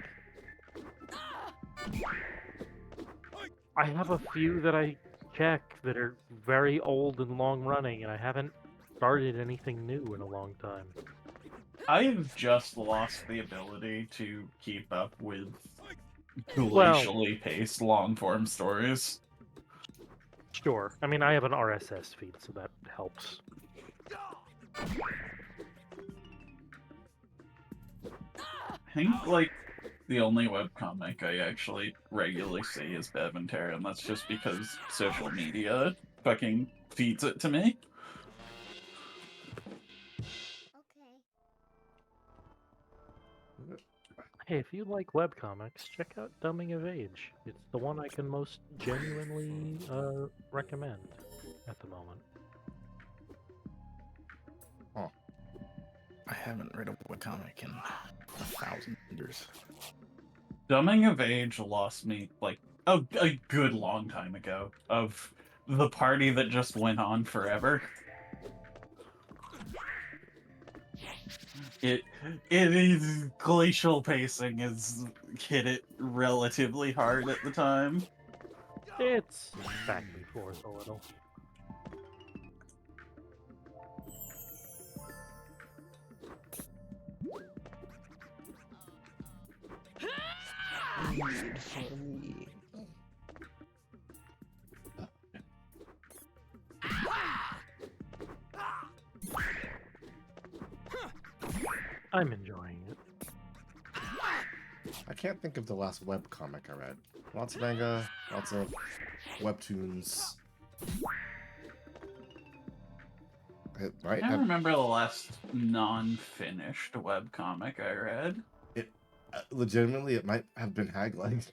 Speaker 6: I have a few that I check that are very old and long running, and I haven't started anything new in a long time.
Speaker 3: I've just lost the ability to keep up with
Speaker 6: Well,
Speaker 3: glacially paced long form stories.
Speaker 6: sure. I mean, I have an RSS feed, so that helps.
Speaker 3: I think, like, the only webcomic I actually regularly see is Bev and Terra, and that's just because social media fucking feeds it to me.
Speaker 6: Hey, if you like webcomics, check out Dumbing of Age. It's the one I can most genuinely recommend at the moment.
Speaker 2: Oh.
Speaker 4: I haven't read a webcomic in 1,000 years.
Speaker 3: Dumbing of Age lost me, like, a good long time ago, of the party that just went on forever. It is glacial pacing has hit it relatively hard at the time.
Speaker 6: It's back and forth a little.
Speaker 13: Read for me.
Speaker 6: I'm enjoying it.
Speaker 2: I can't think of the last webcomic I read. Lots of manga, lots of webtoons. Right?
Speaker 3: I don't remember the last non-finished webcomic I read.
Speaker 2: It legitimately, it might have been Hagline.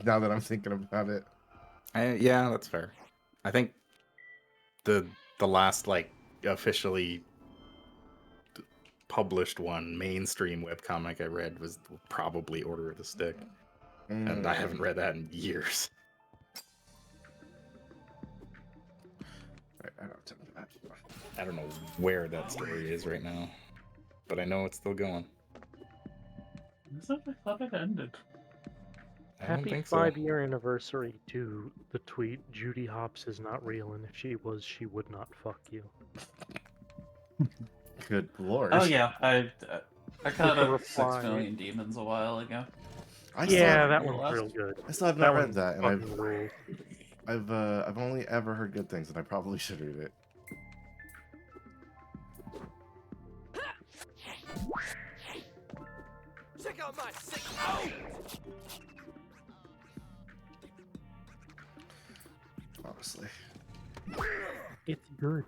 Speaker 2: Now that I'm thinking about it.
Speaker 4: Yeah, that's fair. I think the last like officially published one, mainstream webcomic I read was probably Order of the Stick. And I haven't read that in years. I don't know where that story is right now, but I know it's still going.
Speaker 3: I thought it ended.
Speaker 4: I don't
Speaker 6: Happy
Speaker 4: think so.
Speaker 6: 5-year anniversary to the tweet, Judy Hopps is not real, and if she was, she would not fuck you.
Speaker 2: Good lord.
Speaker 3: Oh yeah, I caught
Speaker 6: With a
Speaker 3: up 6
Speaker 6: reply.
Speaker 3: Million Demons a while ago.
Speaker 6: Yeah, that one's real good.
Speaker 2: I still have
Speaker 6: That
Speaker 2: not
Speaker 6: one
Speaker 2: read that, and
Speaker 6: fucking rules.
Speaker 2: I've only ever heard good things, and I probably should read it.
Speaker 7: Check out my sick out!
Speaker 2: Honestly.
Speaker 6: It's good.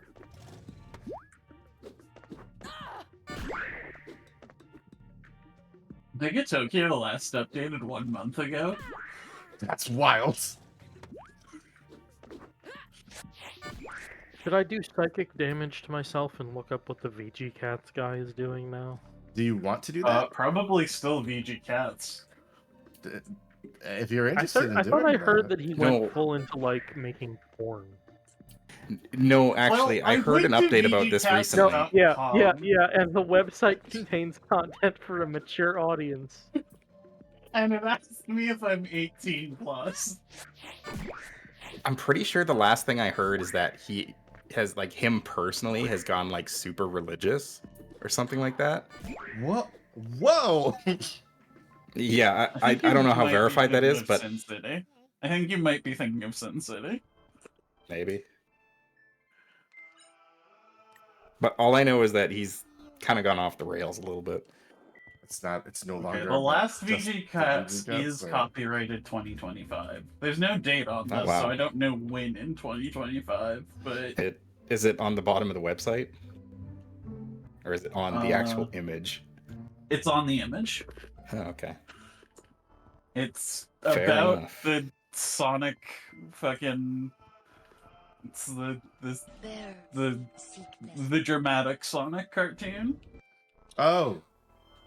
Speaker 3: Mega Tokyo last updated 1 month ago.
Speaker 2: That's wild.
Speaker 6: Should I do psychic damage to myself and look up what the VG Cats guy is doing now?
Speaker 2: Do you want to do that?
Speaker 3: Probably still VG Cats.
Speaker 2: If you're interested
Speaker 6: I thought I
Speaker 2: in
Speaker 6: heard
Speaker 2: that.
Speaker 6: that he went full into like making porn.
Speaker 4: No, actually, I heard an update about this recently.
Speaker 6: Yeah, and the website contains content for a mature audience.
Speaker 3: And it asks me if I'm 18 plus.
Speaker 4: I'm pretty sure the last thing I heard is that he has, like, him personally has gone, like, super religious or something like that.
Speaker 2: What? Whoa!
Speaker 4: Yeah, I don't know how verified that is, but...
Speaker 3: Sin City. I think you might be thinking of Sin City.
Speaker 4: Maybe. But all I know is that he's kind of gone off the rails a little bit.
Speaker 2: It's no longer.
Speaker 3: The last
Speaker 2: just
Speaker 3: VG
Speaker 2: the
Speaker 3: Cats
Speaker 2: VG
Speaker 3: is
Speaker 2: or-
Speaker 3: copyrighted 2025. There's no date on this,
Speaker 4: wow.
Speaker 3: so I don't know when in 2025, but...
Speaker 4: Is it on the bottom of the website? Or is it on the actual image?
Speaker 3: It's on the image.
Speaker 4: Oh, okay.
Speaker 3: It's
Speaker 4: Fair
Speaker 3: about
Speaker 4: enough.
Speaker 3: the Sonic fucking... It's the dramatic Sonic cartoon.
Speaker 2: Oh,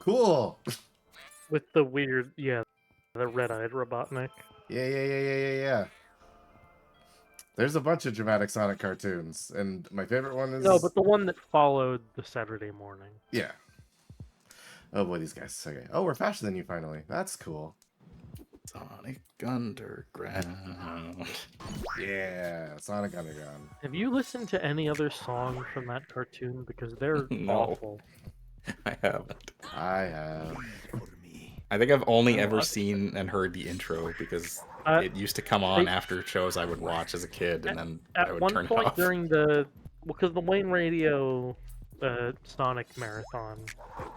Speaker 2: cool.
Speaker 6: With the weird, the red-eyed Robotnik.
Speaker 2: Yeah. There's a bunch of dramatic Sonic cartoons, and my favorite one is...
Speaker 6: No, but the one that followed the Saturday morning.
Speaker 2: Yeah. Oh boy, these guys. Okay. Oh, we're faster than you finally. That's cool.
Speaker 4: Sonic Underground.
Speaker 2: Yeah, Sonic Underground.
Speaker 6: Have you listened to any other song from that cartoon? Because they're
Speaker 4: No.
Speaker 6: awful.
Speaker 4: I haven't.
Speaker 2: I have.
Speaker 4: I think I've only ever seen and heard the intro because it used to come on after shows I would watch as a kid, and then I
Speaker 6: At
Speaker 4: would
Speaker 6: one
Speaker 4: turn it
Speaker 6: point
Speaker 4: off.
Speaker 6: during the... Because the Wayne Radio Sonic Marathon,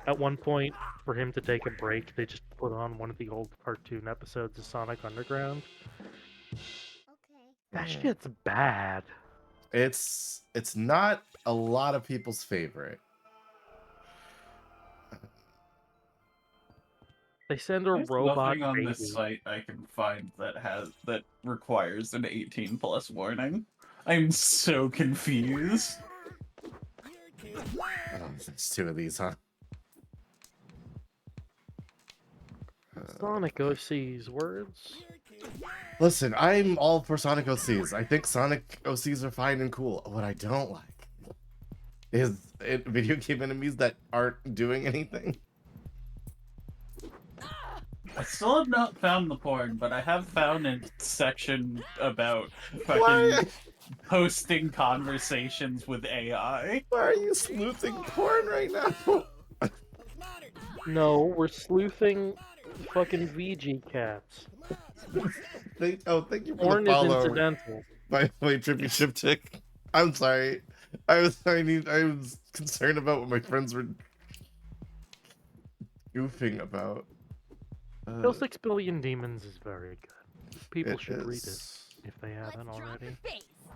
Speaker 6: at one point, for him to take a break, they just put on one of the old cartoon episodes of Sonic Underground. That shit's bad.
Speaker 2: It's not a lot of people's favorite.
Speaker 6: They send a
Speaker 3: There's
Speaker 6: robot
Speaker 3: nothing on
Speaker 6: baby.
Speaker 3: this site I can find that requires an 18+ warning. I'm so confused.
Speaker 2: Oh, there's two of these, huh?
Speaker 6: Sonic OC's words.
Speaker 2: Listen, I'm all for Sonic OCs. I think Sonic OCs are fine and cool. What I don't like is video game enemies that aren't doing anything.
Speaker 3: I still have not found the porn, but I have found a section about fucking posting conversations with AI.
Speaker 2: Why are you sleuthing porn right now?
Speaker 6: No, we're sleuthing fucking VG cats.
Speaker 2: Thank you for
Speaker 6: Porn
Speaker 2: the
Speaker 6: is
Speaker 2: follow.
Speaker 6: incidental.
Speaker 2: By the way, Trippy Ship Chick. I'm sorry. I was concerned about what my friends were goofing about.
Speaker 6: Kill 6 Billion Demons is very good. People should read it if they haven't already.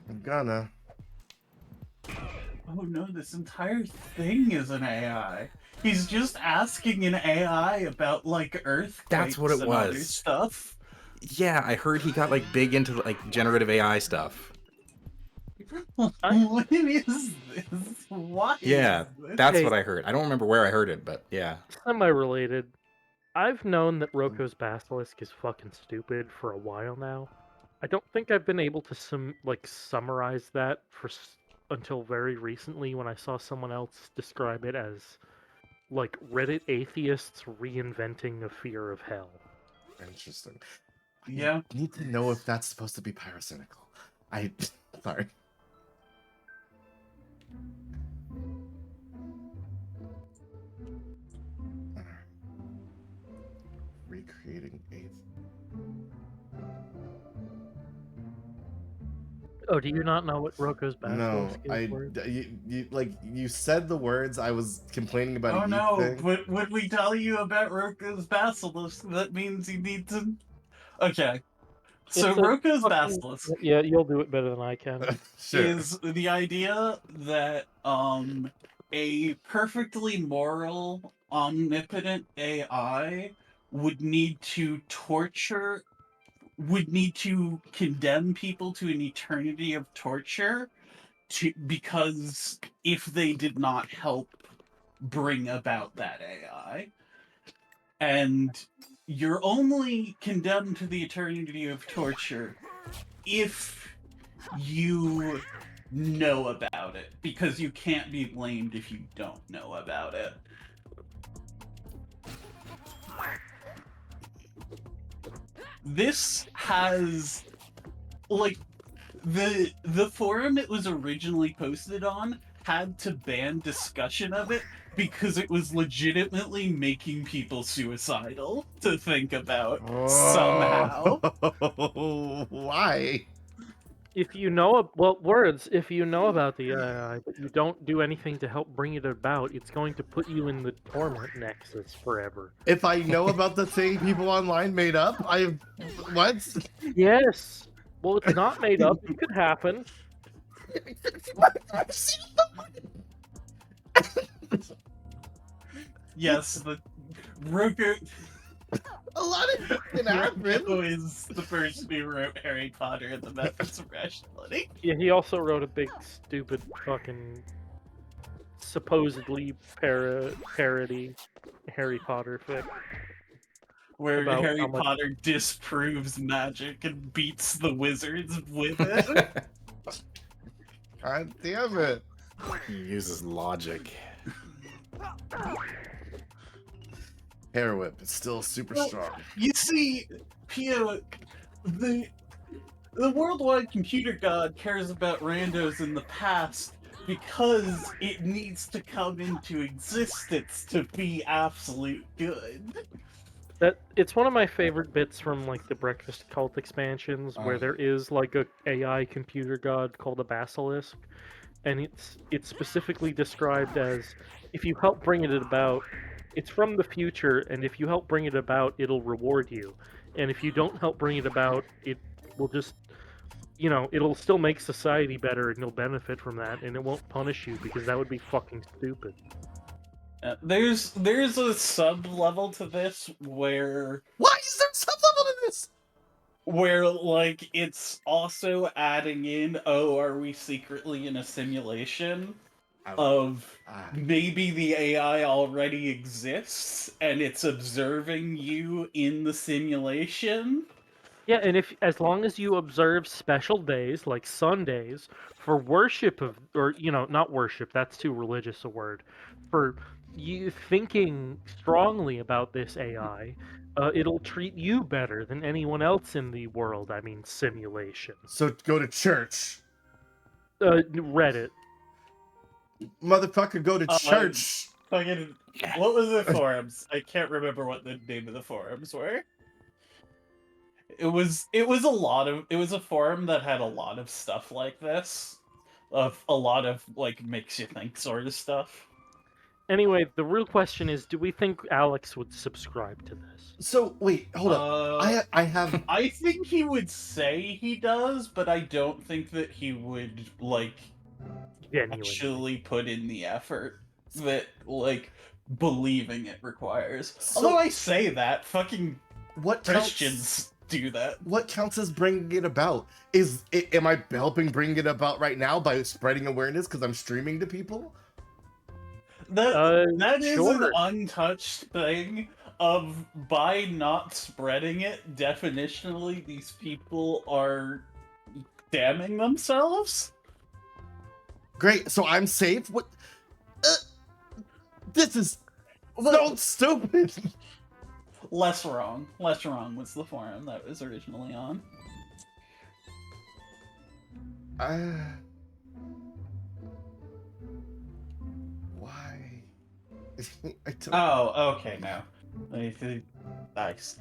Speaker 2: I'm gonna.
Speaker 3: Oh no, this entire thing is an AI. He's just asking an AI about like earthquakes
Speaker 4: That's what it
Speaker 3: and other
Speaker 4: was.
Speaker 3: stuff.
Speaker 4: Yeah, I heard he got like big into like generative AI stuff.
Speaker 3: What is this? Why?
Speaker 4: Yeah,
Speaker 3: is this?
Speaker 4: that's what I heard. I don't remember where I heard it, but yeah.
Speaker 6: Semi-related. I've known that Roko's Basilisk is fucking stupid for a while now. I don't think I've been able to summarize that until very recently when I saw someone else describe it as like Reddit atheists reinventing a fear of hell.
Speaker 2: Interesting.
Speaker 3: Yeah.
Speaker 2: I need to know if that's supposed to be pyrocynical. Sorry. Recreating 8th.
Speaker 6: Oh, do you not know what Roko's
Speaker 2: No,
Speaker 6: Basilisk is?
Speaker 2: you said the words. I was complaining about
Speaker 3: Oh
Speaker 2: a
Speaker 3: no,
Speaker 2: YiiK thing.
Speaker 3: but when we tell you about Roko's Basilisk, that means you need to... Okay. So Roko's Basilisk...
Speaker 6: Yeah, you'll do it better than I can.
Speaker 3: Is the idea that a perfectly moral, omnipotent AI would need to condemn people to an eternity of torture because if they did not help bring about that AI. And you're only condemned to the eternity of torture if you know about it, because you can't be blamed if you don't know about it. This has, like, the forum it was originally posted on had to ban discussion of it because it was legitimately making people suicidal to think about somehow.
Speaker 2: Why?
Speaker 6: If you know, if you know about the AI, but you don't do anything to help bring it about, it's going to put you in the torment nexus forever.
Speaker 2: If I know about the thing people online made up, what?
Speaker 6: Yes. Well, it's not made up. It could happen.
Speaker 3: Yes, the Roko.
Speaker 2: A lot of it can happen.
Speaker 3: Roko is the person who wrote Harry Potter and the Methods of Rationality.
Speaker 6: Yeah, he also wrote a big, stupid, fucking, supposedly parody Harry Potter fic.
Speaker 3: where
Speaker 6: about
Speaker 3: Harry
Speaker 6: how much
Speaker 3: Potter disproves magic and beats the wizards with it.
Speaker 2: God damn it.
Speaker 4: He uses logic.
Speaker 2: Hair whip is still super
Speaker 3: Well,
Speaker 2: strong.
Speaker 3: you see, Pia, the worldwide computer god cares about randos in the past because it needs to come into existence to be absolute good.
Speaker 6: that it's one of my favorite bits from like the Breakfast Cult expansions where there is like a AI computer god called a basilisk, and it's specifically described as if you help bring it about, it's from the future, and if you help bring it about, it'll reward you, and if you don't help bring it about, it will just it'll still make society better and you'll benefit from that, and it won't punish you because that would be fucking stupid.
Speaker 3: There's a sub level to this where
Speaker 2: Why is there sub level to this?
Speaker 3: Where like it's also adding in, oh, are we secretly in a simulation of maybe the AI already exists and it's observing you in the simulation?
Speaker 6: Yeah, and if as long as you observe special days like Sundays for worship of, or not worship, that's too religious a word, for you thinking strongly about this AI, it'll treat you better than anyone else in the world. I mean, simulation.
Speaker 2: So go to church.
Speaker 6: Reddit.
Speaker 2: Motherfucker, go to church.
Speaker 3: Fucking, what was the forums? I can't remember what the name of the forums were. It was a forum that had a lot of stuff like this, of a lot of like makes you think sort of stuff.
Speaker 6: Anyway, the real question is, do we think Alex would subscribe to this?
Speaker 2: So wait, hold up. I have.
Speaker 3: I think he would say he does, but I don't think that he would like actually put in the effort that like believing it requires. Although I say that, fucking Christians do that.
Speaker 2: What counts as bringing it about? Am I helping bring it about right now by spreading awareness because I'm streaming to people?
Speaker 3: That is an untouched thing of by not spreading it, definitionally these people are damning themselves.
Speaker 2: Great, so I'm safe? What? This is so stupid.
Speaker 3: Less wrong. Less wrong was the forum that was originally on.
Speaker 2: Why?
Speaker 3: Oh, okay, now. Nice.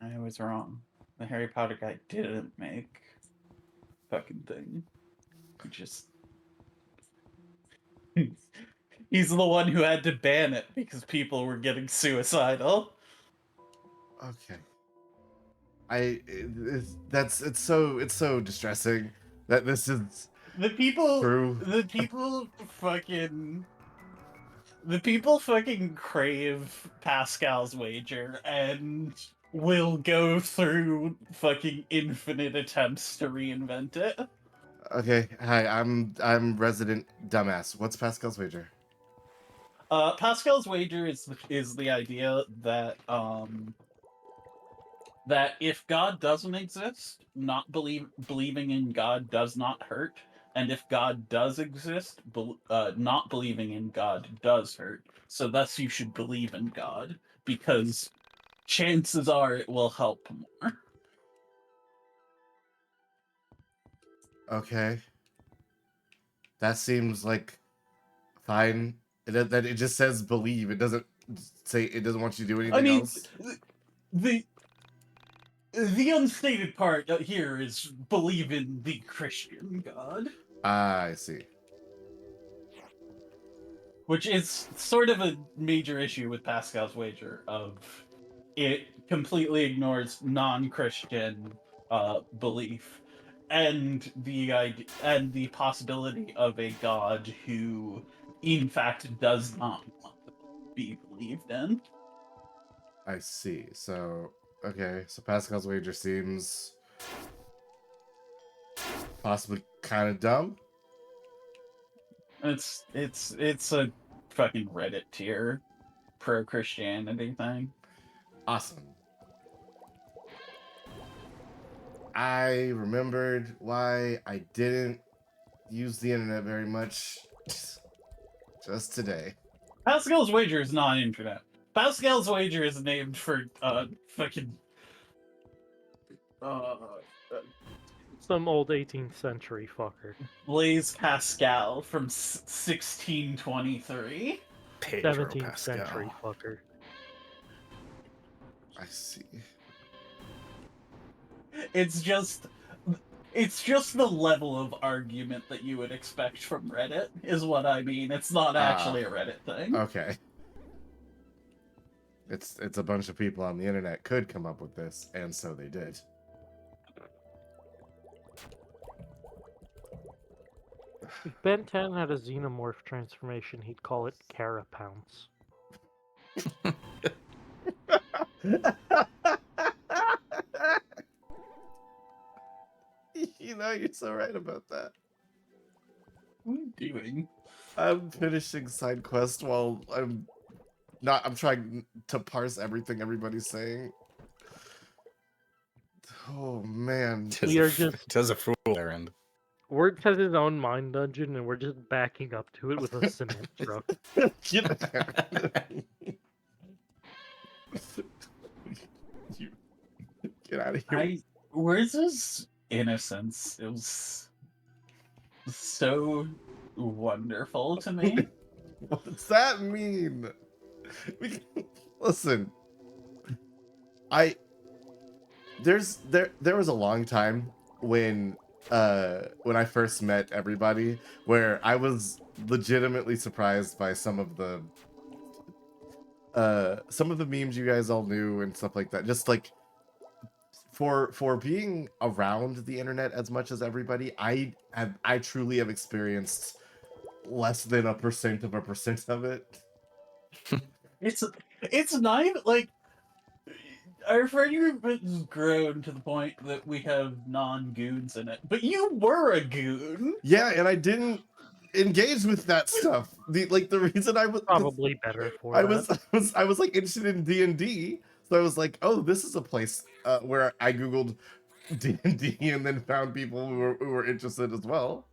Speaker 3: I was wrong. The Harry Potter guy didn't make fucking thing. He just... He's the one who had to ban it because people were getting suicidal.
Speaker 2: Okay. It's so distressing that this is
Speaker 3: the people
Speaker 2: true.
Speaker 3: The people fucking crave Pascal's wager and will go through fucking infinite attempts to reinvent it.
Speaker 2: Okay, hi, I'm resident dumbass. What's Pascal's wager?
Speaker 3: Pascal's wager is the idea that that if God doesn't exist, not believing in God does not hurt, and if God does exist, not believing in God does hurt. So thus, you should believe in God because chances are it will help more.
Speaker 2: Okay, that seems like fine. That it just says believe. It doesn't say, it doesn't want you to do anything else.
Speaker 3: The unstated part here is believe in the Christian God.
Speaker 2: I see.
Speaker 3: Which is sort of a major issue with Pascal's wager of it completely ignores non-Christian belief and the possibility of a God who in fact does not want to be believed in.
Speaker 2: I see. So, okay. So Pascal's wager seems possibly kind of dumb.
Speaker 3: It's a fucking Reddit tier. pro-Christianity thing.
Speaker 2: Awesome. I remembered why I didn't use the internet very much just today.
Speaker 3: Pascal's Wager is not internet. Pascal's Wager is named for fucking
Speaker 6: some old 18th century fucker.
Speaker 3: Blaise Pascal from 1623.
Speaker 6: 17th century fucker.
Speaker 2: I see.
Speaker 3: It's just the level of argument that you would expect from Reddit, is what I mean. It's not actually a Reddit thing.
Speaker 2: Okay. It's a bunch of people on the internet could come up with this, and so they did.
Speaker 6: If Ben 10 had a xenomorph transformation, he'd call it Carapounce.
Speaker 2: You know, you're so right about that.
Speaker 3: What are you doing?
Speaker 2: I'm finishing side quest while I'm trying to parse everything everybody's saying. Oh man.
Speaker 6: We are just
Speaker 4: does a fool errand.
Speaker 6: Word has his own mind dungeon, and we're just backing up to it with a cement truck.
Speaker 2: Get out of here.
Speaker 3: Where's his innocence? It was so wonderful to me.
Speaker 2: What does that mean? Listen, there was a long time when I first met everybody where I was legitimately surprised by some of the memes you guys all knew and stuff like that. Just like for being around the internet as much as everybody, I truly have experienced less than 1% of it.
Speaker 3: It's not even like our friend group has grown to the point that we have non-goons in it. But you were a goon.
Speaker 2: Yeah, and I didn't engage with that stuff. The reason I was
Speaker 6: probably better for
Speaker 2: I
Speaker 6: that.
Speaker 2: was like interested in D&D, so I was like, oh, this is a place where I googled D&D and then found people who were interested as well.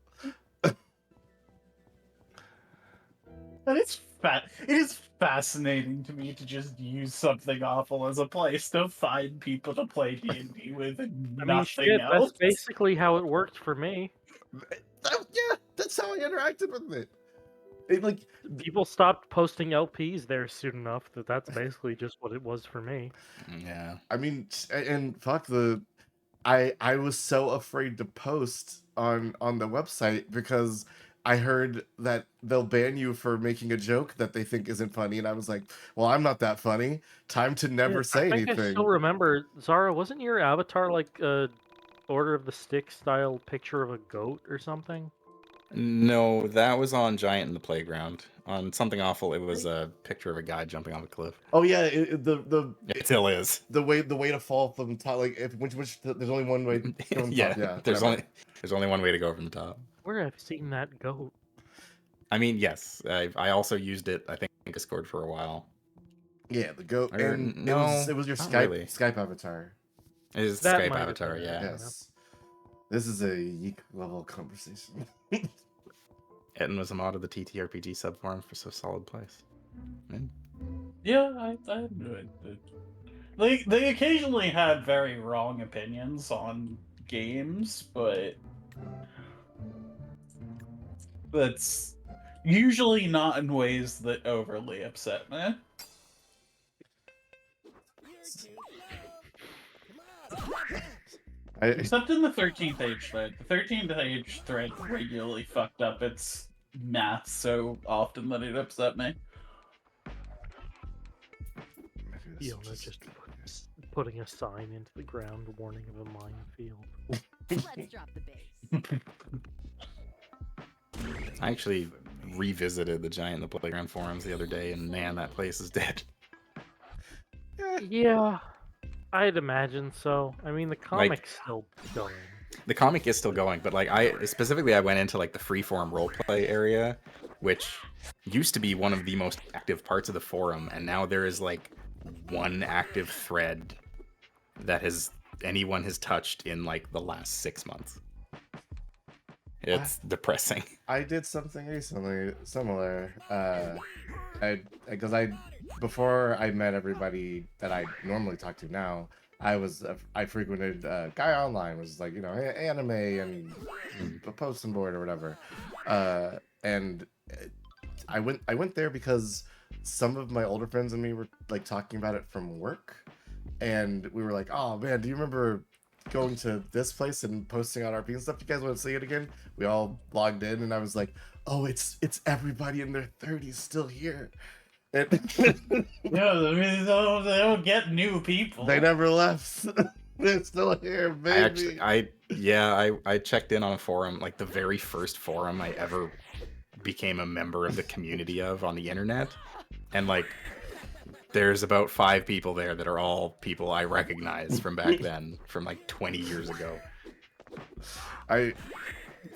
Speaker 3: And it is fascinating to me to just use something awful as a place to find people to play D&D with and nothing else.
Speaker 6: That's basically how it worked for me.
Speaker 2: Yeah, that's how I interacted with it.
Speaker 6: People stopped posting LPs there soon enough that's basically just what it was for me.
Speaker 4: Yeah.
Speaker 2: I mean, and fuck I was so afraid to post on the website because I heard that they'll ban you for making a joke that they think isn't funny, and I was like, well, I'm not that funny. Time to never say anything.
Speaker 6: I still remember, Zara, wasn't your avatar like a Order of the Stick style picture of a goat or something?
Speaker 4: No, that was on Giant in the Playground. On Something Awful, it was a picture of a guy jumping off a cliff.
Speaker 2: Oh yeah, it
Speaker 4: still is.
Speaker 2: The way to fall from the top, like there's only one way from the
Speaker 4: Yeah,
Speaker 2: top. Yeah,
Speaker 4: there's only one way to go from the top.
Speaker 6: Where have seen that goat?
Speaker 4: I mean, yes, I also used it. I think Discord for a while.
Speaker 2: Yeah, the goat, and
Speaker 4: no,
Speaker 2: it was your Skype
Speaker 4: really.
Speaker 2: Skype avatar.
Speaker 4: It is Skype avatar, yeah.
Speaker 2: Yes. This is a YiiK level conversation.
Speaker 4: Etten was a mod of the TTRPG subforum for so solid place.
Speaker 3: Yeah, I knew it. They occasionally had very wrong opinions on games, but that's usually not in ways that overly upset me. Except in the 13th Age thread. The 13th Age thread regularly fucked up its math so often that it upset me.
Speaker 6: Fiona just putting a sign into the ground warning of a minefield.
Speaker 1: Let's drop the bass.
Speaker 4: I actually revisited the Giant in the Playground forums the other day, and man, that place is dead.
Speaker 6: Yeah, I'd imagine so. I mean, the comic's still going.
Speaker 4: The comic is still going, but like I went into like the freeform roleplay area, which used to be one of the most active parts of the forum, and now there is like one active thread that anyone has touched in like the last 6 months. It's depressing.
Speaker 2: I did something recently similar. Before I met everybody that I normally talk to now, I frequented Guy Online, was like, anime and posting board or whatever, and I went there because some of my older friends and me were like talking about it from work, and we were like, oh man, do you remember going to this place and posting on RP and stuff? You guys want to see it again? We all logged in, and I was like, oh, it's everybody in their 30s still here.
Speaker 3: Yeah, I mean, they don't get new people.
Speaker 2: They never left. They're still here, baby.
Speaker 4: I checked in on a forum, like the very first forum I ever became a member of the community of on the internet, and like there's about 5 people there that are all people I recognize from back then, from like 20 years ago.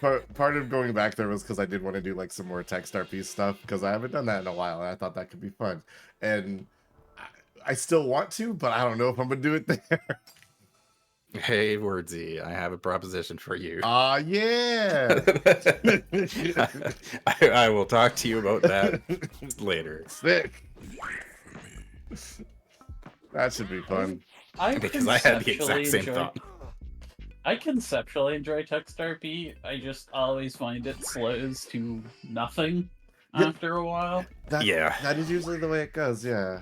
Speaker 2: Part of going back there was because I did want to do like some more text RP stuff, because I haven't done that in a while, and I thought that could be fun. And I still want to, but I don't know if I'm gonna do it there.
Speaker 4: Hey, Wordsy, I have a proposition for you.
Speaker 2: Yeah.
Speaker 4: I will talk to you about that later.
Speaker 2: Sick. That should be fun.
Speaker 4: Because I had the exact same thought.
Speaker 3: I conceptually enjoy text RP. I just always find it slows to nothing after a while.
Speaker 2: That is usually the way it goes. Yeah.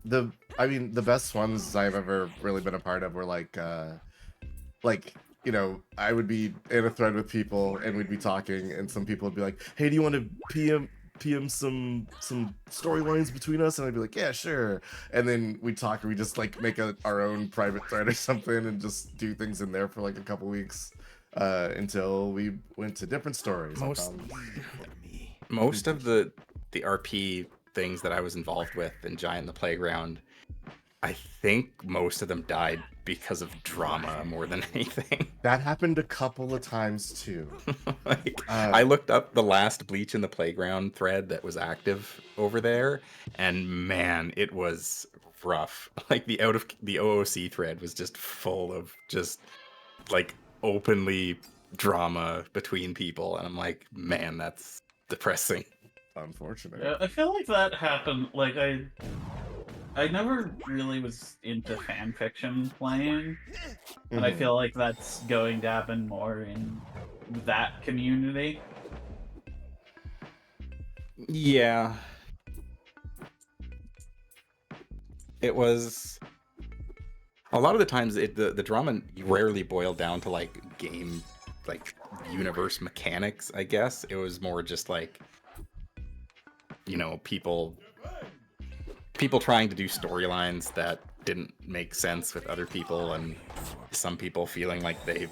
Speaker 2: The best ones I've ever really been a part of were like I would be in a thread with people and we'd be talking, and some people would be like, hey, do you want to PM some storylines between us? And I'd be like, yeah, sure. And then we'd talk, and we just like make our own private thread or something and just do things in there for like a couple weeks until we went to different stories.
Speaker 4: Most of the RP things that I was involved with in Giant in the Playground, I think most of them died because of drama more than anything.
Speaker 2: That happened a couple of times too.
Speaker 4: I looked up the last Bleach in the Playground thread that was active over there, and man, it was rough. Like the OOC thread was just full of just like openly drama between people, and I'm like, man, that's depressing.
Speaker 2: Unfortunate.
Speaker 3: Yeah, I feel like that happened. Like I never really was into fan fiction playing, and I feel like that's going to happen more in that community.
Speaker 4: Yeah. It was a lot of the times the drama rarely boiled down to like game, like universe mechanics, I guess. It was more just like, people trying to do storylines that didn't make sense with other people, and some people feeling like they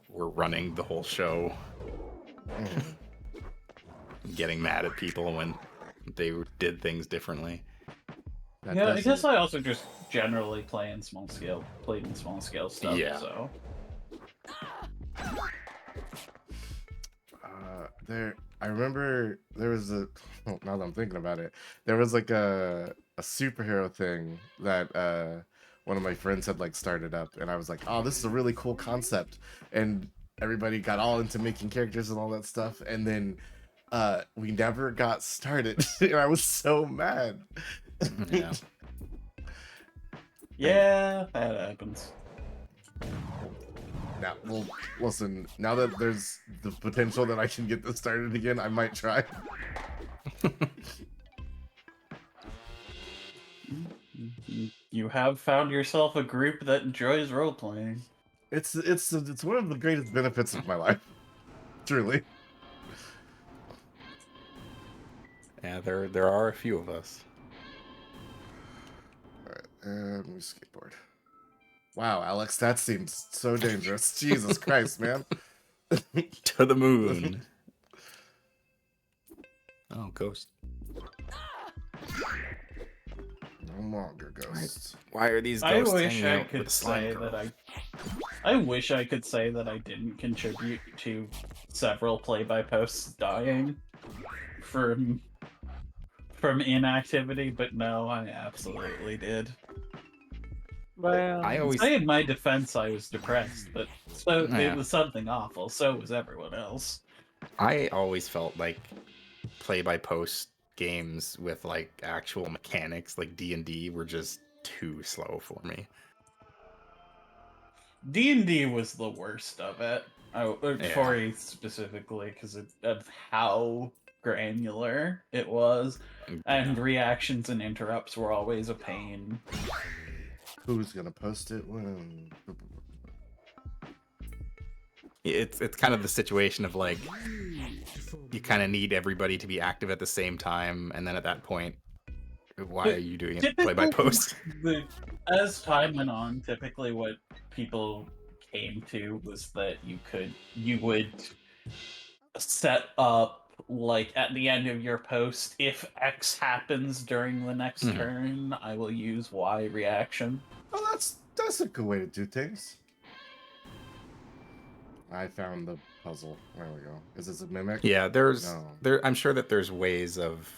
Speaker 4: were running the whole show, getting mad at people when they did things differently.
Speaker 3: I guess I also just generally played in small scale stuff.
Speaker 4: Yeah.
Speaker 3: So.
Speaker 2: I remember there was now that I'm thinking about it, there was like a superhero thing that one of my friends had like started up, and I was like, oh, this is a really cool concept, and everybody got all into making characters and all that stuff, and then we never got started. And I was so mad.
Speaker 4: Yeah.
Speaker 3: Yeah, that happens.
Speaker 2: Now, well, listen, now that there's the potential that I can get this started again, I might try.
Speaker 3: You have found yourself a group that enjoys role-playing.
Speaker 2: It's one of the greatest benefits of my life. Truly.
Speaker 4: Yeah, there are a few of us.
Speaker 2: Alright, and let me skateboard. Wow, Alex, that seems so dangerous. Jesus Christ, man.
Speaker 4: To the moon. Oh, ghost.
Speaker 2: No longer ghosts.
Speaker 4: Why are these
Speaker 3: I
Speaker 4: ghosts
Speaker 3: wish
Speaker 4: hanging
Speaker 3: I
Speaker 4: out with
Speaker 3: could
Speaker 4: a slime
Speaker 3: say
Speaker 4: girl?
Speaker 3: that I wish I could say that I didn't contribute to several play-by-posts dying. from inactivity, but no, I absolutely did.
Speaker 6: Well,
Speaker 4: I always
Speaker 3: Say in my defense, I was depressed, but so it
Speaker 4: Yeah.
Speaker 3: was something awful. So was everyone else.
Speaker 4: I always felt like play by post games with like actual mechanics like D&D were just too slow for me.
Speaker 3: D&D was the worst of it.
Speaker 4: Yeah.
Speaker 3: 4E specifically because of how granular it was, and reactions and interrupts were always a pain.
Speaker 2: Who's gonna post it when?
Speaker 4: It's kind of the situation of like you kind of need everybody to be active at the same time, and then at that point, why are you doing it play by post?
Speaker 3: As time went on, typically what people came to was that you would set up like at the end of your post, if X happens during the next turn, I will use Y reaction.
Speaker 2: Oh, that's a good way to do things. I found the puzzle. There we go. Is this a mimic?
Speaker 4: Yeah,
Speaker 2: No.
Speaker 4: I'm sure that there's ways of.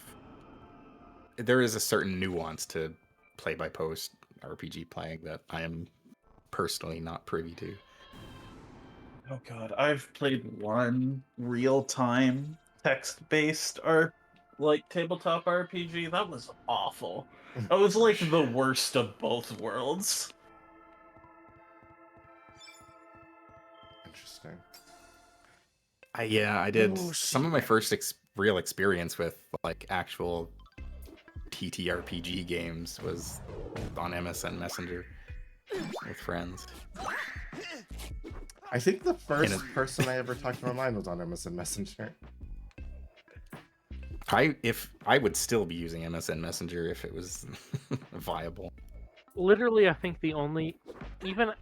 Speaker 4: There is a certain nuance to play by post RPG playing that I am personally not privy to.
Speaker 3: Oh god, I've played one real-time text-based tabletop RPG. That was awful. That was like the worst of both worlds.
Speaker 2: Interesting.
Speaker 4: I did
Speaker 2: Oh,
Speaker 4: some of my first real experience with like actual TTRPG games was on MSN Messenger with friends.
Speaker 2: I think the first person I ever talked to online was on MSN Messenger.
Speaker 4: I would still be using MSN Messenger if it was viable.
Speaker 6: Literally, I think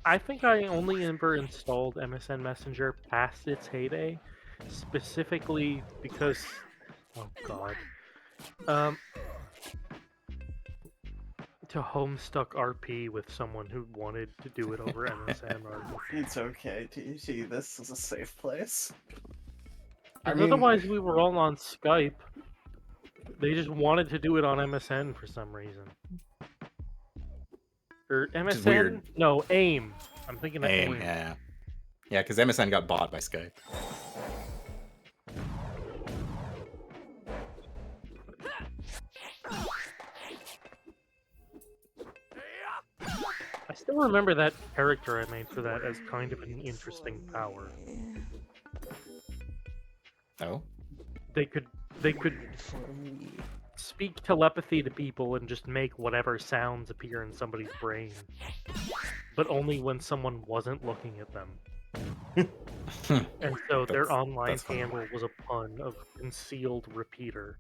Speaker 6: I think I only ever installed MSN Messenger past its heyday, specifically because, oh god, to Homestuck RP with someone who wanted to do it over MSN or.
Speaker 3: It's okay, TG. This is a safe place.
Speaker 6: Otherwise, we were all on Skype. They just wanted to do it on MSN for some reason. Or MSN?
Speaker 4: Weird.
Speaker 6: No, AIM. I'm thinking of AIM.
Speaker 4: Yeah, because MSN got bought by Skype.
Speaker 6: I still remember that character I made for that as kind of an interesting power.
Speaker 4: Oh?
Speaker 6: They could speak telepathy to people and just make whatever sounds appear in somebody's brain. But only when someone wasn't looking at them. And so their online handle was a pun of concealed repeater.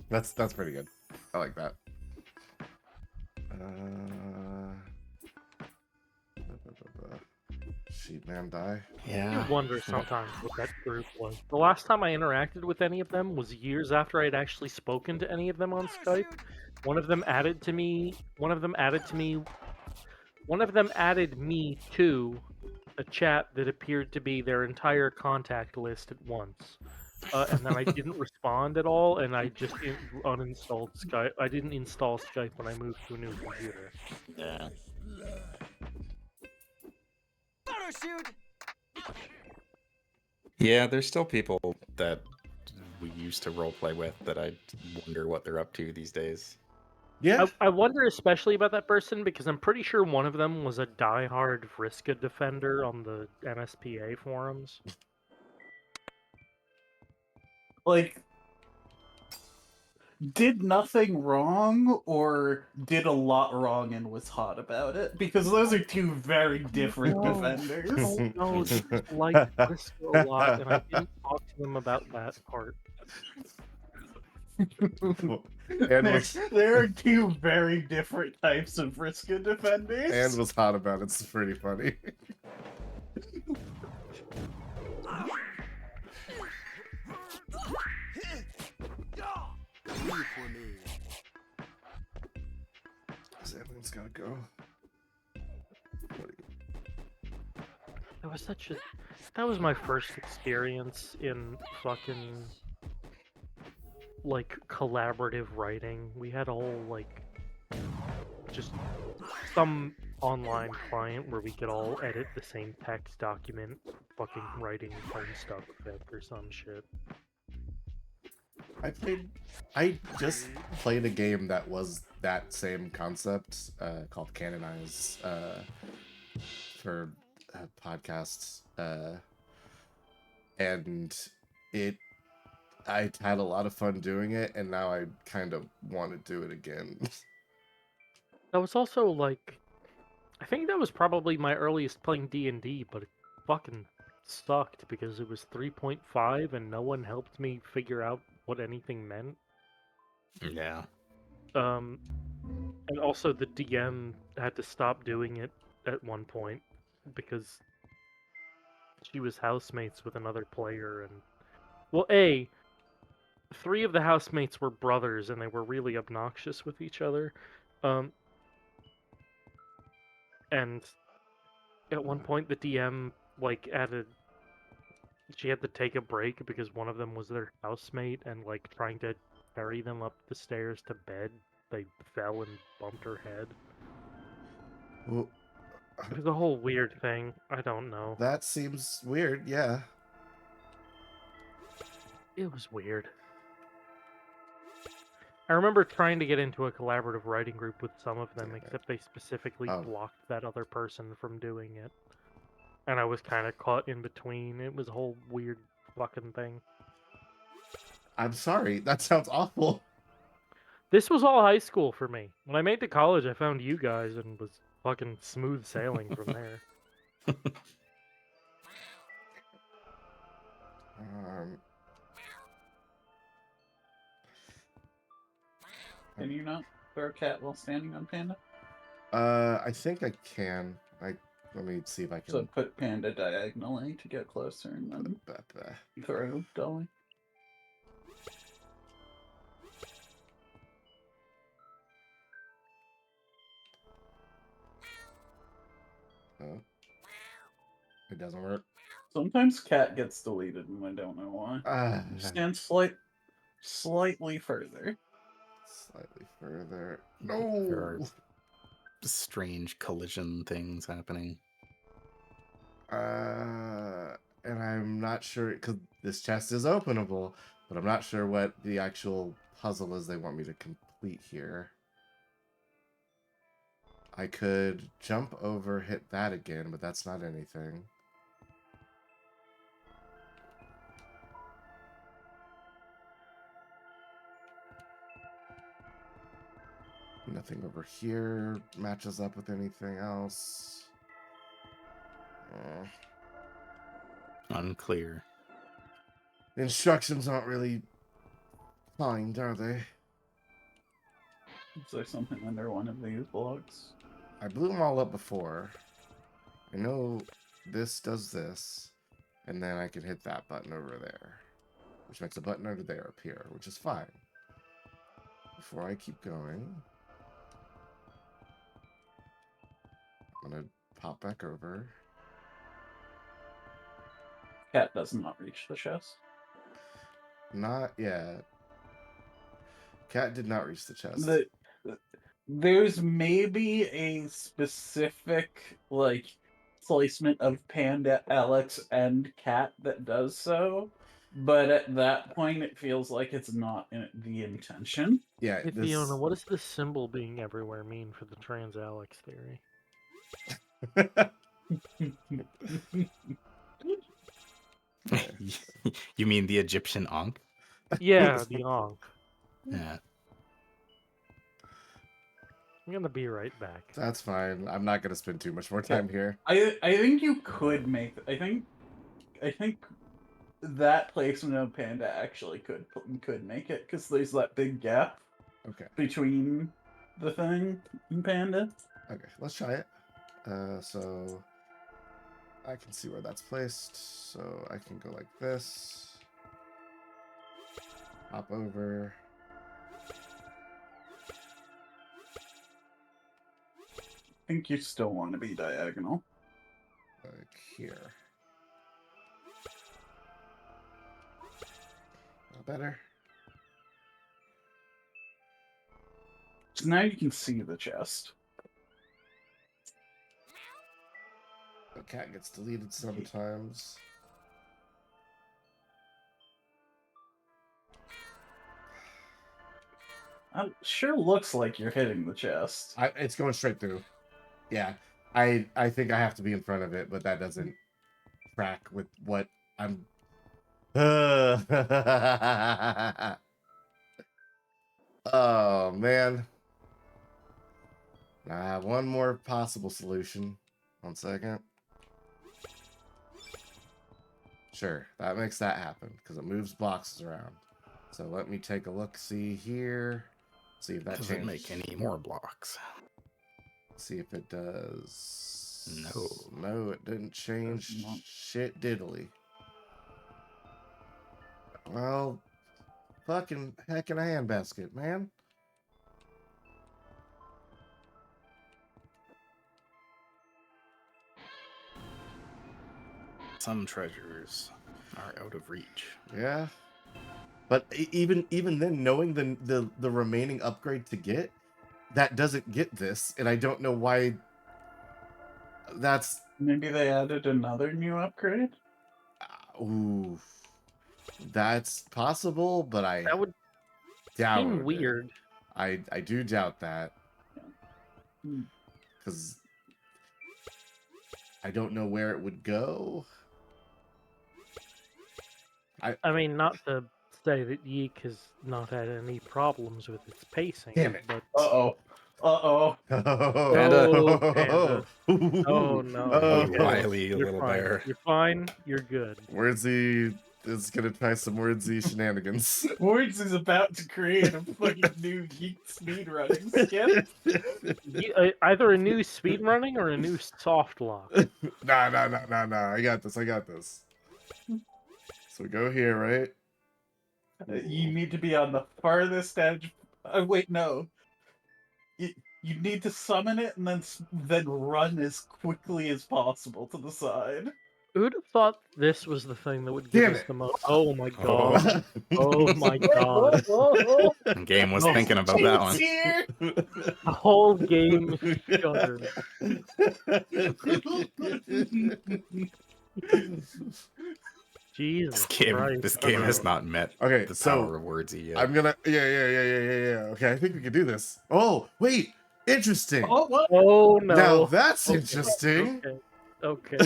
Speaker 2: That's pretty good. I like that. Sheep man die.
Speaker 6: I wonder sometimes what that group was. The last time I interacted with any of them was years after I'd actually spoken to any of them on Skype. One of them added me to a chat that appeared to be their entire contact list at once. And then I didn't respond at all, and I just uninstalled Skype. I didn't install Skype when I moved to a new computer.
Speaker 4: Yeah. Yeah, there's still people that we used to roleplay with that I wonder what they're up to these days.
Speaker 2: Yeah.
Speaker 6: I wonder especially about that person because I'm pretty sure one of them was a diehard Vriska defender on the MSPA forums.
Speaker 3: Like, did nothing wrong or did a lot wrong and was hot about it? Because those are two very different defenders.
Speaker 6: No, they just liked Vriska a lot, and I didn't talk to them about that part.
Speaker 3: There are two very different types of Vriska defenders.
Speaker 2: And was hot about it. It's pretty funny. Everyone's gotta go.
Speaker 6: That was my first experience in fucking like collaborative writing. We had a whole like just some online client where we could all edit the same text document, fucking writing fun stuff with it or some shit.
Speaker 2: I just played a game that was that same concept called Canonize for podcasts, and I had a lot of fun doing it, and now I kind of want to do it again.
Speaker 6: That was also like, I think that was probably my earliest playing D&D, but it fucking sucked because it was 3.5 and no one helped me figure out what anything meant.
Speaker 4: Yeah.
Speaker 6: And also the DM had to stop doing it at one point because she was housemates with another player and well, three of the housemates were brothers and they were really obnoxious with each other. And at one point the DM like added she had to take a break because one of them was their housemate and like trying to carry them up the stairs to bed, they fell and bumped her head.
Speaker 2: Well,
Speaker 6: It was a whole weird thing. I don't know.
Speaker 2: that seems weird, yeah.
Speaker 6: It was weird. I remember trying to get into a collaborative writing group with some of them, except they specifically blocked that other person from doing it. And I was kind of caught in between. It was a whole weird fucking thing.
Speaker 2: I'm sorry, that sounds awful.
Speaker 6: This was all high school for me. When I made it to college, I found you guys and was fucking smooth sailing from there.
Speaker 3: Can you not throw a cat while standing on Panda?
Speaker 2: I think I can. Let me see if I can.
Speaker 3: So put Panda diagonally to get closer and then throw Dolly.
Speaker 2: Oh. It doesn't work.
Speaker 3: Sometimes cat gets deleted and I don't know why. Stand slightly further.
Speaker 2: Slightly further.
Speaker 4: There
Speaker 2: No!
Speaker 4: are strange collision things happening.
Speaker 2: And I'm not sure, because this chest is openable, but I'm not sure what the actual puzzle is they want me to complete here. I could jump over, hit that again, but that's not anything. Nothing over here matches up with anything else.
Speaker 4: Unclear.
Speaker 2: The instructions aren't really find, are they?
Speaker 3: Is there something under one of these blocks?
Speaker 2: I blew them all up before. I know this does this, and then I can hit that button over there, which makes a button over there appear, which is fine. Before I keep going, I'm gonna pop back over.
Speaker 3: Cat does not reach the chest.
Speaker 2: Not yet. Cat did not reach the chest.
Speaker 3: There's maybe a specific like placement of Panda, Alex, and Cat that does so, but at that point it feels like it's not the intention.
Speaker 2: Yeah.
Speaker 6: Hey, Fiona, what does this symbol being everywhere mean for the trans Alex theory?
Speaker 4: You mean the Egyptian Ankh?
Speaker 6: Yeah, the Ankh.
Speaker 4: Yeah.
Speaker 6: I'm gonna be right back.
Speaker 2: That's fine. I'm not gonna spend too much more time here.
Speaker 3: I think you could make. I think that placement of Panda actually could make it because there's that big gap.
Speaker 2: Okay.
Speaker 3: Between the thing and Panda.
Speaker 2: Okay, let's try it. So I can see where that's placed. So I can go like this. Hop over.
Speaker 3: I think you still want to be diagonal.
Speaker 2: Like here. Better.
Speaker 3: So now you can see the chest.
Speaker 2: The cat gets deleted sometimes.
Speaker 3: It sure looks like you're hitting the chest.
Speaker 2: It's going straight through. Yeah. I think I have to be in front of it, but that doesn't track with what I'm. Oh man. I have one more possible solution. 1 second. Sure, that makes that happen because it moves boxes around. So let me take a look. See here. See if that
Speaker 4: Doesn't
Speaker 2: changes.
Speaker 4: make any more blocks.
Speaker 2: See if it does.
Speaker 4: No.
Speaker 2: No, it didn't change shit diddly. Well, fucking heck in a handbasket, man.
Speaker 4: Some treasures are out of reach.
Speaker 2: Yeah. But even then, knowing the remaining upgrade to get, that doesn't get this, and I don't know why. That's
Speaker 3: maybe they added another new upgrade.
Speaker 2: Ooh, that's possible, but I
Speaker 6: That would
Speaker 2: doubt
Speaker 6: seem
Speaker 2: it.
Speaker 6: weird.
Speaker 2: I do doubt that because I don't know where it would go.
Speaker 6: I mean, not to say that YiiK has not had any problems with its pacing.
Speaker 2: Damn it!
Speaker 6: But
Speaker 3: Uh-oh.
Speaker 4: Panda.
Speaker 6: Oh, Panda. Oh no!
Speaker 2: Oh,
Speaker 6: Okay.
Speaker 4: wily
Speaker 6: You're
Speaker 4: little
Speaker 6: fine.
Speaker 4: bear.
Speaker 6: You're fine. You're good.
Speaker 2: Wordsy is gonna try some Wordsy shenanigans.
Speaker 3: Words is about to create a fucking new YiiK speedrunning skip.
Speaker 6: Either a new speedrunning or a new soft lock.
Speaker 2: Nah. I got this. So go here, right?
Speaker 3: You need to be on the farthest edge. Wait, no. You need to summon it and then run as quickly as possible to the side.
Speaker 6: Who'd have thought this was the thing that would give
Speaker 2: Damn
Speaker 6: us
Speaker 2: it.
Speaker 6: the most? Oh my god! Oh my god!
Speaker 4: The game was thinking about that one.
Speaker 3: Here.
Speaker 6: The whole game shuddered. Jesus Christ!
Speaker 4: This game has not met
Speaker 2: Okay,
Speaker 4: the
Speaker 2: so
Speaker 4: power of Wordsy yet.
Speaker 2: I'm gonna yeah. Okay, I think we can do this. Oh wait, interesting.
Speaker 3: Oh what?
Speaker 6: Oh no!
Speaker 2: Now that's
Speaker 6: Okay,
Speaker 2: interesting.
Speaker 6: Okay.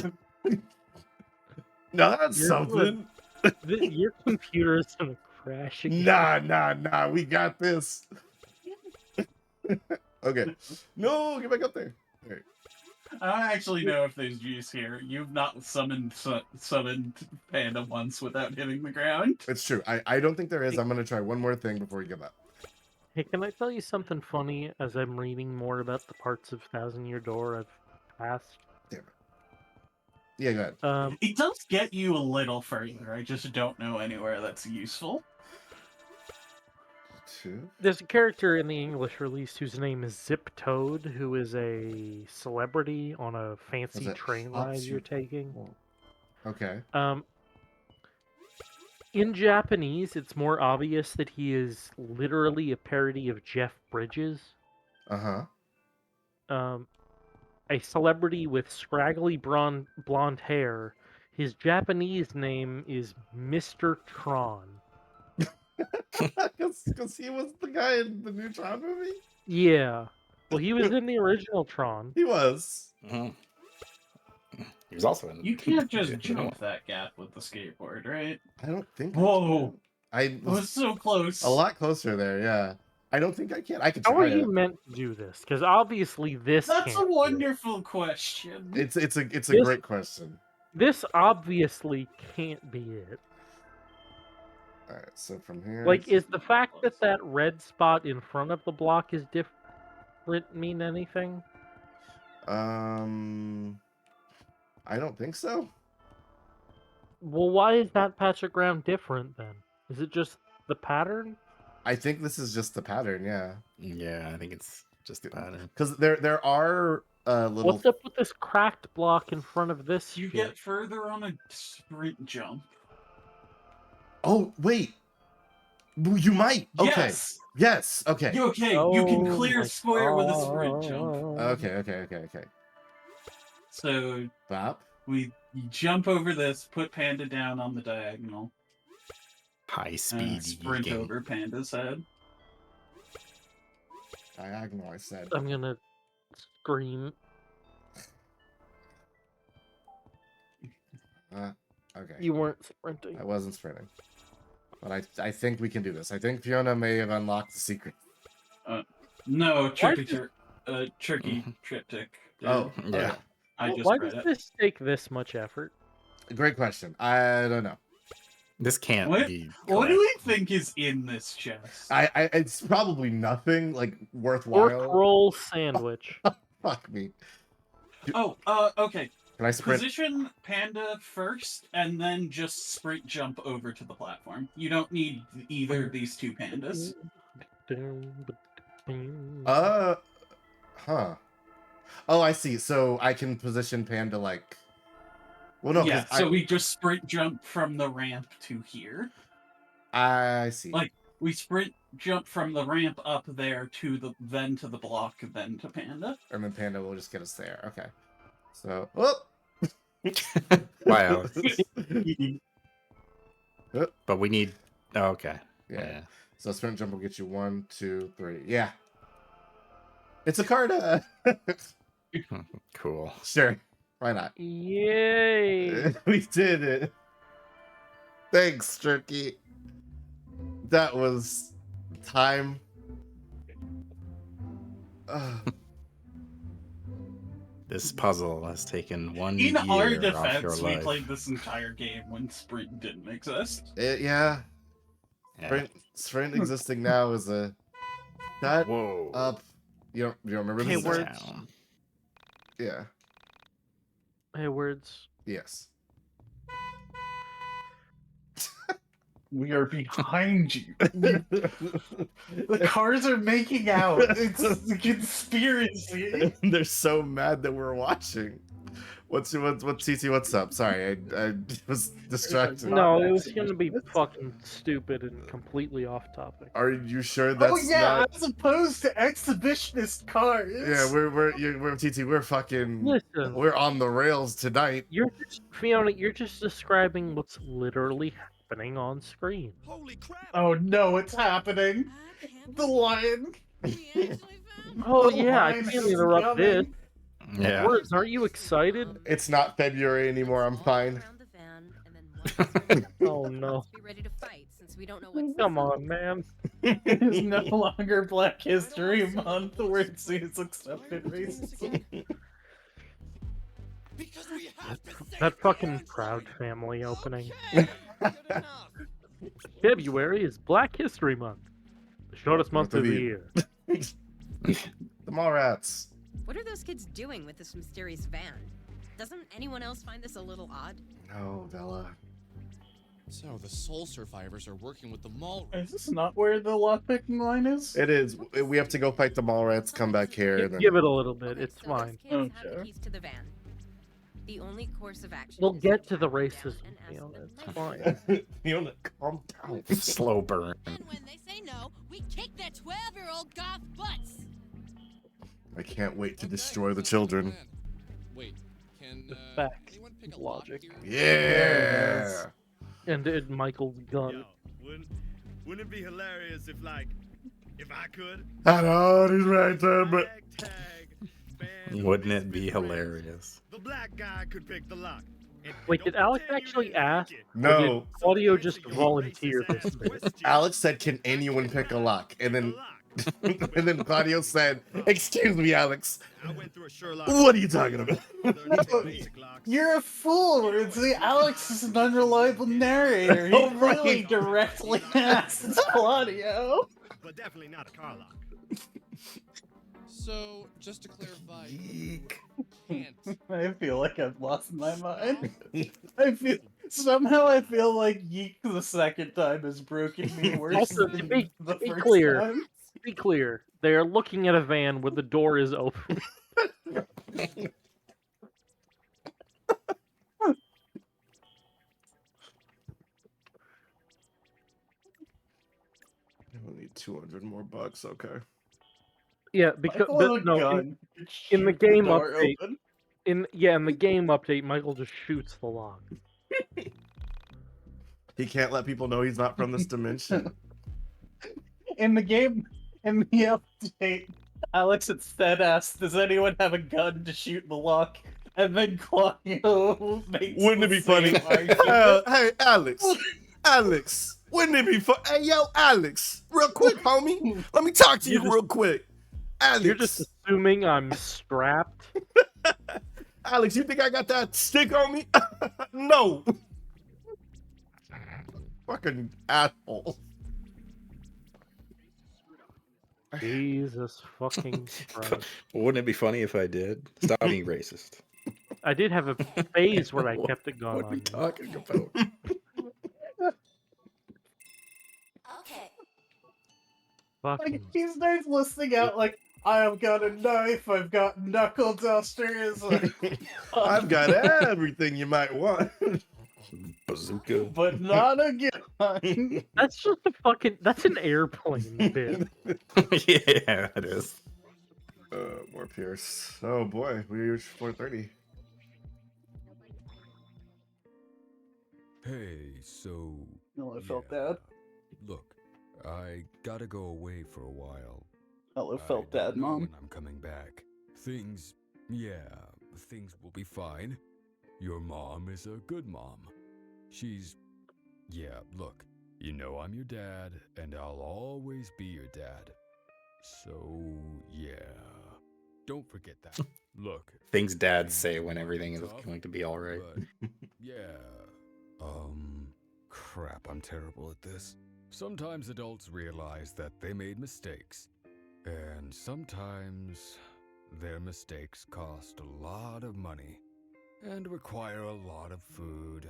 Speaker 2: Now that's
Speaker 6: You're
Speaker 2: something.
Speaker 6: Your computer is gonna crash again.
Speaker 2: Nah. We got this. Okay. No, get back up there. All right.
Speaker 3: I don't actually know if there's juice here. You've not summoned Panda once without hitting the ground.
Speaker 2: It's true. I don't think there is. I'm gonna try one more thing before we give up.
Speaker 6: Hey, can I tell you something funny as I'm reading more about the parts of Thousand Year Door I've passed?
Speaker 2: Damn it. Yeah, go ahead.
Speaker 3: It does get you a little further. I just don't know anywhere that's useful.
Speaker 6: There's a character in the English release whose name is Zip Toad, who is a celebrity on a fancy train ride you're taking.
Speaker 2: Okay.
Speaker 6: In Japanese, it's more obvious that he is literally a parody of Jeff Bridges. A celebrity with scraggly blonde hair. His Japanese name is Mr. Tron.
Speaker 2: Because he was the guy in the new Tron movie?
Speaker 6: Yeah. Well, he was in the original Tron.
Speaker 2: He was.
Speaker 4: Mm-hmm. He was also in.
Speaker 3: You can't just jump that gap with the skateboard, right?
Speaker 2: I don't think.
Speaker 3: Whoa!
Speaker 2: I
Speaker 3: was so close.
Speaker 2: A lot closer there, yeah. I don't think I can. I can
Speaker 6: How
Speaker 2: try
Speaker 6: are you
Speaker 2: it.
Speaker 6: meant to do this? Because obviously this.
Speaker 3: That's a
Speaker 6: can't
Speaker 3: wonderful question.
Speaker 2: It's a great question.
Speaker 6: This obviously can't be it.
Speaker 2: All right, so from here.
Speaker 6: Like, is the fact that that red spot in front of the block is different mean anything?
Speaker 2: I don't think so.
Speaker 6: Well, why is that patch of ground different then? Is it just the pattern?
Speaker 2: I think this is just the pattern, yeah.
Speaker 4: Yeah, I think it's just the pattern.
Speaker 2: Because there are little.
Speaker 6: What's up with this cracked block in front of this?
Speaker 3: You get further on a sprint jump.
Speaker 2: Oh wait. You might. Okay.
Speaker 3: Yes.
Speaker 2: Yes. Okay.
Speaker 3: You can clear a square with a sprint jump.
Speaker 2: Okay.
Speaker 3: So
Speaker 2: Bop.
Speaker 3: you jump over this, put Panda down on the diagonal.
Speaker 4: High speed
Speaker 3: sprint
Speaker 4: yeeking.
Speaker 3: over Panda's head.
Speaker 2: Diagonal, I said.
Speaker 6: I'm gonna scream.
Speaker 2: Okay.
Speaker 6: You weren't sprinting.
Speaker 2: I wasn't sprinting. But I think we can do this. I think Fiona may have unlocked the secret.
Speaker 3: No, tricky triptych.
Speaker 2: Oh,
Speaker 4: yeah.
Speaker 2: okay.
Speaker 6: Why does this take this much effort?
Speaker 2: Great question. I don't know.
Speaker 4: This can't be.
Speaker 3: What do we think is in this chest?
Speaker 2: It's probably nothing like worthwhile.
Speaker 6: Pork roll sandwich.
Speaker 2: Fuck me.
Speaker 3: Okay.
Speaker 2: Can I sprint?
Speaker 3: Position Panda first, and then just sprint jump over to the platform. You don't need either of these two pandas.
Speaker 2: Huh. Oh, I see. So I can position Panda like. Well, no.
Speaker 3: Yeah. So we just sprint jump from the ramp to here.
Speaker 2: I see.
Speaker 3: Like we sprint jump from the ramp up there to the block, then to Panda.
Speaker 2: And then Panda will just get us there. Okay. So. Oh.
Speaker 4: Wow. But we need. Oh, okay.
Speaker 2: Yeah. So sprint jump will get you 1, 2, 3. Yeah. It's a card.
Speaker 4: Cool.
Speaker 2: Sure. Why not?
Speaker 6: Yay!
Speaker 2: We did it. Thanks, Turkey. That was time.
Speaker 4: This puzzle has taken 1
Speaker 3: In
Speaker 4: year
Speaker 3: our
Speaker 4: off your
Speaker 3: defense, we
Speaker 4: life.
Speaker 3: played this entire game when sprint didn't exist.
Speaker 2: Yeah. Sprint existing now is a. Shut up. You don't remember this?
Speaker 6: Words.
Speaker 2: Yeah.
Speaker 6: Hey, words.
Speaker 2: Yes.
Speaker 3: We are behind you. The cars are making out. It's a conspiracy.
Speaker 2: They're so mad that we're watching. What's TT? What's up? Sorry, I was distracted.
Speaker 6: No, it was gonna be fucking stupid and completely off topic.
Speaker 2: Are you sure that's not...
Speaker 3: as opposed to exhibitionist cars.
Speaker 2: Yeah, we're TT. We're fucking.
Speaker 6: Listen,
Speaker 2: we're on the rails tonight.
Speaker 6: Fiona, you're just describing what's literally happening on screen.
Speaker 11: Holy crap!
Speaker 3: Oh no, it's happening. The lion.
Speaker 6: Oh
Speaker 3: The
Speaker 6: yeah, I
Speaker 3: lion
Speaker 6: can't
Speaker 3: is
Speaker 6: interrupt this.
Speaker 3: coming.
Speaker 4: Yeah.
Speaker 6: Words, aren't you excited?
Speaker 2: It's not February anymore. I'm fine.
Speaker 6: Oh no.
Speaker 1: Be ready to fight since we don't know what's
Speaker 6: Come on, man.
Speaker 3: It is no longer Black History Month where it's accepted racism.
Speaker 6: That fucking Proud Family opening. February is Black History Month. The shortest month of the year.
Speaker 2: The Mallrats.
Speaker 1: What are those kids doing with this mysterious van? Doesn't anyone else find this a little odd?
Speaker 2: No, Bella.
Speaker 5: So the soul survivors are working with the mall.
Speaker 3: Is this not where the lockpicking line is?
Speaker 2: It is. We have to go fight the Mallrats. Come back here. And then...
Speaker 6: Give it a little bit. It's fine.
Speaker 1: Kids have the keys to the van. The only course of action.
Speaker 6: We'll get to the racism. It's fine.
Speaker 2: Fiona, calm down.
Speaker 4: Slow burn.
Speaker 12: And when they say no, we kick their 12-year-old goth butts.
Speaker 2: I can't wait to destroy the children.
Speaker 5: Wait, can
Speaker 6: Fact. Logic.
Speaker 2: Yeah.
Speaker 6: And Michael's gun.
Speaker 15: Wouldn't it be hilarious if I could?
Speaker 2: I know he's right there, but
Speaker 4: wouldn't it be hilarious?
Speaker 15: The black guy could pick the lock.
Speaker 6: Wait, did Alex actually ask?
Speaker 2: No.
Speaker 6: Or did Claudio just volunteer this?
Speaker 2: Alex said, "Can anyone pick a lock?" And then, and then Claudio said, "Excuse me, Alex. What are you talking about?"
Speaker 3: You're a fool, Rinzy. Alex is an unreliable narrator. He really directly asked Claudio.
Speaker 15: But definitely not a car lock.
Speaker 5: So, just to clarify,
Speaker 3: I feel like I've lost my mind. I feel like YiiK the second time has broken me worse
Speaker 6: Also,
Speaker 3: than
Speaker 6: to be
Speaker 3: first
Speaker 6: clear,
Speaker 3: time.
Speaker 6: to be clear, they are looking at a van where the door is open.
Speaker 2: $200 more bucks. Okay.
Speaker 6: Yeah, because no, in the game update, in the game update, Michael just shoots the lock.
Speaker 2: He can't let people know he's not from this dimension.
Speaker 3: In the game, in the update, Alex instead asks, "Does anyone have a gun to shoot the lock?" And then Claudio makes.
Speaker 2: Wouldn't it be funny? Hey, Alex, wouldn't it be fun? Hey, yo, Alex, real quick, homie, let me talk to you real quick. Alex,
Speaker 6: you're just assuming I'm strapped.
Speaker 2: Alex, you think I got that stick on me? No. Fucking asshole.
Speaker 6: Jesus fucking Christ.
Speaker 4: Wouldn't it be funny if I did? Stop being racist.
Speaker 6: I did have a phase where I kept it going
Speaker 4: What are we
Speaker 6: on.
Speaker 4: talking about?
Speaker 1: Okay.
Speaker 3: Like, he starts listing out, like, I've got a knife, I've got knuckle dusters,
Speaker 2: I've got everything you might want.
Speaker 4: Bazooka.
Speaker 3: But not a gun.
Speaker 6: That's just a fucking. That's an airplane bit.
Speaker 4: Yeah, it is.
Speaker 2: More Pierce. Oh boy, we reached 430.
Speaker 16: Hey, so.
Speaker 3: No, I felt bad.
Speaker 16: Look, I gotta go away for a while.
Speaker 3: Hello,
Speaker 16: I
Speaker 3: felt
Speaker 16: don't
Speaker 3: bad,
Speaker 16: know
Speaker 3: Mom.
Speaker 16: when I'm coming back. Things will be fine. Your mom is a good mom. Look, you know I'm your dad, and I'll always be your dad. So, yeah. Don't forget that. Look.
Speaker 4: Things dads say when everything is going to be alright.
Speaker 16: Crap, I'm terrible at this. Sometimes adults realize that they made mistakes. And sometimes their mistakes cost a lot of money and require a lot of food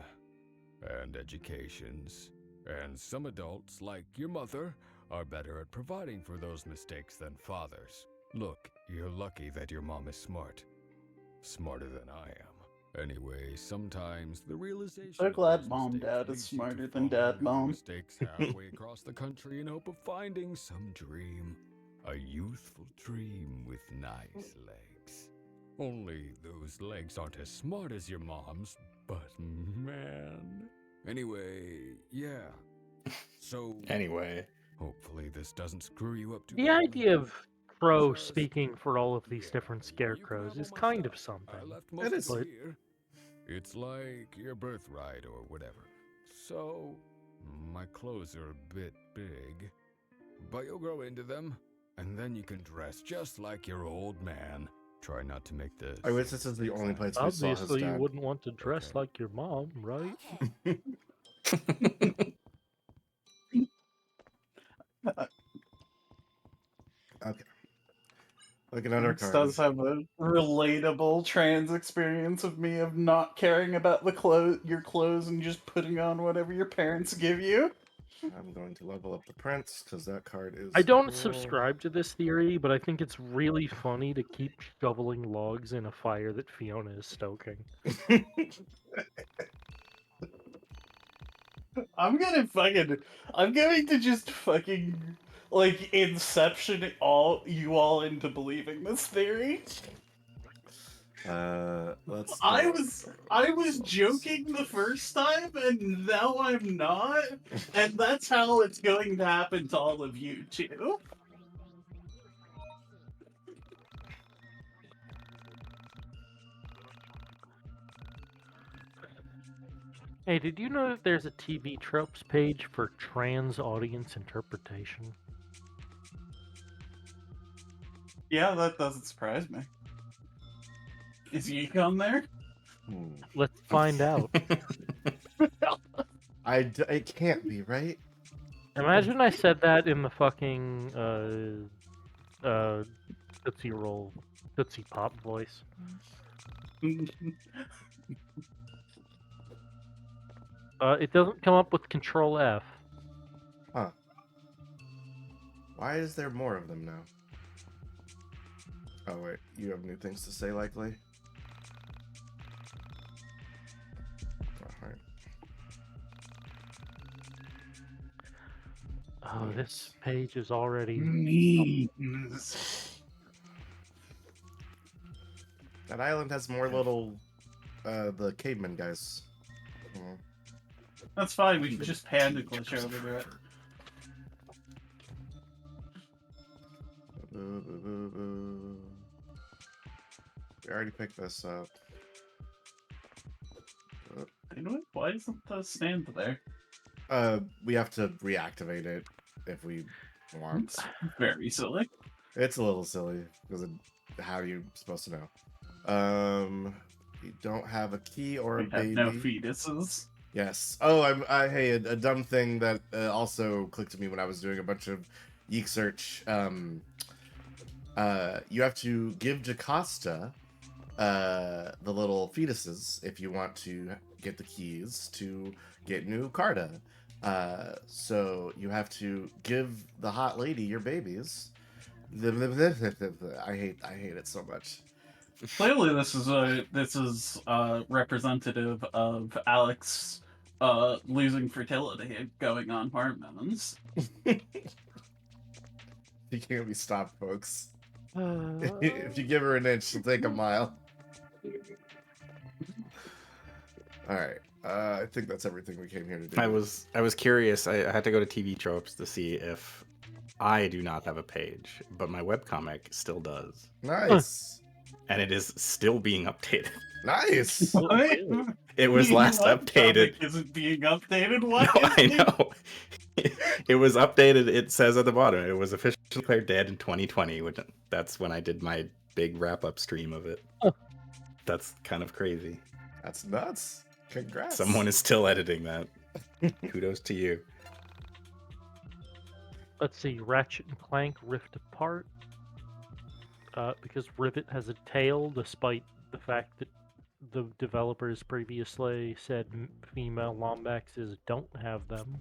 Speaker 16: and educations. And some adults, like your mother, are better at providing for those mistakes than fathers. Look, you're lucky that your mom is smart. Smarter than I am. Anyway, sometimes the realization
Speaker 3: So
Speaker 16: of
Speaker 3: glad
Speaker 16: those
Speaker 3: Mom
Speaker 16: mistakes
Speaker 3: Dad is
Speaker 16: leads you to
Speaker 3: smarter than
Speaker 16: follow
Speaker 3: Dad
Speaker 16: your
Speaker 3: Mom.
Speaker 16: mistakes halfway across the country in hope of finding some dream. A youthful dream with nice legs. Only those legs aren't as smart as your mom's, but man. Anyway, yeah. So
Speaker 4: Anyway.
Speaker 16: Hopefully this doesn't screw you up too
Speaker 6: The
Speaker 16: badly.
Speaker 6: idea of Crow speaking for all of these different scarecrows is kind of something.
Speaker 16: I left most of
Speaker 6: But
Speaker 16: it here. It's like your birthright or whatever. So, my clothes are a bit big, but you'll grow into them, and then you can dress just like your old man. Try not to make this.
Speaker 2: I wish this is the only place we saw his
Speaker 6: obviously you
Speaker 2: dad.
Speaker 6: wouldn't want to dress like your mom, right?
Speaker 2: Okay. Looking at our
Speaker 3: Alex
Speaker 2: cards.
Speaker 3: does have a relatable trans experience of me of not caring about your clothes and just putting on whatever your parents give you.
Speaker 2: I'm going to level up the prince because that card is.
Speaker 6: I don't
Speaker 2: cool.
Speaker 6: subscribe to this theory, but I think it's really funny to keep shoveling logs in a fire that Fiona is stoking.
Speaker 3: I'm going to just fucking like inception you all into believing this theory.
Speaker 2: Let's.
Speaker 3: I was joking the first time, and now I'm not, and that's how it's going to happen to all of you too.
Speaker 6: Hey, did you know that there's a TV tropes page for trans audience interpretation?
Speaker 3: Yeah, that doesn't surprise me. Is YiiK on there?
Speaker 6: Let's find out.
Speaker 2: It can't be, right?
Speaker 6: Imagine I said that in the fucking Tootsie Roll, Tootsie Pop voice. It doesn't come up with Control F.
Speaker 2: Huh. Why is there more of them now? Oh wait, you have new things to say, likely?
Speaker 6: Oh, this page is already.
Speaker 2: That island has more little, the caveman guys. Oh.
Speaker 3: That's fine. We can just panda glitch over to it.
Speaker 2: We already picked this up.
Speaker 3: Anyway, why doesn't the stand there?
Speaker 2: We have to reactivate it if we want.
Speaker 3: It's very silly.
Speaker 2: It's a little silly because how are you supposed to know? You don't have a key or a
Speaker 3: We
Speaker 2: baby.
Speaker 3: have no fetuses.
Speaker 2: Yes. Oh, hey, a dumb thing that also clicked to me when I was doing a bunch of YiiK search. You have to give Jocasta the little fetuses if you want to get the keys to get new Carta. So you have to give the hot lady your babies. I hate it so much.
Speaker 3: Clearly, this is representative of Alex losing fertility, going on hormones.
Speaker 2: You can't be stopped, folks. If you give her an inch, she'll take a mile. All right. I think that's everything we came here to do.
Speaker 4: I was curious. I had to go to TV Tropes to see if I do not have a page, but my webcomic still does.
Speaker 2: Nice.
Speaker 4: And it is still being updated.
Speaker 2: Nice.
Speaker 4: It was last updated.
Speaker 3: Isn't being updated? What?
Speaker 4: No, I know. It was updated. It says at the bottom, it was officially declared dead in 2020. Which that's when I did my big wrap-up stream of it. That's kind of crazy.
Speaker 2: That's nuts. Congrats.
Speaker 4: Someone is still editing that. Kudos to you.
Speaker 6: Let's see, Ratchet and Clank rift apart because Rivet has a tail, despite the fact that the developers previously said female Lombaxes don't have them.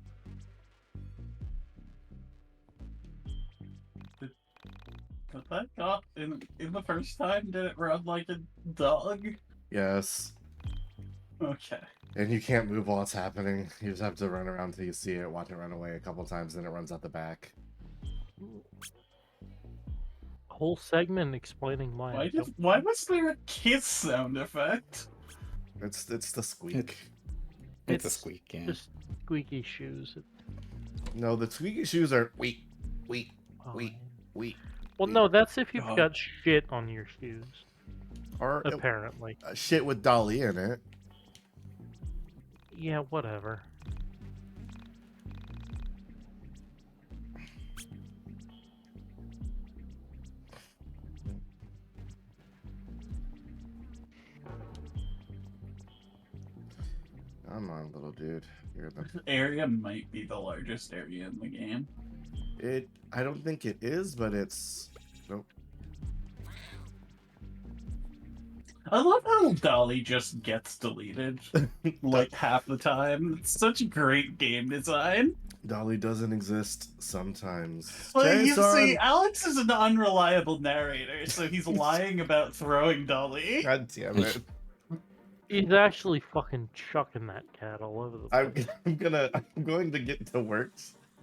Speaker 3: But that got in the first time, did it run like a dog?
Speaker 2: Yes.
Speaker 3: Okay.
Speaker 2: And you can't move while it's happening. You just have to run around until you see it, watch it run away a couple times, then it runs out the back.
Speaker 6: Whole segment explaining why.
Speaker 3: Why was there a kiss sound effect?
Speaker 2: It's the squeak.
Speaker 4: It's a squeak, yeah.
Speaker 6: Just squeaky shoes.
Speaker 2: No, the squeaky shoes are weak.
Speaker 6: Well, no, that's if you've got shit on your shoes.
Speaker 2: Or
Speaker 6: apparently.
Speaker 2: Shit with Dolly in it.
Speaker 6: Yeah, whatever.
Speaker 2: Come on, little dude. You're the
Speaker 3: area might be the largest area in the game.
Speaker 2: I don't think it is, but it's nope.
Speaker 3: I love how Dolly just gets deleted like half the time. It's such great game design.
Speaker 2: Dolly doesn't exist sometimes.
Speaker 3: Well, you
Speaker 2: Jason!
Speaker 3: see, Alex is an unreliable narrator, so he's lying about throwing Dolly.
Speaker 2: God damn it.
Speaker 6: He's actually fucking chucking that cat all over the place.
Speaker 2: I'm going to get to work,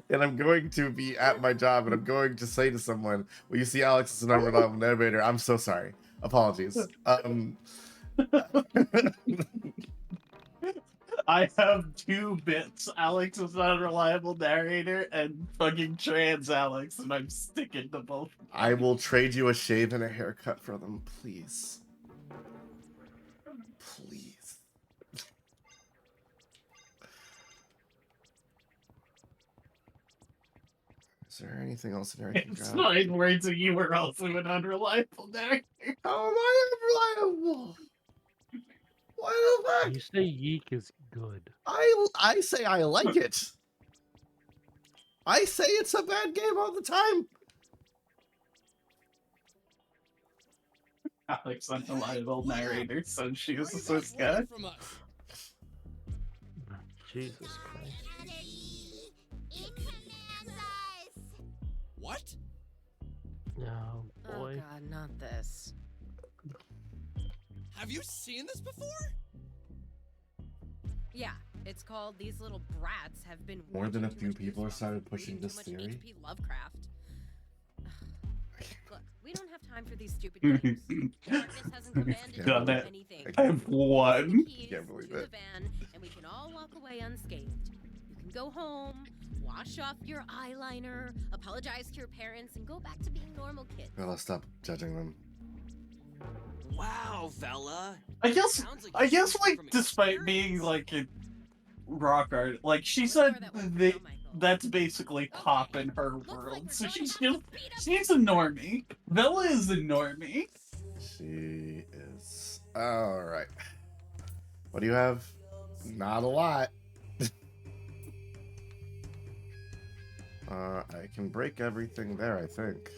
Speaker 2: and I'm going to be at my job, and I'm going to say to someone, well, you see Alex is an unreliable narrator. I'm so sorry. Apologies.
Speaker 3: I have two bits. Alex is an unreliable narrator and fucking trans Alex, and I'm sticking to both.
Speaker 2: I will trade you a shave and a haircut for them, please. Please. Is there anything else in there I can
Speaker 3: It's
Speaker 2: grab?
Speaker 3: 9 words and you were also an unreliable narrator.
Speaker 2: How am I unreliable? What the fuck?
Speaker 6: You say YiiK is good.
Speaker 2: I say I like it. I say it's a bad game all the time.
Speaker 3: Alex, unreliable narrator, so she was this guy.
Speaker 6: Jesus Christ.
Speaker 9: What?
Speaker 6: No, boy.
Speaker 1: Oh god, not this.
Speaker 9: Have you seen this before?
Speaker 1: Yeah, It's called These Little Brats Have Been
Speaker 2: More than a
Speaker 1: Watching Too
Speaker 2: few
Speaker 1: Much
Speaker 2: people have
Speaker 1: Goosebumps
Speaker 2: started
Speaker 1: and
Speaker 2: pushing
Speaker 1: Reading
Speaker 2: this
Speaker 1: Too Much
Speaker 2: theory.
Speaker 1: H.P. Lovecraft. Look, we don't have time for these stupid games. Darkness hasn't commanded
Speaker 2: Got
Speaker 1: you to
Speaker 3: it.
Speaker 1: do anything.
Speaker 3: I have one.
Speaker 2: Can't believe
Speaker 1: to the
Speaker 2: it.
Speaker 1: van, and we can all walk away unscathed. You can go home, wash off your eyeliner, apologize to your parents, and go back to being normal kids.
Speaker 2: Well, I'll stop judging them.
Speaker 11: Wow, Vela.
Speaker 3: I guess,
Speaker 11: Sounds like
Speaker 3: I
Speaker 11: you're
Speaker 3: guess,
Speaker 11: speaking
Speaker 3: like,
Speaker 11: from
Speaker 3: despite being like a rock art, like she said, that's basically pop in her world. So she's a normie. Vela is a normie.
Speaker 2: She is. All right. What do you have? Not a lot. I can break everything there, I think.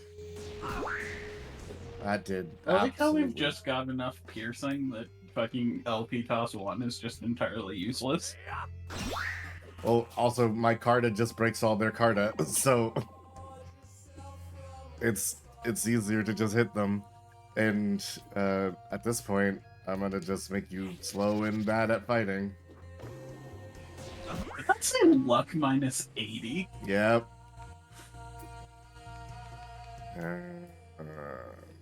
Speaker 2: That did.
Speaker 3: I like how we've
Speaker 2: absolutely-
Speaker 3: just got enough piercing that fucking LP Toss 1 is just entirely useless.
Speaker 2: Well, also, my Carta just breaks all their Carta, so it's easier to just hit them. And at this point, I'm gonna just make you slow and bad at fighting.
Speaker 3: That's a luck minus 80.
Speaker 2: Yep.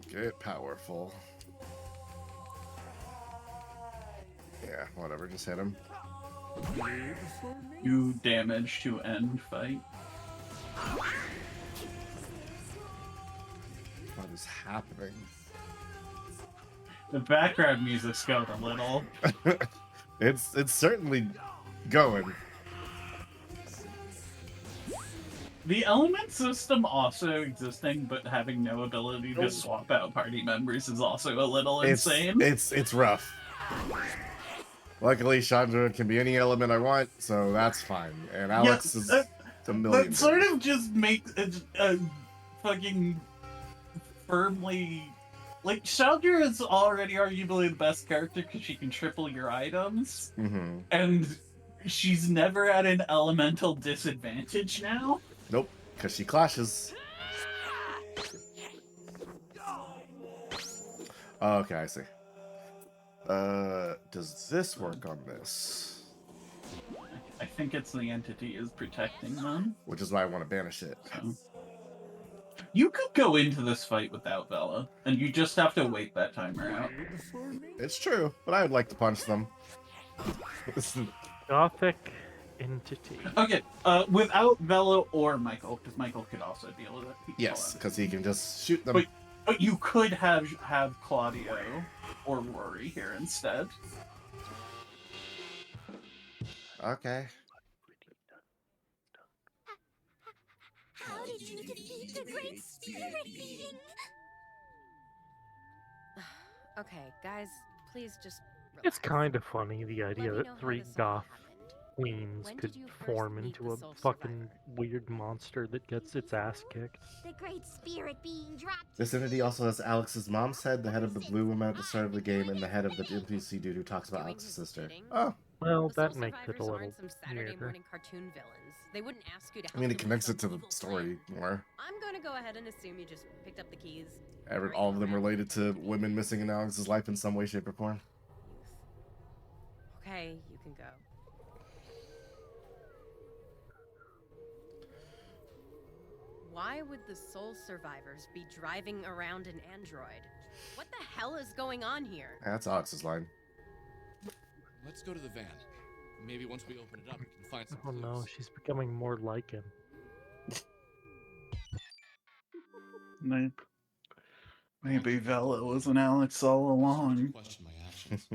Speaker 2: Get powerful. Yeah, whatever, just hit him.
Speaker 3: 2 damage to end fight.
Speaker 2: What is happening?
Speaker 3: The background music's going a little.
Speaker 2: It's certainly going.
Speaker 3: The element system also existing, but having no ability to swap out party members is also a little insane.
Speaker 2: It's rough. Luckily, Chandra can be any element I want, so that's fine. And Alex is a million.
Speaker 3: That sort of just makes a fucking firmly... Like, Chandra is already arguably the best character because she can triple your items.
Speaker 2: Mm-hmm.
Speaker 3: And she's never at an elemental disadvantage now.
Speaker 2: Nope, because she clashes. Oh, okay, I see. Does this work on this?
Speaker 3: I think it's the entity is protecting them.
Speaker 2: Which is why I want to banish it.
Speaker 3: So. You could go into this fight without Vela, and you just have to wait that timer out.
Speaker 2: It's true, but I would like to punch them.
Speaker 6: Gothic entity.
Speaker 3: Okay, without Vela or Michael, because Michael could also deal with it.
Speaker 2: Yes, because he can just shoot them.
Speaker 3: But you could have Claudio or Rory here instead.
Speaker 2: Okay.
Speaker 17: How did you defeat the Great Spirit Being?
Speaker 1: Okay, guys, please just
Speaker 6: It's kind of funny, the idea
Speaker 1: me
Speaker 6: that
Speaker 1: know how
Speaker 6: 3
Speaker 1: this all
Speaker 6: goth queens
Speaker 1: When
Speaker 6: could
Speaker 1: did you first
Speaker 6: form
Speaker 1: meet
Speaker 6: into
Speaker 1: the
Speaker 6: a
Speaker 1: Soul
Speaker 6: fucking weird monster that gets its ass kicked.
Speaker 17: The Great Spirit Being dropped.
Speaker 2: This entity also has Alex's mom's head, the head of the blue woman at the start of the game, and the head of the NPC dude who talks about Alex's sister. Oh.
Speaker 6: Well,
Speaker 1: The
Speaker 6: that
Speaker 1: Soul
Speaker 6: makes it a
Speaker 1: Survivors
Speaker 6: little
Speaker 1: aren't some Saturday
Speaker 6: weirder.
Speaker 1: morning cartoon villains. They wouldn't ask you to help
Speaker 2: I mean, it
Speaker 1: them
Speaker 2: connects
Speaker 1: with
Speaker 2: it to
Speaker 1: some
Speaker 2: the
Speaker 1: evil
Speaker 2: story
Speaker 1: plan.
Speaker 2: more.
Speaker 1: I'm gonna go ahead and assume you just picked up the keys.
Speaker 2: All of them related to women missing in Alex's life in some way, shape, or form.
Speaker 1: Okay, you can go. Why would the Soul Survivors be driving around an android? What the hell is going on here?
Speaker 2: That's Alex's line.
Speaker 5: Let's go to the van. Maybe once we open it up, we can find some
Speaker 6: Oh
Speaker 5: clues.
Speaker 6: no, she's becoming more like him.
Speaker 3: Maybe Vela was an Alex all along.
Speaker 5: Question my actions.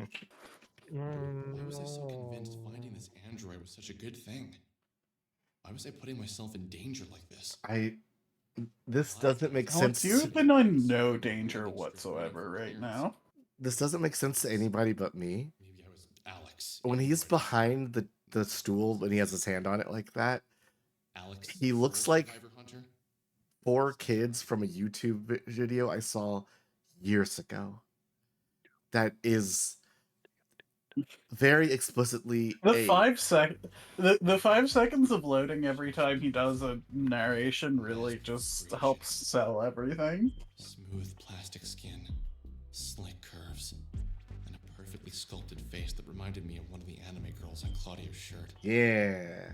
Speaker 5: Why was I so convinced finding this android was such a good thing? Why was I putting myself in danger like this?
Speaker 2: This doesn't make
Speaker 3: Alex,
Speaker 2: sense.
Speaker 3: you've been in no danger whatsoever right now.
Speaker 2: This doesn't make sense to anybody but me.
Speaker 5: Maybe I was Alex.
Speaker 2: When he's behind the stool and he has his hand on it like that,
Speaker 5: Alex,
Speaker 2: he looks like
Speaker 5: Survivor Hunter?
Speaker 2: 4 kids from a YouTube video I saw years ago. That is very explicitly
Speaker 3: The 5 seconds of loading every time he does a narration really just helps sell everything.
Speaker 5: Smooth plastic skin, slick curves, and a perfectly sculpted face that reminded me of one of the anime girls on Claudia's shirt.
Speaker 2: Yeah.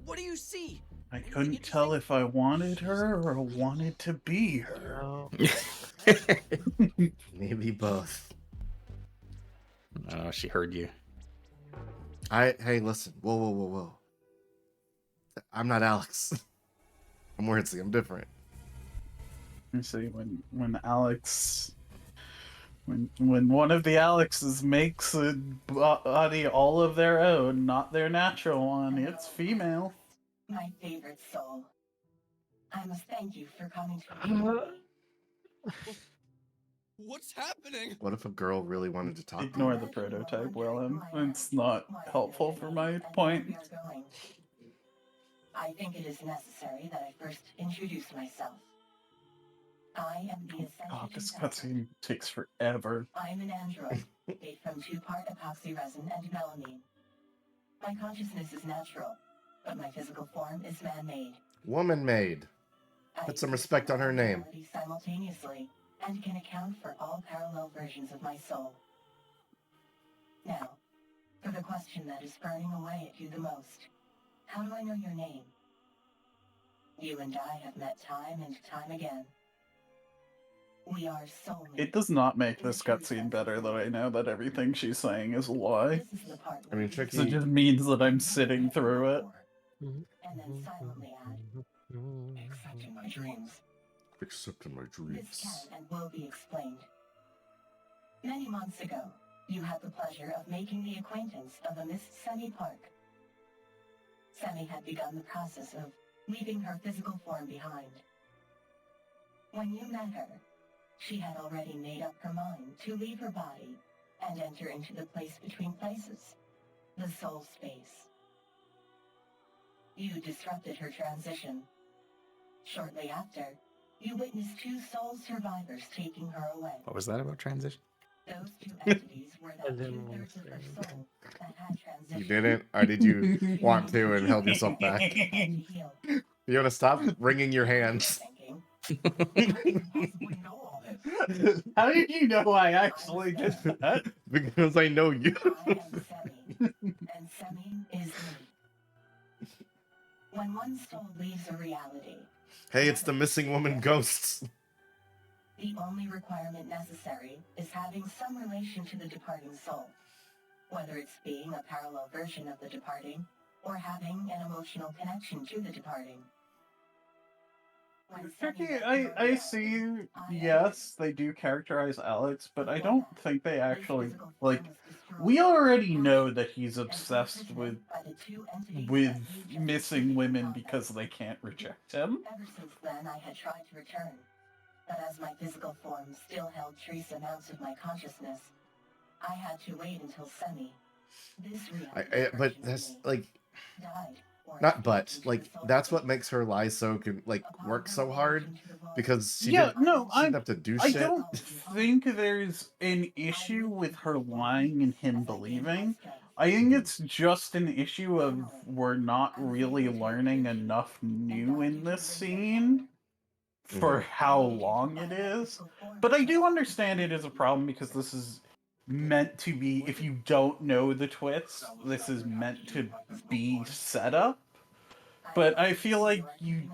Speaker 11: What do you see?
Speaker 3: I couldn't tell if I wanted her or wanted to be her.
Speaker 6: Oh.
Speaker 2: Maybe both.
Speaker 4: Oh, she heard you.
Speaker 2: Hey, listen. Whoa. I'm not Alex. I'm Wordsy. I'm different.
Speaker 3: You see, when Alex, when one of the Alexes makes a body all of their own, not their natural one, it's female.
Speaker 18: My favorite soul. I must thank you for coming to me.
Speaker 9: What's happening?
Speaker 2: What if a girl really wanted to talk to
Speaker 3: Ignore
Speaker 2: you?
Speaker 3: the prototype, Willem. It's not helpful for my point.
Speaker 18: I think it is necessary that I first introduce myself. I am the
Speaker 3: Oh, this cutscene takes forever.
Speaker 18: I am an android, made from 2-part epoxy resin and melamine. My consciousness is natural, but my physical form is man-made.
Speaker 2: Woman-made. Put some respect on her name.
Speaker 18: Simultaneously, and can account for all parallel versions of my soul. Now, for the question that is burning away at you the most. How do I know your name? You and I have met time and time again. We are soulmates.
Speaker 3: It does not make this cutscene better that I know that everything she's saying is a lie.
Speaker 2: I mean, Tricky.
Speaker 3: So it just means that I'm sitting through it.
Speaker 18: And then silently add, except in my dreams.
Speaker 2: Except in my
Speaker 18: This
Speaker 2: dreams.
Speaker 18: can and will be explained. Many months ago, you had the pleasure of making the acquaintance of a Miss Semi Park. Semi had begun the process of leaving her physical form behind. When you met her, she had already made up her mind to leave her body and enter into the place between places, the soul space. You disrupted her transition. Shortly after, you witnessed 2 soul survivors taking her away.
Speaker 4: What was that about transition?
Speaker 18: Those 2 entities were that 2/3 of her soul that had transitioned.
Speaker 2: You didn't? Or did you want to and held yourself back? You want to stop wringing your hands?
Speaker 3: How did you know I actually did that?
Speaker 2: Because I know you.
Speaker 18: I am Semi, and Semi is me. When one soul leaves a reality,
Speaker 2: Hey, it's the missing woman ghosts.
Speaker 18: the only requirement necessary is having some relation to the departing soul, whether it's being a parallel version of the departing or having an emotional connection to the departing.
Speaker 3: Tricky, I see, yes, they do characterize Alex, but I don't think they actually, like, we already know that he's obsessed with missing women because they can't reject him.
Speaker 18: Ever since then, I had tried to return, but as my physical form still held trace amounts of my consciousness, I had to wait until Semi, this reality
Speaker 2: But that's like,
Speaker 18: died.
Speaker 2: not but like that's what makes her lie so work so hard, because she didn't have to do
Speaker 3: I
Speaker 2: shit.
Speaker 3: don't think there's an issue with her lying and him believing. I think it's just an issue of we're not really learning enough new in this scene for how long it is. But I do understand it is a problem because this is meant to be, if you don't know the twist, this is meant to be set up. But I feel like you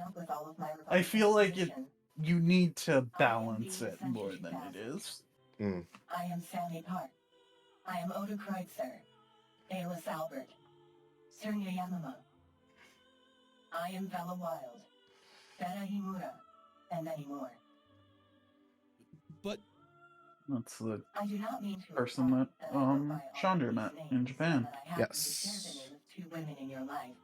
Speaker 3: need to balance it more than it is.
Speaker 18: I am Sammy Park. I am Oda Kreutzer, Bayless Albert, Sernya Yamama. I am Bella Wild, Beta Himura, and many more.
Speaker 9: But
Speaker 3: That's the
Speaker 18: I do not mean to
Speaker 3: person that Chandra met in Japan.
Speaker 18: Yes. The name of 2 women in your life.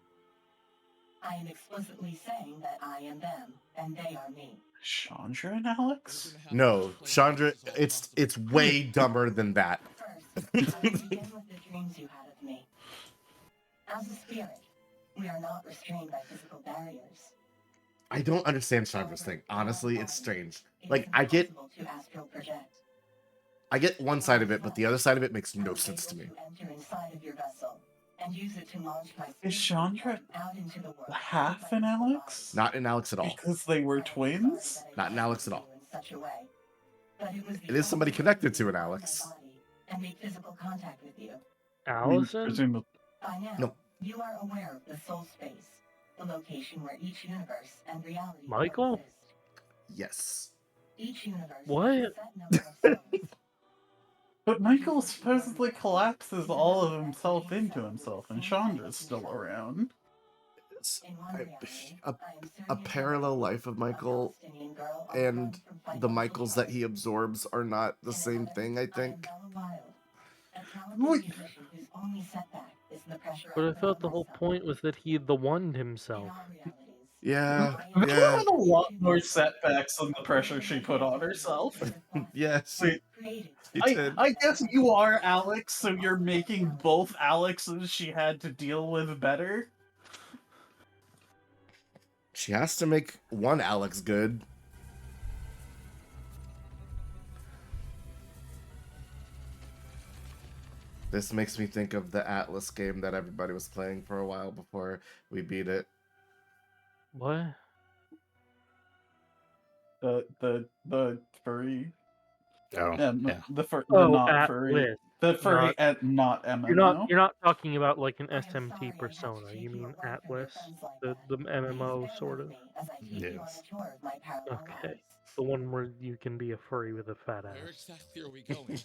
Speaker 18: I am explicitly saying that I am them, and they are me.
Speaker 3: Chandra and Alex?
Speaker 2: No, Chandra, it's way dumber than that.
Speaker 18: First, I will begin with the dreams you had of me. As a spirit, we are not restrained by physical barriers.
Speaker 2: I don't understand Chandra's thing. Honestly, it's strange. Like, I get
Speaker 18: To astral project.
Speaker 2: one side of it, but the other side of it makes no sense to me.
Speaker 18: Enter inside of your vessel and use it to launch my
Speaker 3: Is Chandra
Speaker 18: out into the world.
Speaker 3: half an Alex?
Speaker 2: Not in Alex at all.
Speaker 3: Because they were twins?
Speaker 2: Not in Alex at all.
Speaker 18: In such a way. But it was
Speaker 2: It is somebody connected to an Alex.
Speaker 18: and make physical contact with you.
Speaker 6: Allison?
Speaker 18: By now,
Speaker 2: Nope.
Speaker 18: you are aware of the soul space, the location where each universe and reality
Speaker 6: Michael?
Speaker 18: coexist.
Speaker 2: Yes.
Speaker 18: Each universe
Speaker 6: What?
Speaker 18: has a set number of souls.
Speaker 3: But Michael supposedly collapses all of himself into himself, and Chandra's still around.
Speaker 18: In one reality, I am
Speaker 2: A parallel life of Michael
Speaker 18: Palestinian girl on
Speaker 2: and
Speaker 18: from
Speaker 2: the
Speaker 18: financial
Speaker 2: Michaels that
Speaker 18: trouble.
Speaker 2: he absorbs are not the same thing, I
Speaker 18: I am
Speaker 2: think.
Speaker 18: Bella Wild, a talented
Speaker 3: Wait.
Speaker 18: musician whose only setback is the pressure
Speaker 6: But
Speaker 18: I
Speaker 6: I
Speaker 18: put
Speaker 6: thought
Speaker 18: on
Speaker 6: the whole
Speaker 18: myself.
Speaker 6: point was that he the one
Speaker 18: In
Speaker 6: himself.
Speaker 18: all realities,
Speaker 2: Yeah,
Speaker 3: Michael
Speaker 2: yeah,
Speaker 3: had a lot more setbacks than the pressure she put on herself.
Speaker 2: yes.
Speaker 3: Wait,
Speaker 2: She did.
Speaker 3: I guess you are Alex, so you're making both Alexes she had to deal with better?
Speaker 2: She has to make one Alex good. This makes me think of the Atlas game that everybody was playing for a while before we beat it.
Speaker 6: What?
Speaker 3: The furry.
Speaker 4: Oh, yeah.
Speaker 3: The
Speaker 6: Oh,
Speaker 3: not
Speaker 6: at
Speaker 3: furry.
Speaker 6: list,
Speaker 3: The furry
Speaker 6: not-
Speaker 3: and not MMO.
Speaker 6: You're not talking about like an SMT persona. You mean Atlas, the MMO sort of.
Speaker 4: Yes.
Speaker 6: Okay, the one where you can be a furry with a fat
Speaker 9: Where
Speaker 6: ass.
Speaker 9: exactly are we going?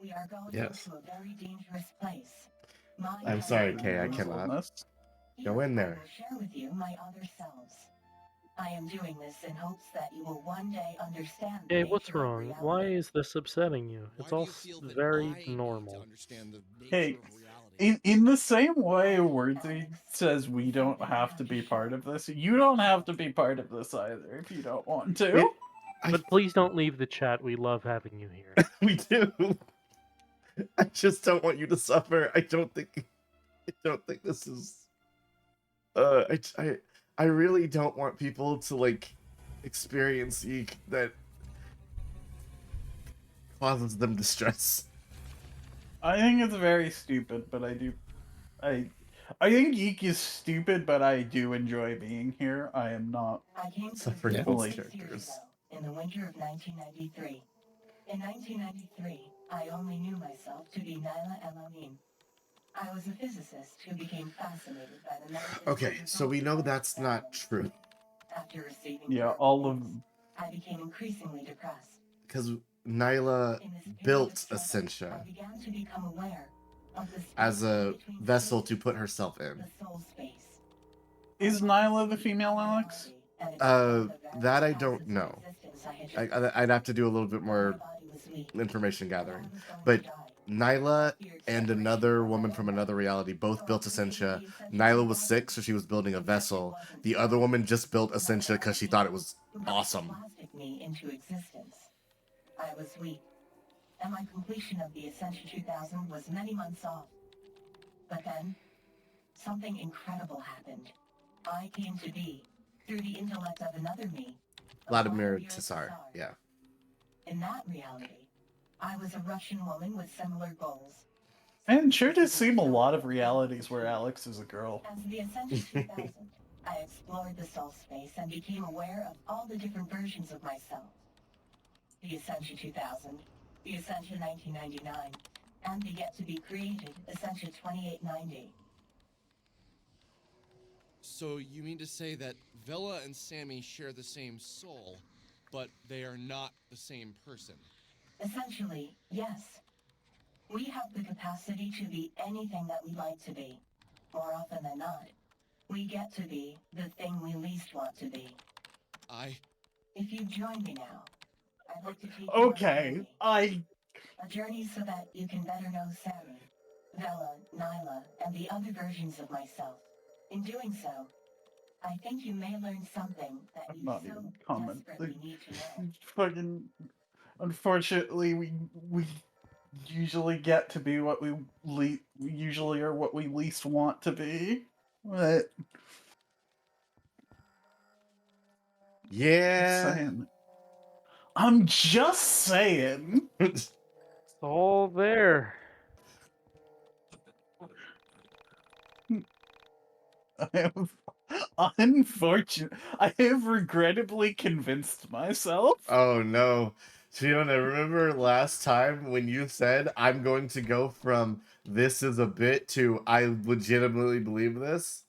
Speaker 18: We are going
Speaker 4: Yes.
Speaker 18: into a very dangerous place. My
Speaker 2: I'm sorry, Kay, I
Speaker 3: Here,
Speaker 2: cannot
Speaker 18: Here,
Speaker 2: go in
Speaker 18: I
Speaker 2: there.
Speaker 18: will share with you my other selves. I am doing this in hopes that you will one day understand the
Speaker 6: Hey,
Speaker 18: nature
Speaker 6: what's
Speaker 18: of
Speaker 6: wrong?
Speaker 18: reality.
Speaker 6: Why is this upsetting you? It's all very normal.
Speaker 3: Hey, in the same way Worthy says we don't have to be part of this, you don't have to be part of this either if you don't want to.
Speaker 6: But please don't leave the chat. We love having you here.
Speaker 2: We do. I just don't want you to suffer. I don't think this is. I really don't want people to like experience YiiK that causes them distress.
Speaker 3: I think it's very stupid, but I think YiiK is stupid, but I do enjoy being here. I am not
Speaker 18: I came to
Speaker 2: suffering
Speaker 18: this
Speaker 2: both
Speaker 18: place 6 years
Speaker 2: characters.
Speaker 18: ago, in the winter of 1993. In 1993, I only knew myself to be Naila El-Amin. I was a physicist who became fascinated by the metaphysics
Speaker 2: Okay,
Speaker 18: of
Speaker 2: so we know that's not true
Speaker 18: After receiving
Speaker 3: Yeah,
Speaker 18: terrible
Speaker 3: all of
Speaker 18: news, I became increasingly depressed.
Speaker 2: because Nyla built Essentia
Speaker 18: I began to become aware of the
Speaker 2: as a vessel to put herself in.
Speaker 18: soul space.
Speaker 3: Is Nyla the female Alex?
Speaker 2: That I don't know. I'd have to do a little bit more information gathering. But Nyla and another woman from another reality both built Essentia. Nyla was sick, so she was building a vessel. The other woman just built Essentia because she thought it was awesome.
Speaker 18: Plastic me into existence. I was weak, and my completion of the Ascension 2000 was many months off. But then, something incredible happened. I came to be through the intellect of another me.
Speaker 2: Vladimir Tsar, yeah.
Speaker 18: In that reality, I was a Russian woman with similar goals.
Speaker 3: And sure does seem a lot of realities where Alex is a girl.
Speaker 18: As the Ascension 2000, I explored the soul space and became aware of all the different versions of myself. The Ascension 2000, the Ascension 1999, and the yet-to-be-created Ascension 2890.
Speaker 9: So you mean to say that Vela and Sammy share the same soul, but they are not the same person?
Speaker 18: Essentially, yes. We have the capacity to be anything that we like to be. More often than not, we get to be the thing we least want to be. If you join me now, I'd like to take you
Speaker 3: Okay,
Speaker 18: on a journey so that you can better know Sammy, Vela, Nyla, and the other versions of myself. In doing so, I think you may learn something that you
Speaker 3: Not
Speaker 18: so
Speaker 3: even comment.
Speaker 18: desperately need to know.
Speaker 3: Fucking, unfortunately, we usually get to be what we usually are what we least want to be. But
Speaker 2: yeah,
Speaker 3: I'm just saying.
Speaker 6: It's all there.
Speaker 3: I have regrettably convinced myself.
Speaker 2: Oh no. Fiona, remember last time when you said I'm going to go from this is a bit to I legitimately believe this?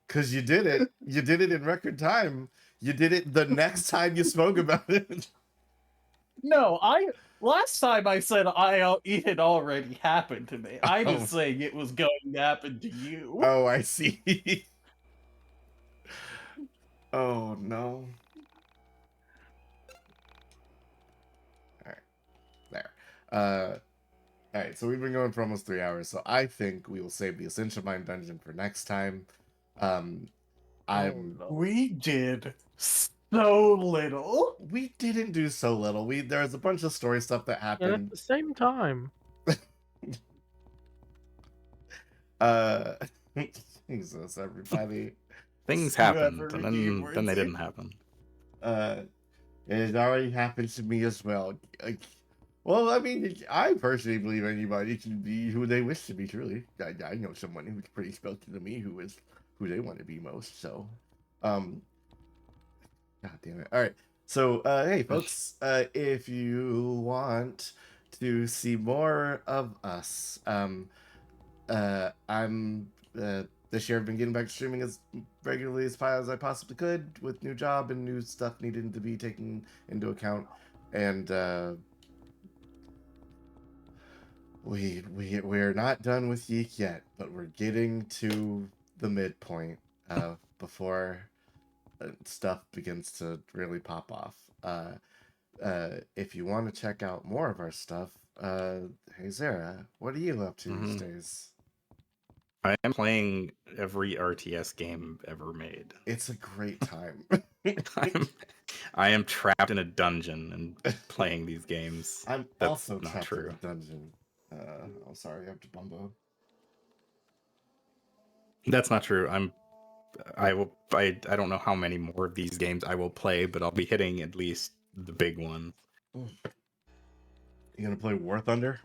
Speaker 2: Because you did it. You did it in record time. You did it the next time you spoke about it.
Speaker 3: No, last time I said it had already happened to me. I was saying it was going to happen to you.
Speaker 2: Oh, I see. Oh no. Alright. There. Alright, so we've been going for almost 3 hours, so I think we will save the Essential Mind Dungeon for next time.
Speaker 3: We did so little.
Speaker 2: We didn't do so little. There was a bunch of story stuff that
Speaker 6: And at
Speaker 2: happened.
Speaker 6: the same time,
Speaker 2: Jesus, everybody.
Speaker 4: Things happened, and then they didn't happen.
Speaker 2: It already happened to me as well. Well, I mean, I personally believe anybody can be who they wish to be. Truly, I know someone who's pretty spoken to me who is who they want to be most. So, God damn it! All right, so hey, folks, if you want to see more of us, I'm this year I've been getting back to streaming as regularly as I possibly could, with new job and new stuff needing to be taken into account, and we're not done with YiiK yet, but we're getting to the midpoint before stuff begins to really pop off. If you want to check out more of our stuff, hey Zara, what are you up to these days?
Speaker 4: I am playing every RTS game ever made.
Speaker 2: It's a great time.
Speaker 4: I am trapped in a dungeon and playing these games.
Speaker 2: I'm
Speaker 4: That's
Speaker 2: also
Speaker 4: not
Speaker 2: trapped
Speaker 4: true.
Speaker 2: in a dungeon. Oh, sorry, I have to bumbo.
Speaker 4: That's not true. I don't know how many more of these games I will play, but I'll be hitting at least the big ones.
Speaker 2: You gonna play War Thunder?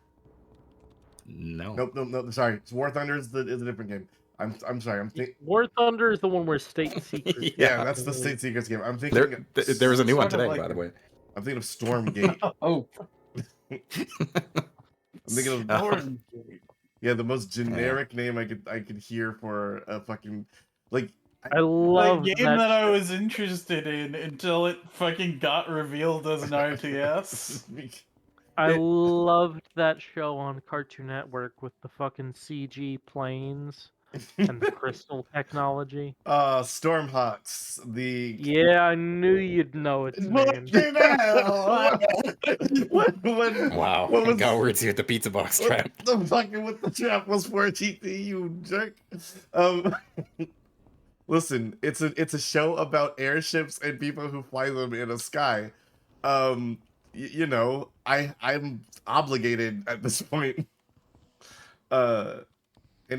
Speaker 4: No.
Speaker 2: Nope. Sorry, War Thunder is a different game. I'm sorry.
Speaker 6: War Thunder is the one where State Secrets.
Speaker 2: Yeah, that's the State Secrets game. I'm thinking
Speaker 4: there was a new one today, by the way.
Speaker 2: I'm thinking of Stormgate.
Speaker 3: Oh.
Speaker 2: I'm thinking of
Speaker 3: Stormgate.
Speaker 2: Yeah, the most generic name I could hear for a fucking
Speaker 6: I love
Speaker 3: the game that I was interested in until it fucking got revealed as an RTS.
Speaker 6: I loved that show on Cartoon Network with the fucking CG planes and the crystal technology.
Speaker 2: Stormhawks.
Speaker 6: Yeah, I knew you'd know its name.
Speaker 4: Wow,
Speaker 2: what was
Speaker 4: got words here at the pizza box trap.
Speaker 2: The fucking what the trap was for, TT, you jerk. Listen, it's a show about airships and people who fly them in a sky. You know, I'm obligated at this point. And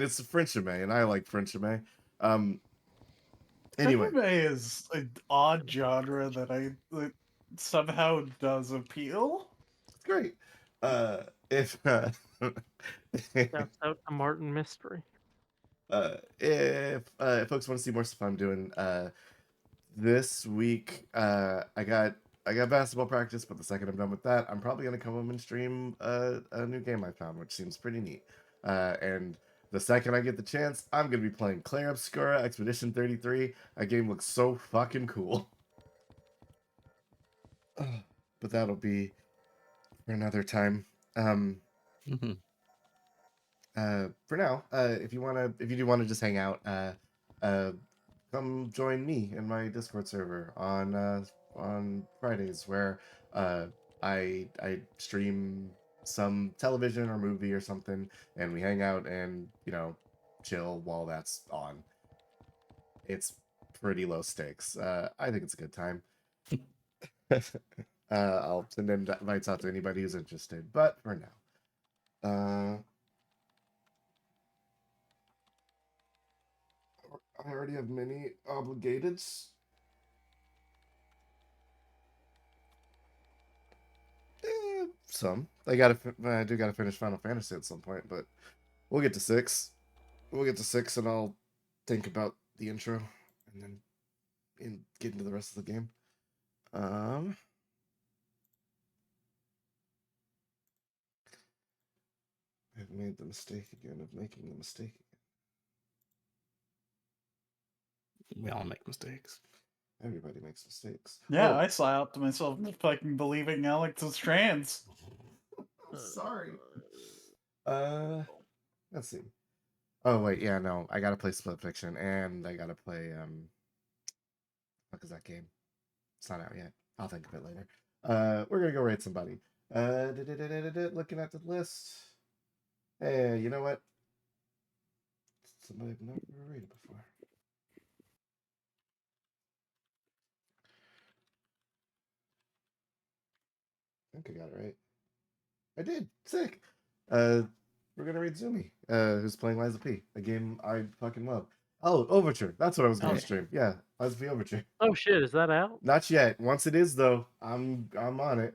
Speaker 2: it's a French anime, and I like French anime. Anyway,
Speaker 3: Anime is an odd genre that somehow does appeal.
Speaker 2: It's great. If
Speaker 6: Shouts out to Martin Mystery.
Speaker 2: If folks want to see more stuff I'm doing, this week I got basketball practice, but the second I'm done with that, I'm probably gonna come home and stream a new game I found, which seems pretty neat. And the second I get the chance, I'm gonna be playing Clair Obscura Expedition 33. That game looks so fucking cool. But that'll be for another time. For now, if you do want to just hang out, come join me in my Discord server on Fridays, where I stream some television or movie or something, and we hang out and chill while that's on. It's pretty low stakes. I think it's a good time. I'll send invites out to anybody who's interested, but for now, I already have many obligateds. Some. I do gotta finish Final Fantasy at some point, but we'll get to 6. We'll get to 6 and I'll think about the intro and then get into the rest of the game. I've made the mistake again of making the mistake
Speaker 4: We all make mistakes.
Speaker 2: Everybody makes mistakes.
Speaker 3: Yeah, I slapped myself fucking believing Alex is trans.
Speaker 2: Sorry. Let's see. Oh wait, yeah, no, I gotta play Split Fiction, and I gotta play what is that game? It's not out yet. I'll think of it later. We're gonna go raid somebody. Looking at the list. Hey, you know what? Somebody I've never raided before. I think I got it right. I did. Sick. We're gonna read Zumi, who's playing Liza P, a game I fucking love. Oh, Overture. That's what I was gonna stream. Yeah, Liza P Overture.
Speaker 6: Oh shit, is that out?
Speaker 2: Not yet. Once it is though, I'm on it.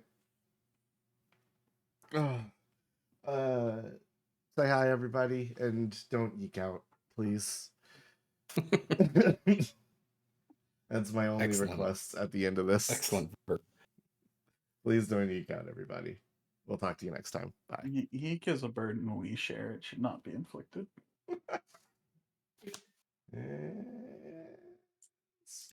Speaker 2: Say hi everybody and don't YiiK out, please. That's my only request at the end of this.
Speaker 4: Excellent.
Speaker 2: Please don't YiiK out, everybody. We'll talk to you next time. Bye.
Speaker 3: YiiK is a burden we share. It should not be inflicted.